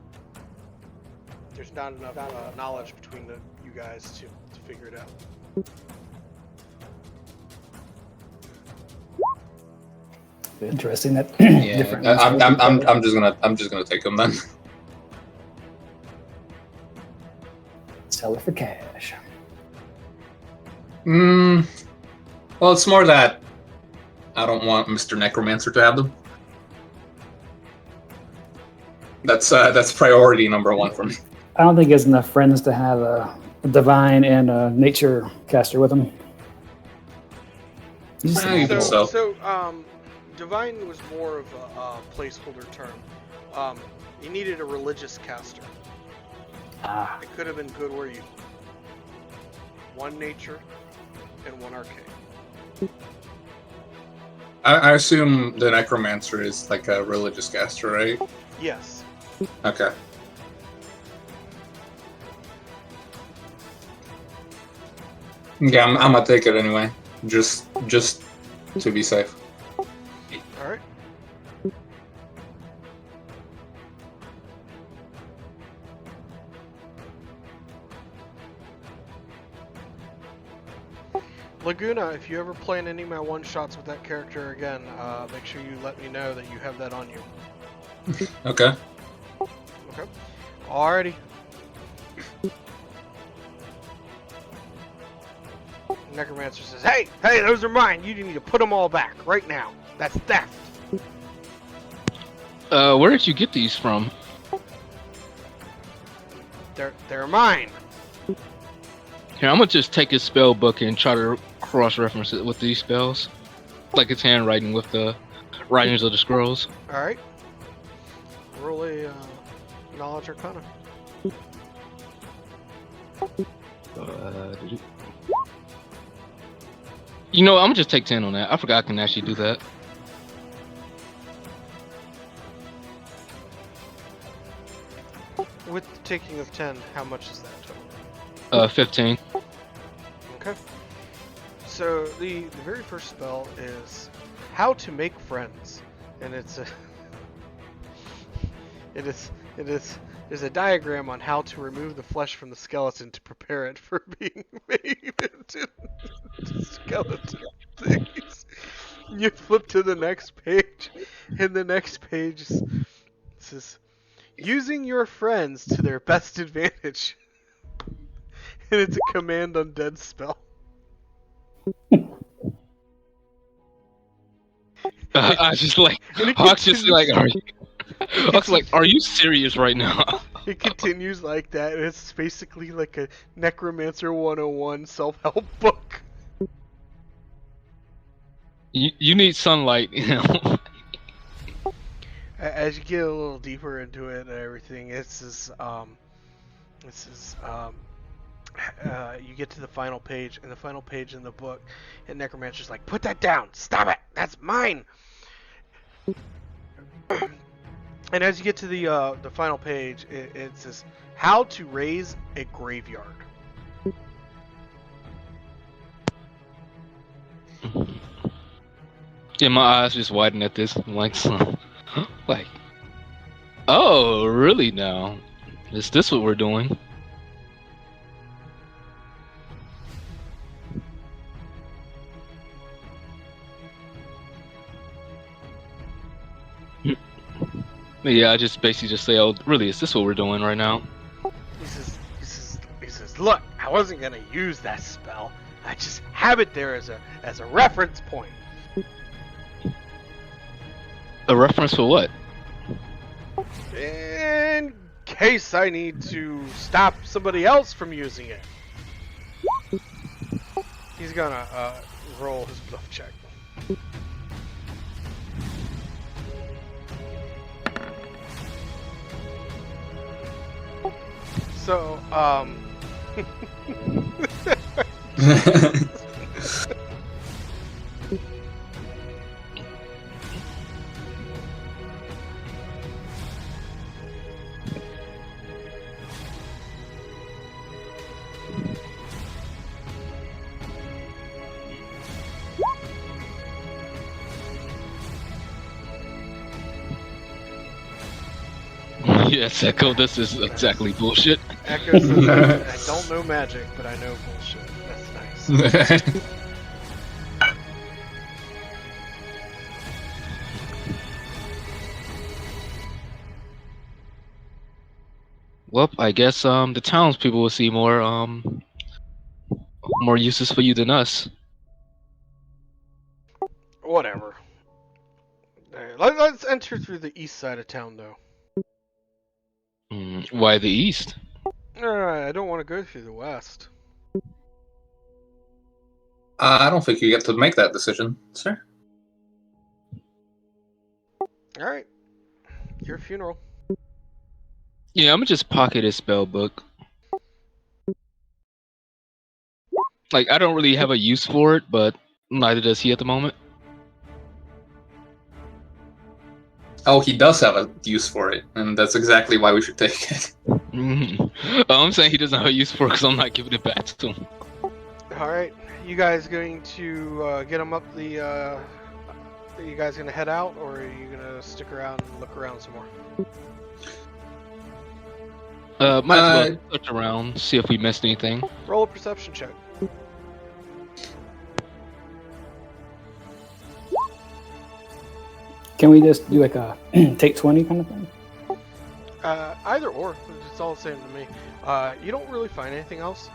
There's not enough knowledge between you guys to figure it out. Interesting that Yeah, different. I'm just gonna take them then. Sell it for cash. Well, it's more that I don't want Mr. Necromancer to have them. That's priority number 1 for me. I don't think he has enough friends to have a divine and a nature caster with him. He's just an asshole. So, divine was more of a placeholder term. You needed a religious caster. It could have been good where you 1 nature and 1 arcane. I assume the Necromancer is like a religious caster, right? Yes. Okay. Yeah, I'm gonna take it anyway, just to be safe. All right. Laguna, if you ever play in any of my one-shots with that character again, make sure you let me know that you have that on you. Okay. Okay. Alrighty. Necromancer says, hey, those are mine. You need to put them all back right now. That's theft. Where did you get these from? They're mine. Here, I'm gonna just take his spell book and try to cross-reference it with these spells, like his handwriting with the writings of the scrolls. All right. Roll a knowledge arcana. You know, I'm gonna just take 10 on that. I forgot I can actually do that. With the taking of 10, how much is that total? 15. Okay. So the very first spell is how to make friends, and it's a there's a diagram on how to remove the flesh from the skeleton to prepare it for being made into skeleton things. You flip to the next page, and the next page says using your friends to their best advantage. and it's a command undead spell. I just like And it Hawk's just like, continues- Hawk's like, are you serious right now? It continues like that, and it's basically like a Necromancer 101 self-help book. You need sunlight, you know. As you get a little deeper into it and everything, you get to the final page, and the final page in the book, and Necromancer's like, "Put that down! Stop it! That's mine!" And as you get to the final page, it says, "How to raise a graveyard." Yeah, my eyes just widen at this. I'm like, like, oh, really now? Is this what we're doing? Yeah, I just basically just say, oh, really, is this what we're doing right now? He says, "Look, I wasn't gonna use that spell. I just have it there as a reference point. A reference for what? In case I need to stop somebody else from using it." He's gonna roll his bluff check. So, Yes, Echo, this is exactly bullshit. Echo says, "I don't know magic, but I know bullshit." That's nice. Well, I guess the townspeople will see more uses for you than us. Whatever. Let's enter through the east side of town, though. Why the east? Alright, I don't want to go through the west. I don't think you get to make that decision, sir. Alright. Your funeral. Yeah, I'm gonna just pocket his spell book. Like, I don't really have a use for it, but neither does he at the moment. Oh, he does have a use for it, and that's exactly why we should take it. I'm saying he doesn't have a use for it because I'm not giving it back to him. Alright, you guys going to get him up the, are you guys going to head out, or are you going to stick around and look around some more? Might as well touch around, see if we missed anything. Roll a perception check. Can we just do like a take 20 kind of thing? Either or, it's all the same to me. You don't really find anything else.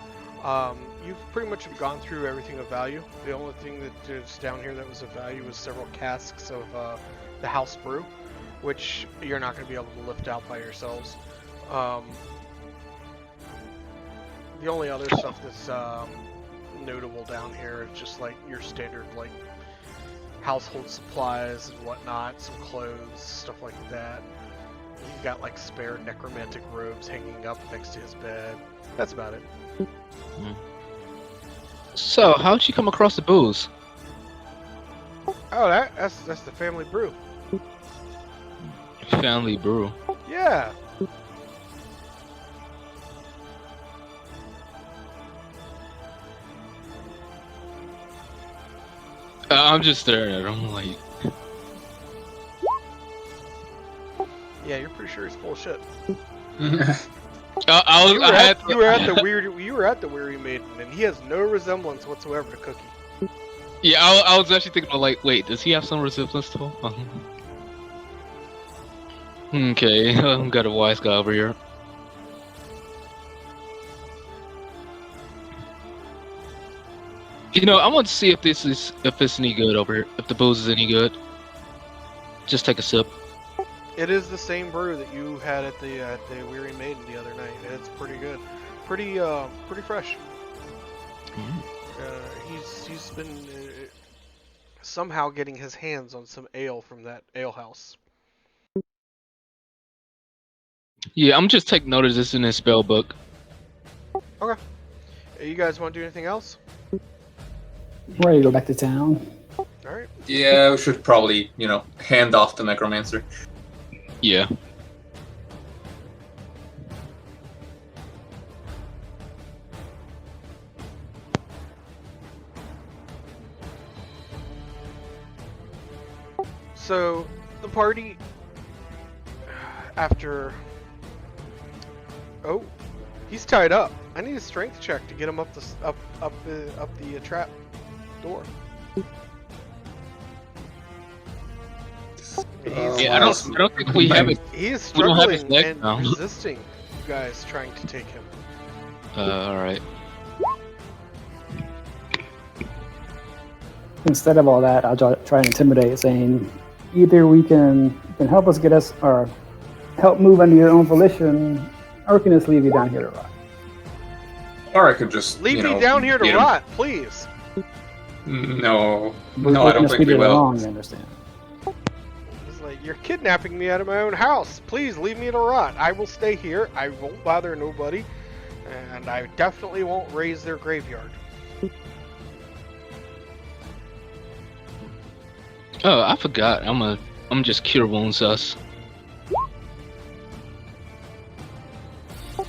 You've pretty much gone through everything of value. The only thing that is down here that was of value was several casks of the house brew, which you're not going to be able to lift out by yourselves. The only other stuff that's notable down here is just like your standard like household supplies and whatnot, some clothes, stuff like that. You've got like spare necromantic robes hanging up next to his bed. That's about it. So, how'd you come across the booze? Oh, that's the family brew. Family brew. Yeah. I'm just staring at him like. Yeah, you're pretty sure he's full of shit. You were at the Weary Maiden, and he has no resemblance whatsoever to Cookie. Yeah, I was actually thinking about like, wait, does he have some resemblance to him? Okay, I've got a wise guy over here. I want to see if it's any good over here. If the booze is any good. Just take a sip. It is the same brew that you had at the Weary Maiden the other night. It's pretty good, pretty fresh. He's been somehow getting his hands on some ale from that ale house. Yeah, I'm just taking note of this in his spell book. Okay. You guys want to do anything else? Ready to go back to town. All right. Yeah, we should probably, hand off the Necromancer. Yeah. So the party, after, oh, he's tied up. I need a strength check to get him up the trap door. Yeah, I don't think we have it. He is We don't have his struggling leg and now. resisting you guys trying to take him. All right. Instead of all that, I'll try and intimidate, saying either you can help us get us, or help move under your own volition, or we can just leave you down here to rot. Or I could just, Leave me down here to beat him. rot, please. No, We're I don't gonna think speed we it will. along, you understand? It's like, you're kidnapping me out of my own house. Please leave me to rot. I will stay here. I won't bother nobody. And I definitely won't raise their graveyard. Oh, I forgot. I'm just cure wounds us.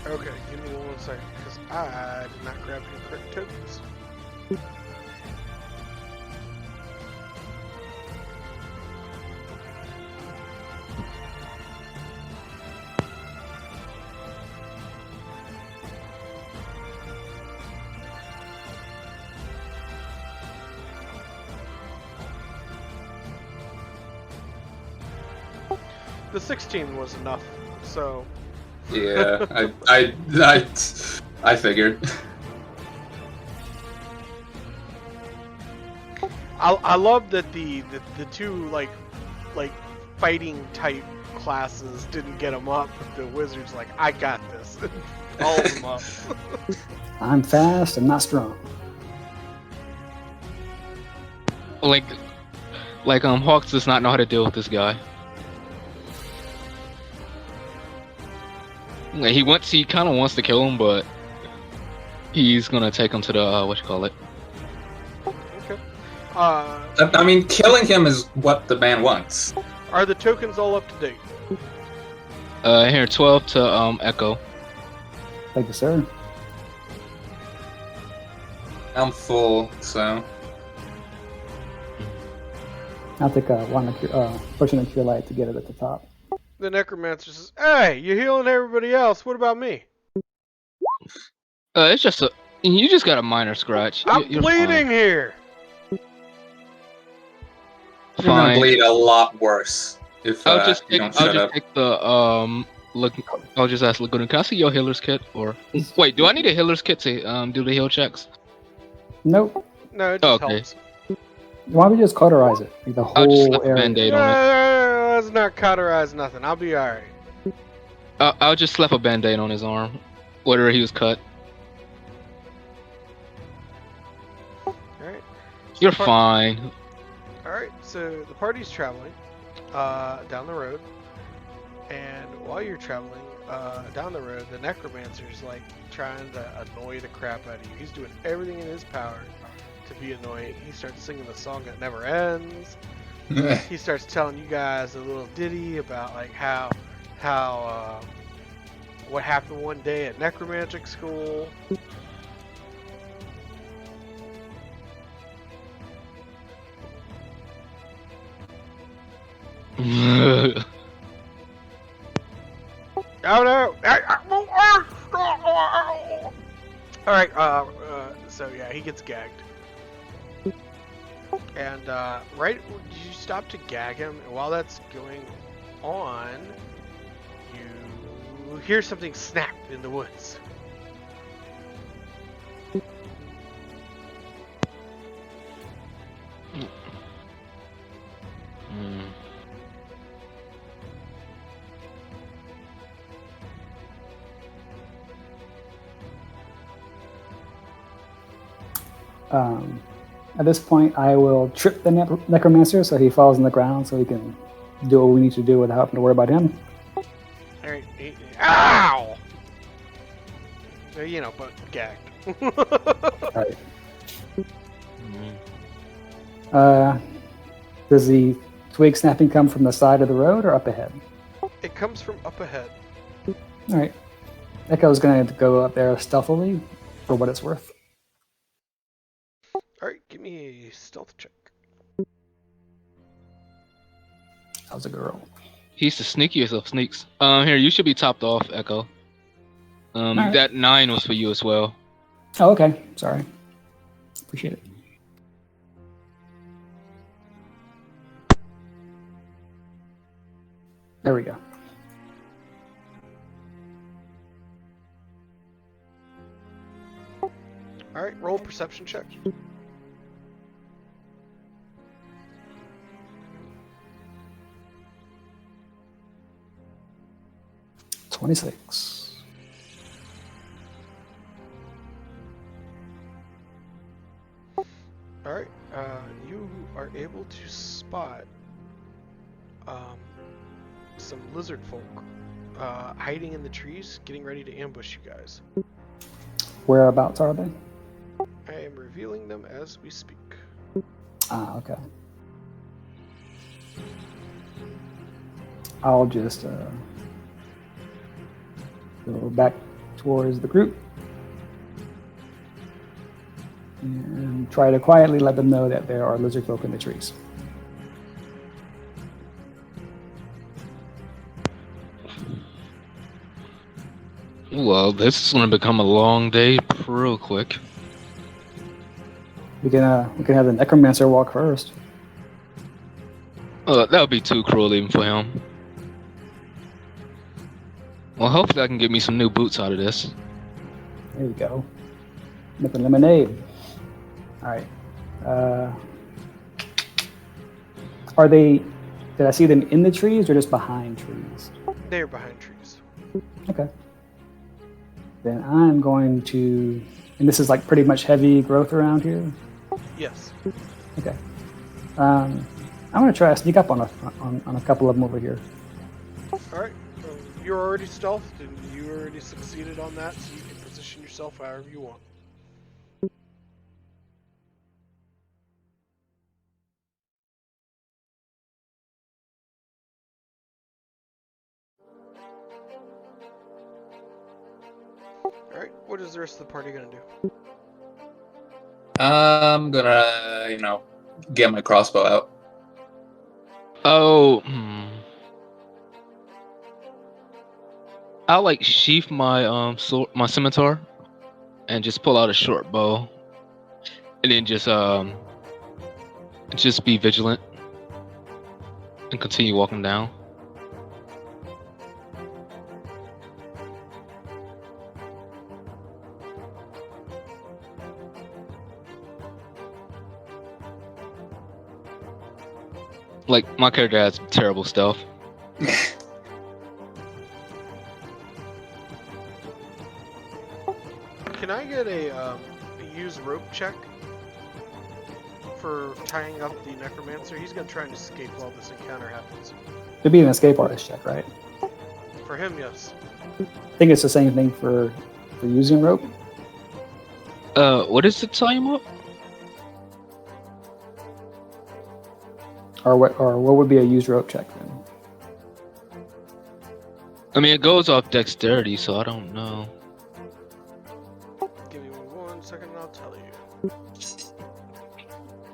Okay, give me 1 second, because I did not grab your correct tokens. The 16 was enough, so Yeah, I figured. I love that the two like fighting type classes didn't get them up. But the wizard's like, I got this. Follows them up. I'm fast and not strong. Like Hawks does not know how to deal with this guy. Like, he kind of wants to kill him, but he's gonna take him to the Okay. I mean, killing him is what the man wants. Are the tokens all up to date? Here 12 to Echo. Thank you, sir. I'm full, so. I'll take one potion of cure light to get it at the top. The Necromancer says, "Hey, you're healing everybody else. What about me? It's just you just got a minor scratch. I'm You're bleeding here." You're gonna Fine. bleed a lot worse if I'll just you take, don't I'll shut just up. take the look. I'll just ask Laguna, can I see your healer's kit? Or wait, do I need a healer's kit to do the heal checks? Nope. No, it just Okay. helps. Why don't we just cauterize it? Like the I'll just whole slap a area. band-aid on it. Let's not cauterize nothing. I'll be alright. I'll just slap a band-aid on his arm, where he was cut. Alright. You're fine. Alright, so the party's traveling down the road. And while you're traveling down the road, the Necromancer's like trying to annoy the crap out of you. He's doing everything in his power to be annoying. He starts singing the song that never ends. He starts telling you guys a little ditty about like how what happened one day at necromantic school. Oh no! Alright, so yeah, he gets gagged. And right, you stop to gag him, and while that's going on, you hear something snap in the woods. At this point, I will trip the Necromancer so he falls on the ground so he can do what we need to do without having to worry about him. Alright. Ow! But gagged. Alright. Does the twig snapping come from the side of the road or up ahead? It comes from up ahead. Alright. Echo's going to go up there stealthily for what it's worth. Alright, give me a stealth check. How's a girl? He's the sneakiest of sneaks. Here, you should be topped off, Echo. Alright. That 9 was for you as well. Oh, okay. Sorry. Appreciate it. There we go. Alright, roll a perception check. 26. Alright, you are able to spot some lizard folk hiding in the trees, getting ready to ambush you guys. Whereabouts are they? I am revealing them as we speak. Ah, okay. I'll just go back towards the group and try to quietly let them know that there are lizard folk in the trees. Well, this is gonna become a long day real quick. We can have the Necromancer walk first. That would be too cruel even for him. Well, hopefully I can get me some new boots out of this. There you go. Making lemonade. All right. Are they? Did I see them in the trees or just behind trees? They are behind trees. Okay. Then I'm going to, and this is like pretty much heavy growth around here. Yes. Okay. I'm going to try to sneak up on a couple of them over here. Alright, you're already stealthed and you already succeeded on that, so you can position yourself however you want. Alright, what is the rest of the party gonna do? I'm gonna, get my crossbow out. Oh, I'll like sheath my sword, my scimitar, and just pull out a short bow, and then just be vigilant and continue walking down. Like, my character has terrible stealth. Can I get a use rope check for tying up the Necromancer? He's gonna try and escape while this encounter happens. It'd be an escape artist check, right? For him, yes. I think it's the same thing for using rope. What is the time up? Or what would be a use rope check then? I mean, it goes off dexterity, so I don't know. Give me 1 second and I'll tell you.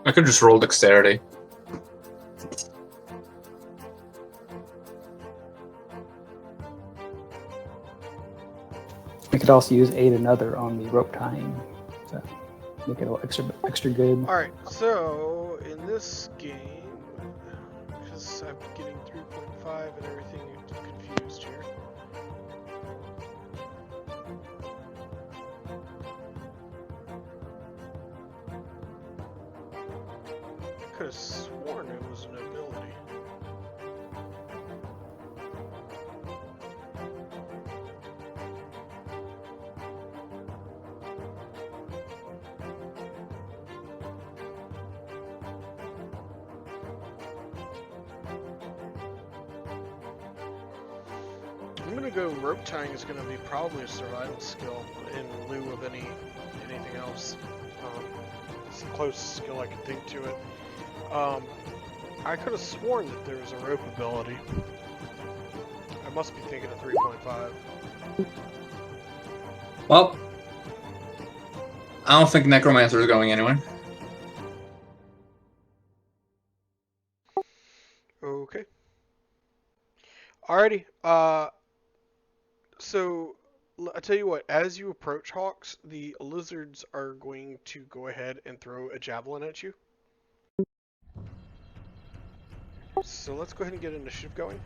I could just roll dexterity. I could also use aid another on the rope tying to make it a little extra good. Alright, so in this game, because I'm getting 3.5 and everything confused here. I could have sworn it was an ability. I'm gonna go rope tying is gonna be probably a survival skill in lieu of anything else. It's the closest skill I can think to it. I could have sworn that there was a rope ability. I must be thinking of 3.5. Well, I don't think Necromancer is going anywhere. Okay. Alrighty. So I tell you what. As you approach Hawks, the lizards are going to go ahead and throw a javelin at you. So let's go ahead and get initiative going.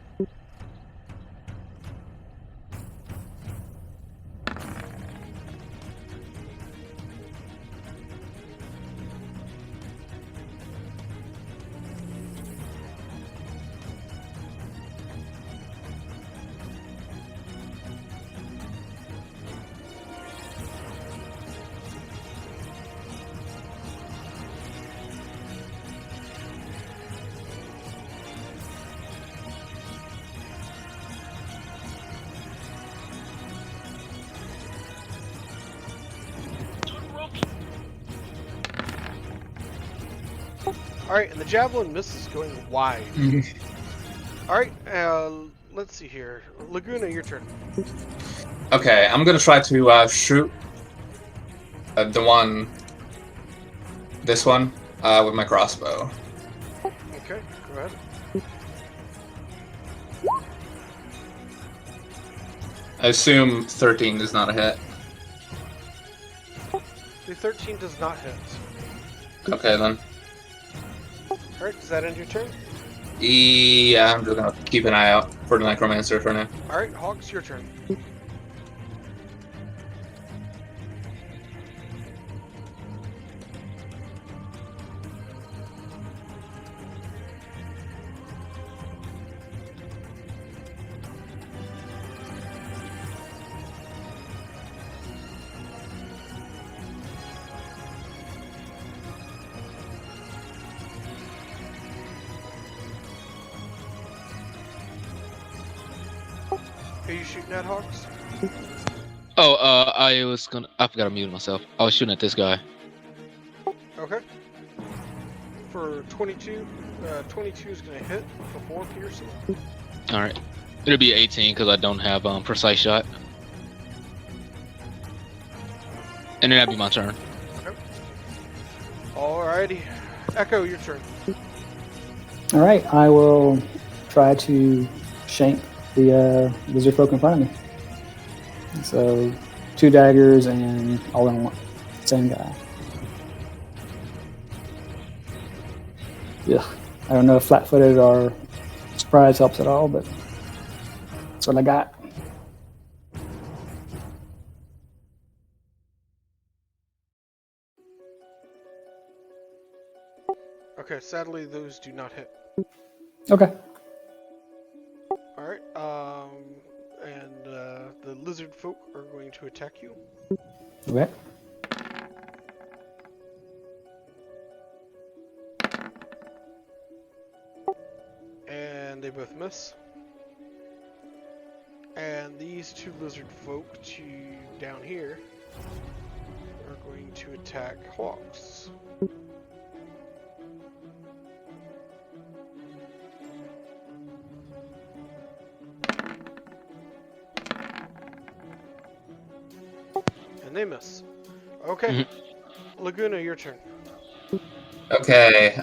Alright, and the javelin misses, going wide. Alright, let's see here. Laguna, your turn. Okay, I'm gonna try to shoot this one, with my crossbow. Okay, go ahead. I assume 13 is not a hit. The 13 does not hit. Okay then. Alright, does that end your turn? Yeah, I'm just gonna keep an eye out for the Necromancer for now. Alright, Hawks, your turn. Are you shooting at Hawks? Oh, I forgot to mute myself. I was shooting at this guy. Okay. For 22, 22 is going to hit for 4 piercing. Alright. It'll be 18 because I don't have precise shot. And then that'd be my turn. Okay. Alrighty. Echo, your turn. All right, I will try to shank the lizard folk in front of me. So 2 daggers and all in one. Same guy. Yeah, I don't know if flat-footed or surprise helps at all, but that's what I got. Okay, sadly those do not hit. Okay. Alright, and the lizard folk are going to attack you. Okay. And they both miss. And these 2 lizard folk down here are going to attack Hawks. And they miss. Okay. Laguna, your turn. Okay,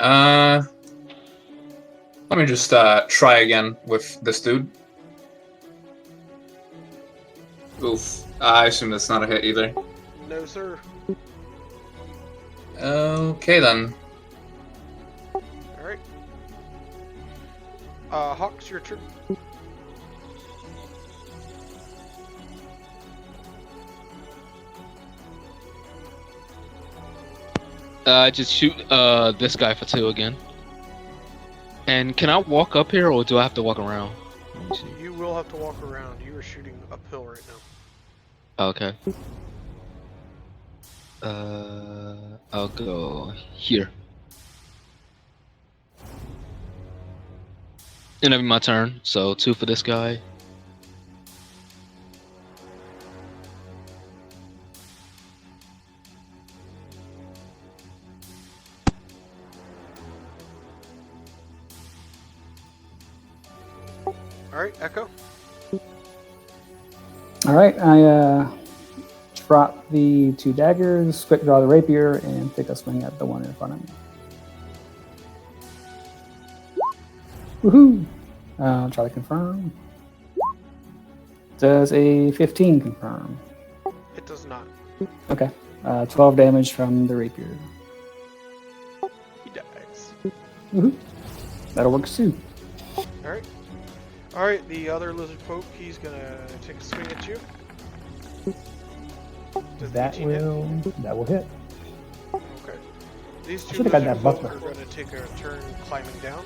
let me just try again with this dude. Oof. I assume that's not a hit either. No, sir. Okay then. Alright. Hawks, your turn. Just shoot this guy for 2 again. And can I walk up here or do I have to walk around? Let me see. You will have to walk around. You are shooting uphill right now. Okay. I'll go here. And that'll be my turn. So 2 for this guy. Alright, Echo. All right, I drop the 2 daggers, quick draw the rapier, and take a swing at the one in front of me. Woohoo! Try to confirm. Does a 15 confirm? It does not. Okay. 12 damage from the rapier. He dies. Woohoo! That'll work too. Alright. Alright, the other lizard folk, he's gonna take a swing at you. Does the 18 hit? That will hit. Okay. These two should've got lizard that folk buckler. are gonna take a turn climbing down.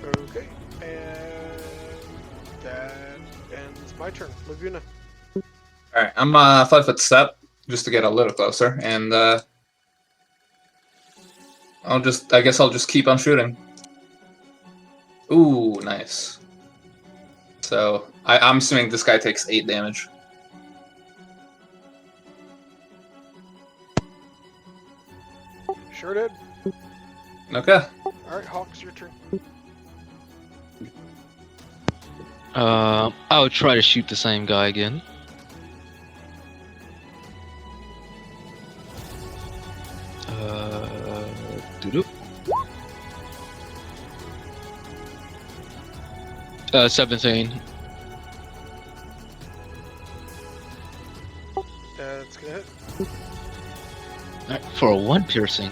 Okay, and that ends my turn. Laguna. All right, I'm 5 foot step just to get a little closer, and I guess I'll just keep on shooting. Ooh, nice. So I'm assuming this guy takes 8 damage. Sure did. Okay. Alright, Hawks, your turn. I'll try to shoot the same guy again. Doo-doo. 17. That's gonna hit. Alright, for a 1 piercing.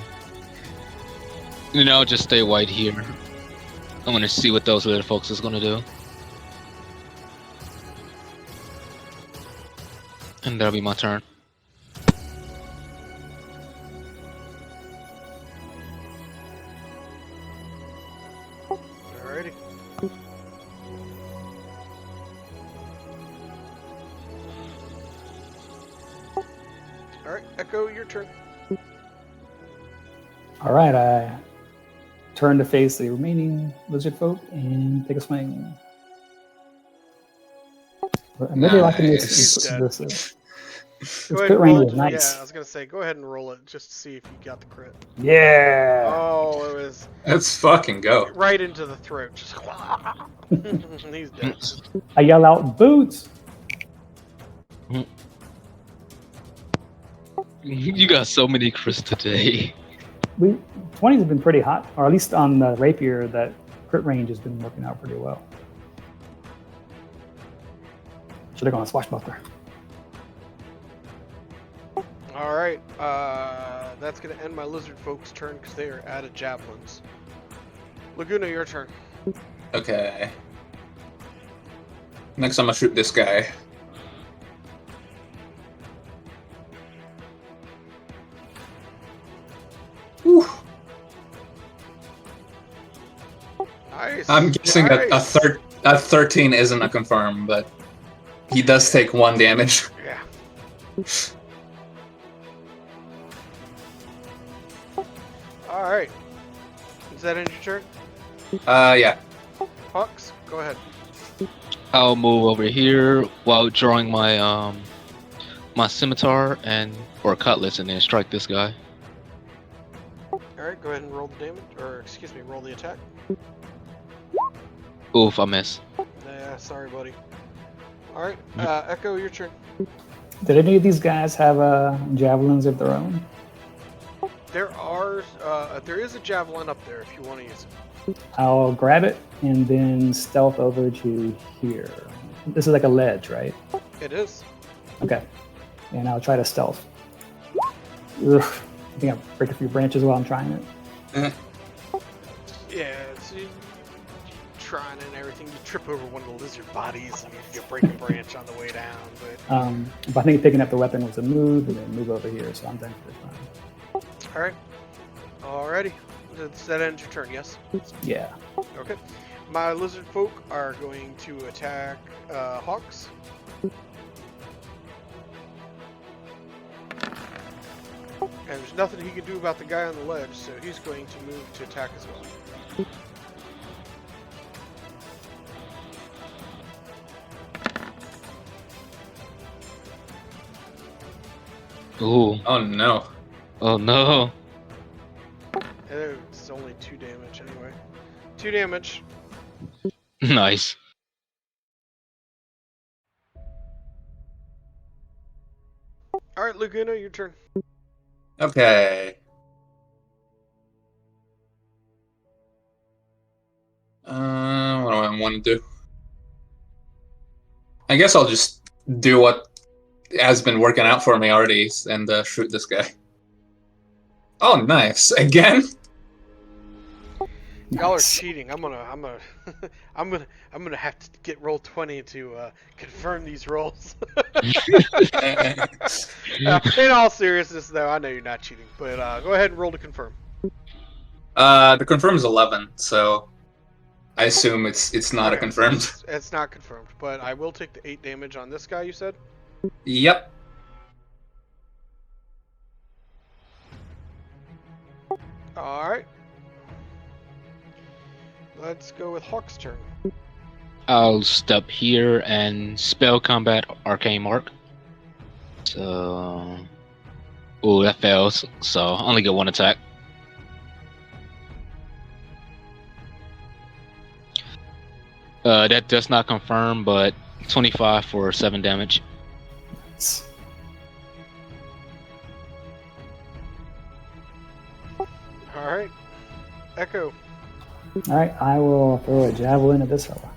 You know, I'll just stay wide here. I'm gonna see what those little folks is gonna do. And that'll be my turn. Alrighty. Alright, Echo, your turn. All right, I turn to face the remaining lizard folk and take a swing. I'm really liking Nice. this. He's dead. This Go ahead crit and roll range it. is nice. Yeah, I was gonna say, go ahead and roll it just to see if you got the crit. Yeah. Oh, it was Let's fucking go. right into the throat. Just he's dead. I yell out, boots. You got so many crits today. 20s have been pretty hot, or at least on the rapier, that crit range has been working out pretty well. Should have gone swashbuckler. Alright, that's gonna end my lizard folks' turn because they are out of javelins. Laguna, your turn. Okay. Next, I'm gonna shoot this guy. Whew. Nice. I'm guessing nice. a 13 isn't a confirm, but he does take 1 damage. Yeah. Alright. Is that end your turn? Yeah. Hawks, go ahead. I'll move over here while drawing my my scimitar or cutlass and then strike this guy. Alright, go ahead and roll the damage, or excuse me, roll the attack. Oof, I miss. Nah, sorry, buddy. Alright, Echo, your turn. Did any of these guys have javelins of their own? There is a javelin up there if you want to use it. I'll grab it and then stealth over to here. This is like a ledge, right? It is. Okay. And I'll try to stealth. Ugh. I think I'll break a few branches while I'm trying it. Yeah, it's you trying and everything. You trip over one of the lizard bodies and you break a branch on the way down. But I think picking up the weapon was a move and then move over here, so I'm thankfully fine. alright. Alrighty. Does that end your turn, yes? Yeah. Okay. My lizard folk are going to attack Hawks. And there's nothing he can do about the guy on the ledge, so he's going to move to attack as well. Ooh. Oh no. Oh no. It's only 2 damage anyway. 2 damage. Nice. Alright, Laguna, your turn. Okay. What do I want to do? I guess I'll just do what has been working out for me already and shoot this guy. Oh, nice. Again? Y'all are Nice. cheating. I'm gonna I'm gonna have to get roll 20 to confirm these rolls. In all seriousness, though, I know you're not cheating, but go ahead and roll to confirm. The confirm is 11, so I assume it's not a Okay, so confirmed. it's not confirmed, but I will take the 8 damage on this guy. You said. Yep. All right. Let's go with Hawk's turn. I'll step here and spell combat arcane mark. So, oh, that fails. So I only get 1 attack. That does not confirm, but 25 for 7 damage. Nice. All right. Echo. All right, I will throw a javelin at this fella.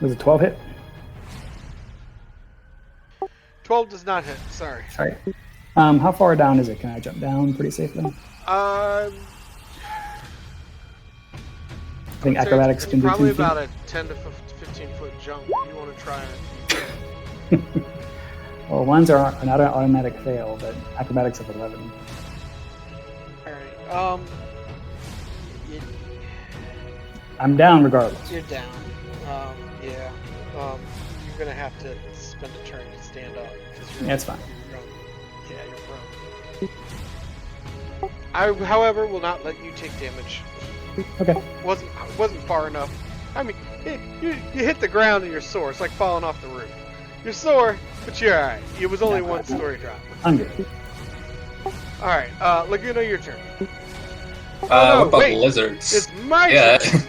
Was it 12 hit? 12 does not hit. Sorry. Sorry. How far down is it? Can I jump down pretty safely? I think would say acrobatics it's can do 2 probably feet. about a 10 to 15 foot jump. You want to try it? Well, ones are not an automatic fail, but acrobatics of 11. All right. I'm down regardless. You're down. Yeah. You're gonna have to spend a turn to stand up. Yeah, it's fine. Yeah, you're prone. I, however, will not let you take damage. Okay. Wasn't far enough. I mean, you hit the ground and you're sore. It's like falling off the roof. You're sore, but you're alright. It was only 1 story drop. I'm good. Alright, Laguna, your turn. What about wait. lizards? It's my Yeah. turn.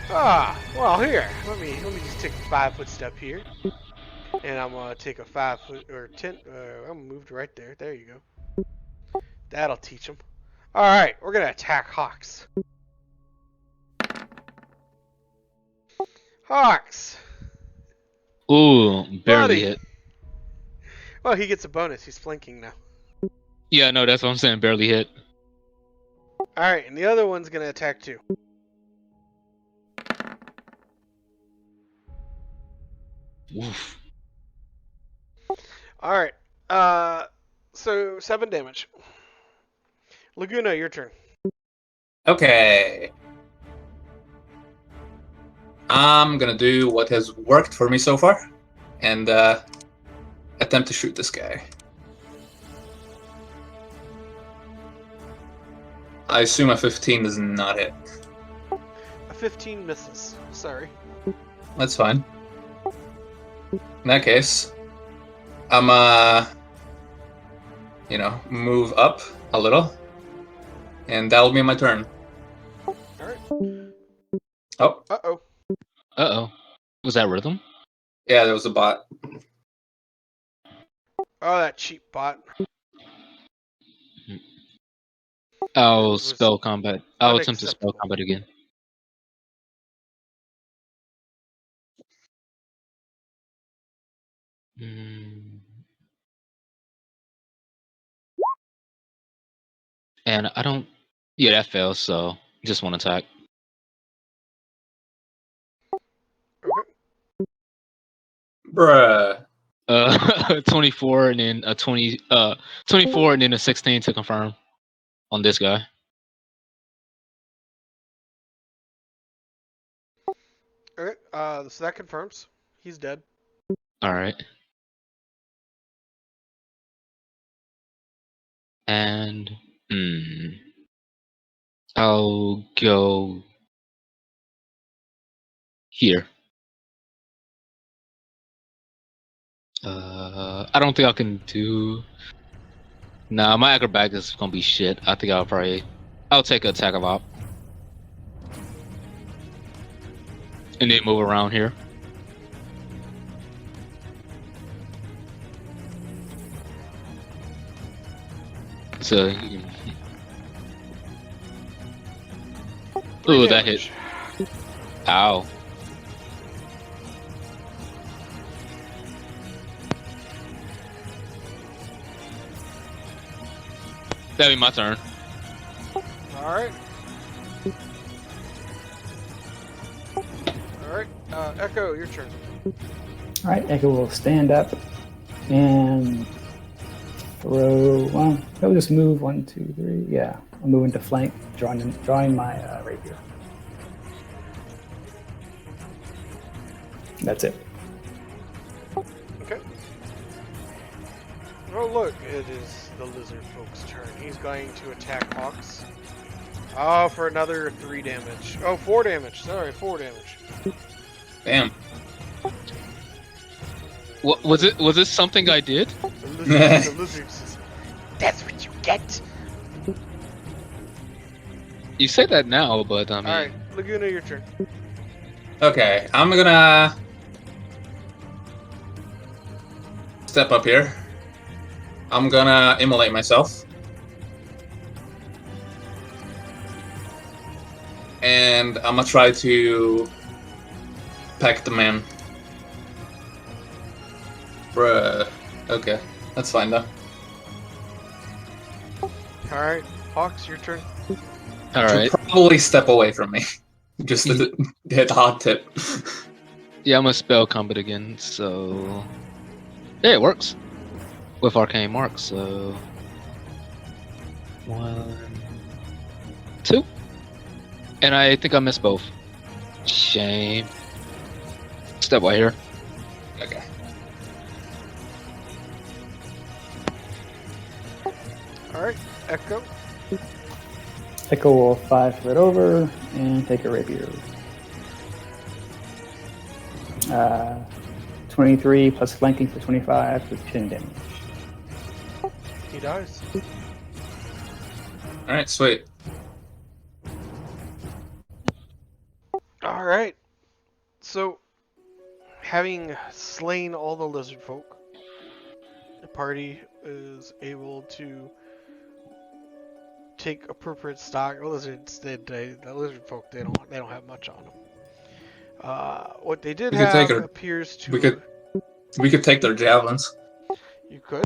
Well, here. Let me just take a 5-foot step here. And I'm gonna take a 5-foot or 10. I'm moved right there. There you go. That'll teach them. All right, we're gonna attack Hawks. Hawks. Ooh, barely Buddy. hit. Well, he gets a bonus. He's flanking now. Yeah, no, that's what I'm saying. Barely hit. All right, and the other one's gonna attack too. Oof. All right. So 7 damage. Laguna, your turn. Okay. I'm gonna do what has worked for me so far, and attempt to shoot this guy. I assume a 15 does not hit. A 15 misses. Sorry. That's fine. In that case, I'm move up a little, and that'll be my turn. All right. Oh, Uh-oh. Uh-oh. Was that rhythm? yeah, there was a bot. Oh, that cheap bot. I'll was spell combat. I'll attempt to spell unacceptable. combat again. And I don't. Yeah, that fails. So just 1 attack. Okay. Bruh. 24 and then a 24 and then a 16 to confirm on this guy. Okay. So that confirms. He's dead. All right. And I'll go here. I don't think I can do. Nah, my acrobatics is gonna be shit. I think I'll take an attack of op. And then move around here. So you can... Ooh, that hit. Ow. That'll be my turn. Alright. Alright, Echo, your turn. All right, Echo will stand up and throw. Well, he'll just move 1, 2, 3. Yeah, I'll move into flank, drawing my rapier. That's it. Okay. Oh look, it is the lizard folk's turn. He's going to attack Hawks. Oh, for another 3 damage. Oh, 4 damage. Sorry, 4 damage. Damn. What was it? Was this something I did? The lizard says, "That's what you get." You say that now, but I mean, Alright, Laguna, your turn. Okay, I'm gonna step up here. I'm gonna immolate myself. And I'm gonna try to pack the man. Bruh. Okay, that's fine though. Alright, Hawks, your turn. all right. Should probably step away from me. Just to hit hot tip. Yeah, I'm a spell combat again, so yeah, it works with arcane marks. So 1, 2, and I think I missed both. Shame. Step right here. Okay. Alright, Echo. Echo will 5-foot over and take a rapier. 23 plus flanking for 25 with 10 damage. He dies. Alright, sweet. Alright. So, having slain all the lizard folk, the party is able to take appropriate stock. Lizards, the lizard folk, they don't have much on them. What they did We could have take her- appears to. We could take their javelins. You could.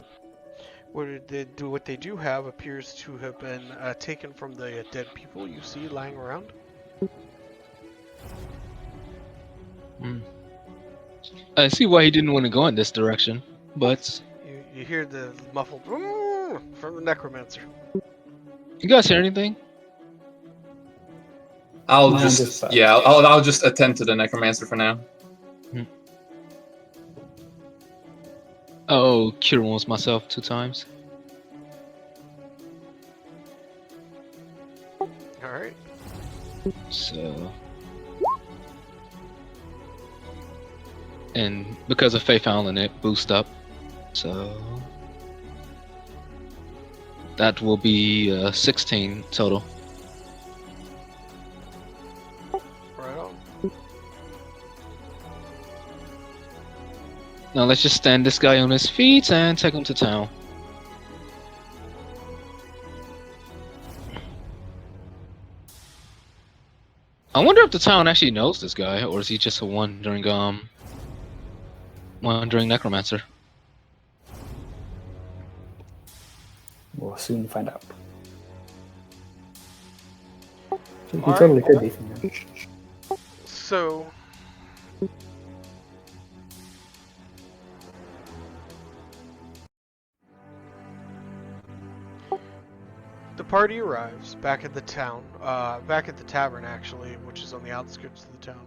What they do have appears to have been taken from the dead people you see lying around. I see why he didn't want to go in this direction, but You hear the muffled from the Necromancer. you guys hear anything? I'll Mine just just sucks. yeah, I'll just attend to the Necromancer for now. Oh, cure wounds myself 2 times. Alright. So, and because of Faith Island, it boosts up. So that will be 16 total. Right on. Now let's just stand this guy on his feet and take him to town. I wonder if the town actually knows this guy, or is he just a wandering necromancer? We'll soon find out. He Alright. totally could be from here. So, the party arrives back at the town, back at the tavern actually, which is on the outskirts of the town.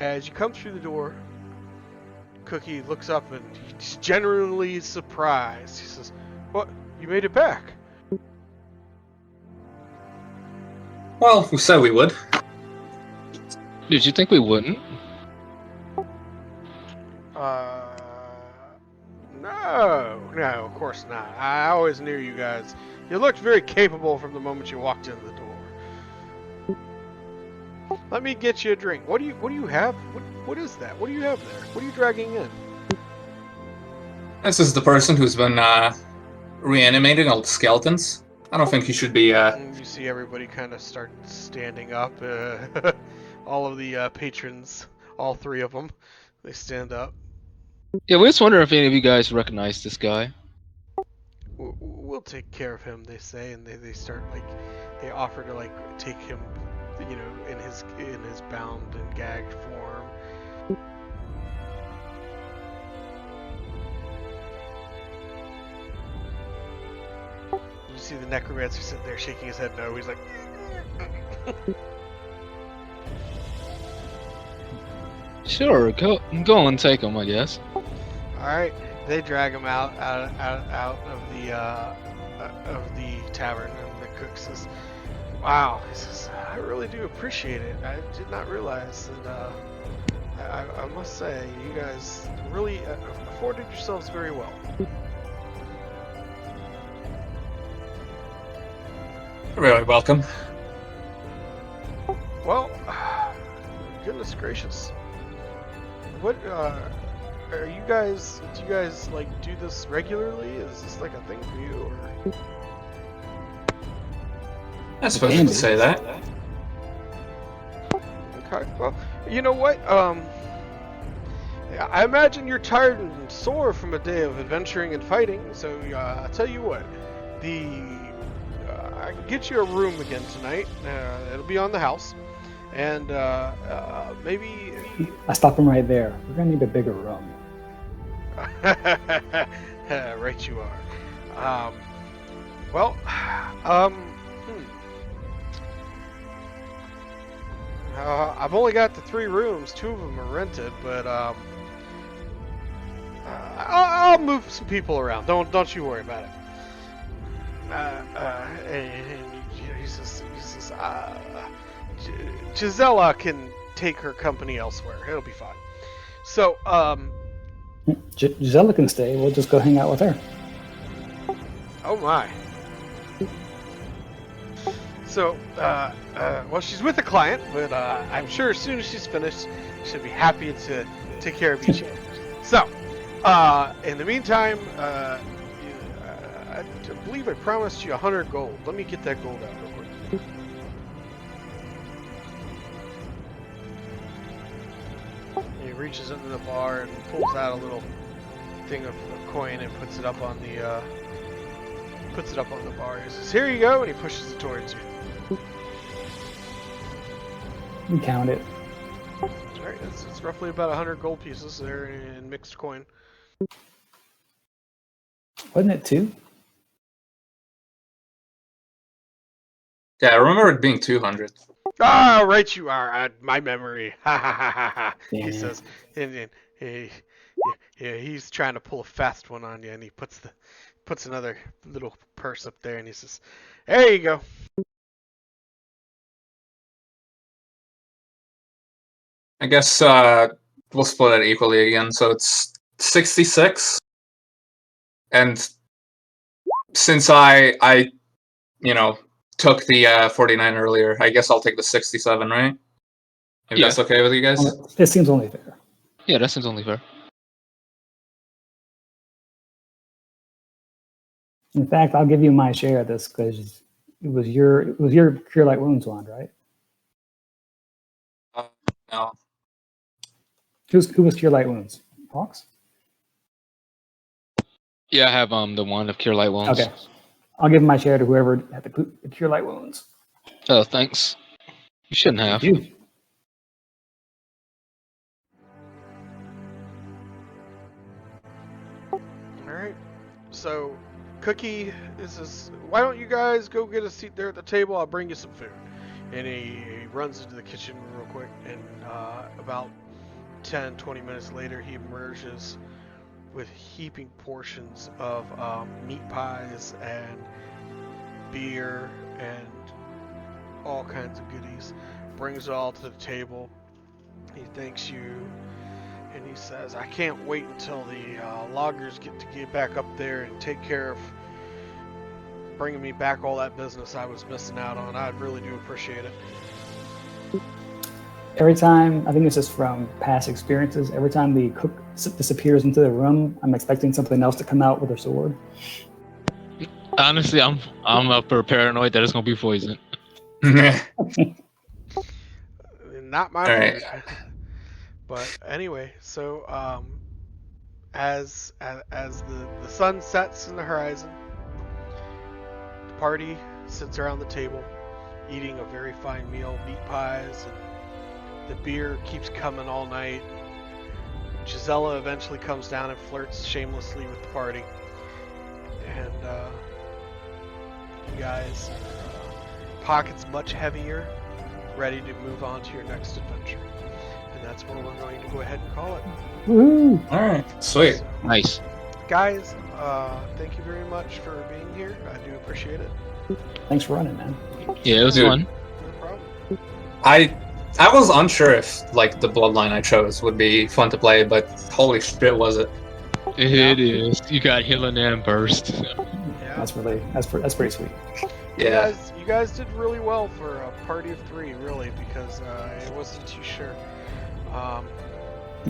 As you come through the door, Cookie looks up and he's genuinely surprised. He says, "What? You made it back?" Well, we said we would. Did you think we wouldn't? No, of course not. I always knew you guys. You looked very capable from the moment you walked in the door. Let me get you a drink. What do you have? What is that? What do you have there? What are you dragging in? This is the person who's been reanimating all the skeletons. I don't think he should be. And you see everybody kind of start standing up. All of the patrons, all three of them, they stand up. Yeah, we just wonder if any of you guys recognize this guy. We'll take care of him, they say, and they start they offer to take him, in his bound and gagged form. You see the necromancer sitting there shaking his head no. He's like. Sure, go and take him, I guess. All right, they drag him out of the tavern, and the cook says, "Wow," he says, "I really do appreciate it. I did not realize that. I must say, you guys really afforded yourselves very well." You're really welcome. Well, goodness gracious. What are you guys? Do you guys do this regularly? Is this a thing for you, or? I suppose you could say that. Okay. Well, you know what? I imagine you're tired and sore from a day of adventuring and fighting. So I'll tell you what. I can get you a room again tonight. It'll be on the house, and maybe. I stop him right there. We're gonna need a bigger room. Right, you are. I've only got the 3 rooms. 2 of them are rented, but I'll move some people around. Don't you worry about it. And he says, Gisela can take her company elsewhere. It'll be fine. So, Gisela can stay. We'll just go hang out with her. Oh my. So, well, she's with a client, but I'm sure as soon as she's finished, she'll be happy to take care of each other. So, in the meantime, I believe I promised you 100 gold. Let me get that gold out real quick. He reaches into the bar and pulls out a little thing of coin and puts it up on the bar. He says, "Here you go," and he pushes it towards you. You count it. All right, it's roughly about 100 gold pieces there in mixed coin. Wasn't it 2? Yeah, I remember it being 200. Ah, right you are. My memory. Ha ha ha ha ha. He says, and he's trying to pull a fast one on you, and he puts another little purse up there, and he says, "There you go." I guess we'll split it equally again, so it's 66. And since I took the 49 earlier, I guess I'll take the 67, right? If that's okay with you guys? It seems only fair. Yeah, that seems only fair. In fact, I'll give you my share of this because it was your Cure Light Wounds wand, right? No. Who was Cure Light Wounds? Hawks? Yeah, I have the wand of Cure Light Wounds. Okay. I'll give my share to whoever had the Cure Light Wounds. Oh, thanks. You shouldn't have. You. Alright. So, Cookie says, "Why don't you guys go get a seat there at the table? I'll bring you some food." And he runs into the kitchen real quick, and about 10-20 minutes later, he emerges with heaping portions of meat pies and beer and all kinds of goodies. Brings it all to the table, He thanks you, and he says, "I can't wait until the loggers get to get back up there and take care of bringing me back all that business I was missing out on. I really do appreciate it." Every time, I think this is from past experiences, every time the cook disappears into the room, I'm expecting something else to come out with their sword. Honestly, I'm paranoid that it's gonna be poison. Not my All right. food. But anyway, so as the sun sets in the horizon, the party sits around the table, eating a very fine meal, meat pies, and the beer keeps coming all night. Gisela eventually comes down and flirts shamelessly with the party, and you guys, pockets much heavier, ready to move on to your next adventure. And that's where we're going to go ahead and call it. Woo! All right. Sweet. So, Nice. guys, thank you very much for being here. I do appreciate it. Thanks for running, man. Yeah, it was Dude. fun. No problem. I was unsure if like the bloodline I chose would be fun to play, but holy shit, was it? It is. You got healing and burst. Yeah. That's pretty sweet. Yeah. You guys did really well for a party of 3, really, because I wasn't too sure.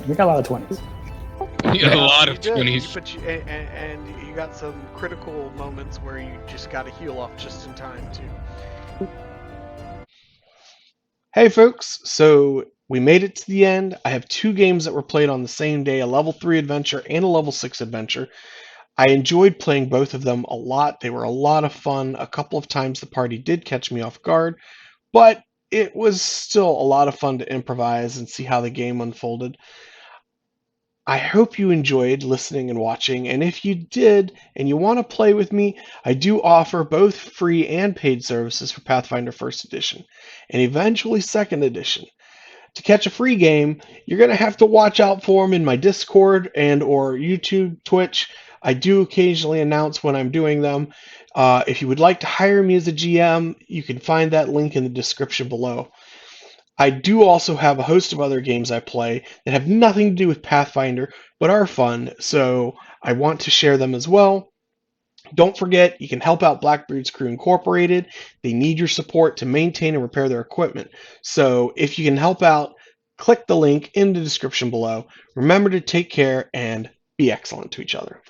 We got a lot of 20s. You got a lot you of did, 20s. but and you got some critical moments where you just got to heal off just in time too. Hey folks, so we made it to the end. I have 2 games that were played on the same day, a level 3 adventure and a level 6 adventure. I enjoyed playing both of them a lot. They were a lot of fun. A couple of times the party did catch me off guard, but it was still a lot of fun to improvise and see how the game unfolded. I hope you enjoyed listening and watching, and if you did and you want to play with me, I do offer both free and paid services for Pathfinder 1st Edition and eventually 2nd Edition. To catch a free game, you're going to have to watch out for them in my Discord and or YouTube, Twitch. I do occasionally announce when I'm doing them. If you would like to hire me as a GM, you can find that link in the description below. I do also have a host of other games I play that have nothing to do with Pathfinder, but are fun, so I want to share them as well. Don't forget, you can help out Blackbeard's Crew Incorporated. They need your support to maintain and repair their equipment. So if you can help out, click the link in the description below. Remember to take care and be excellent to each other.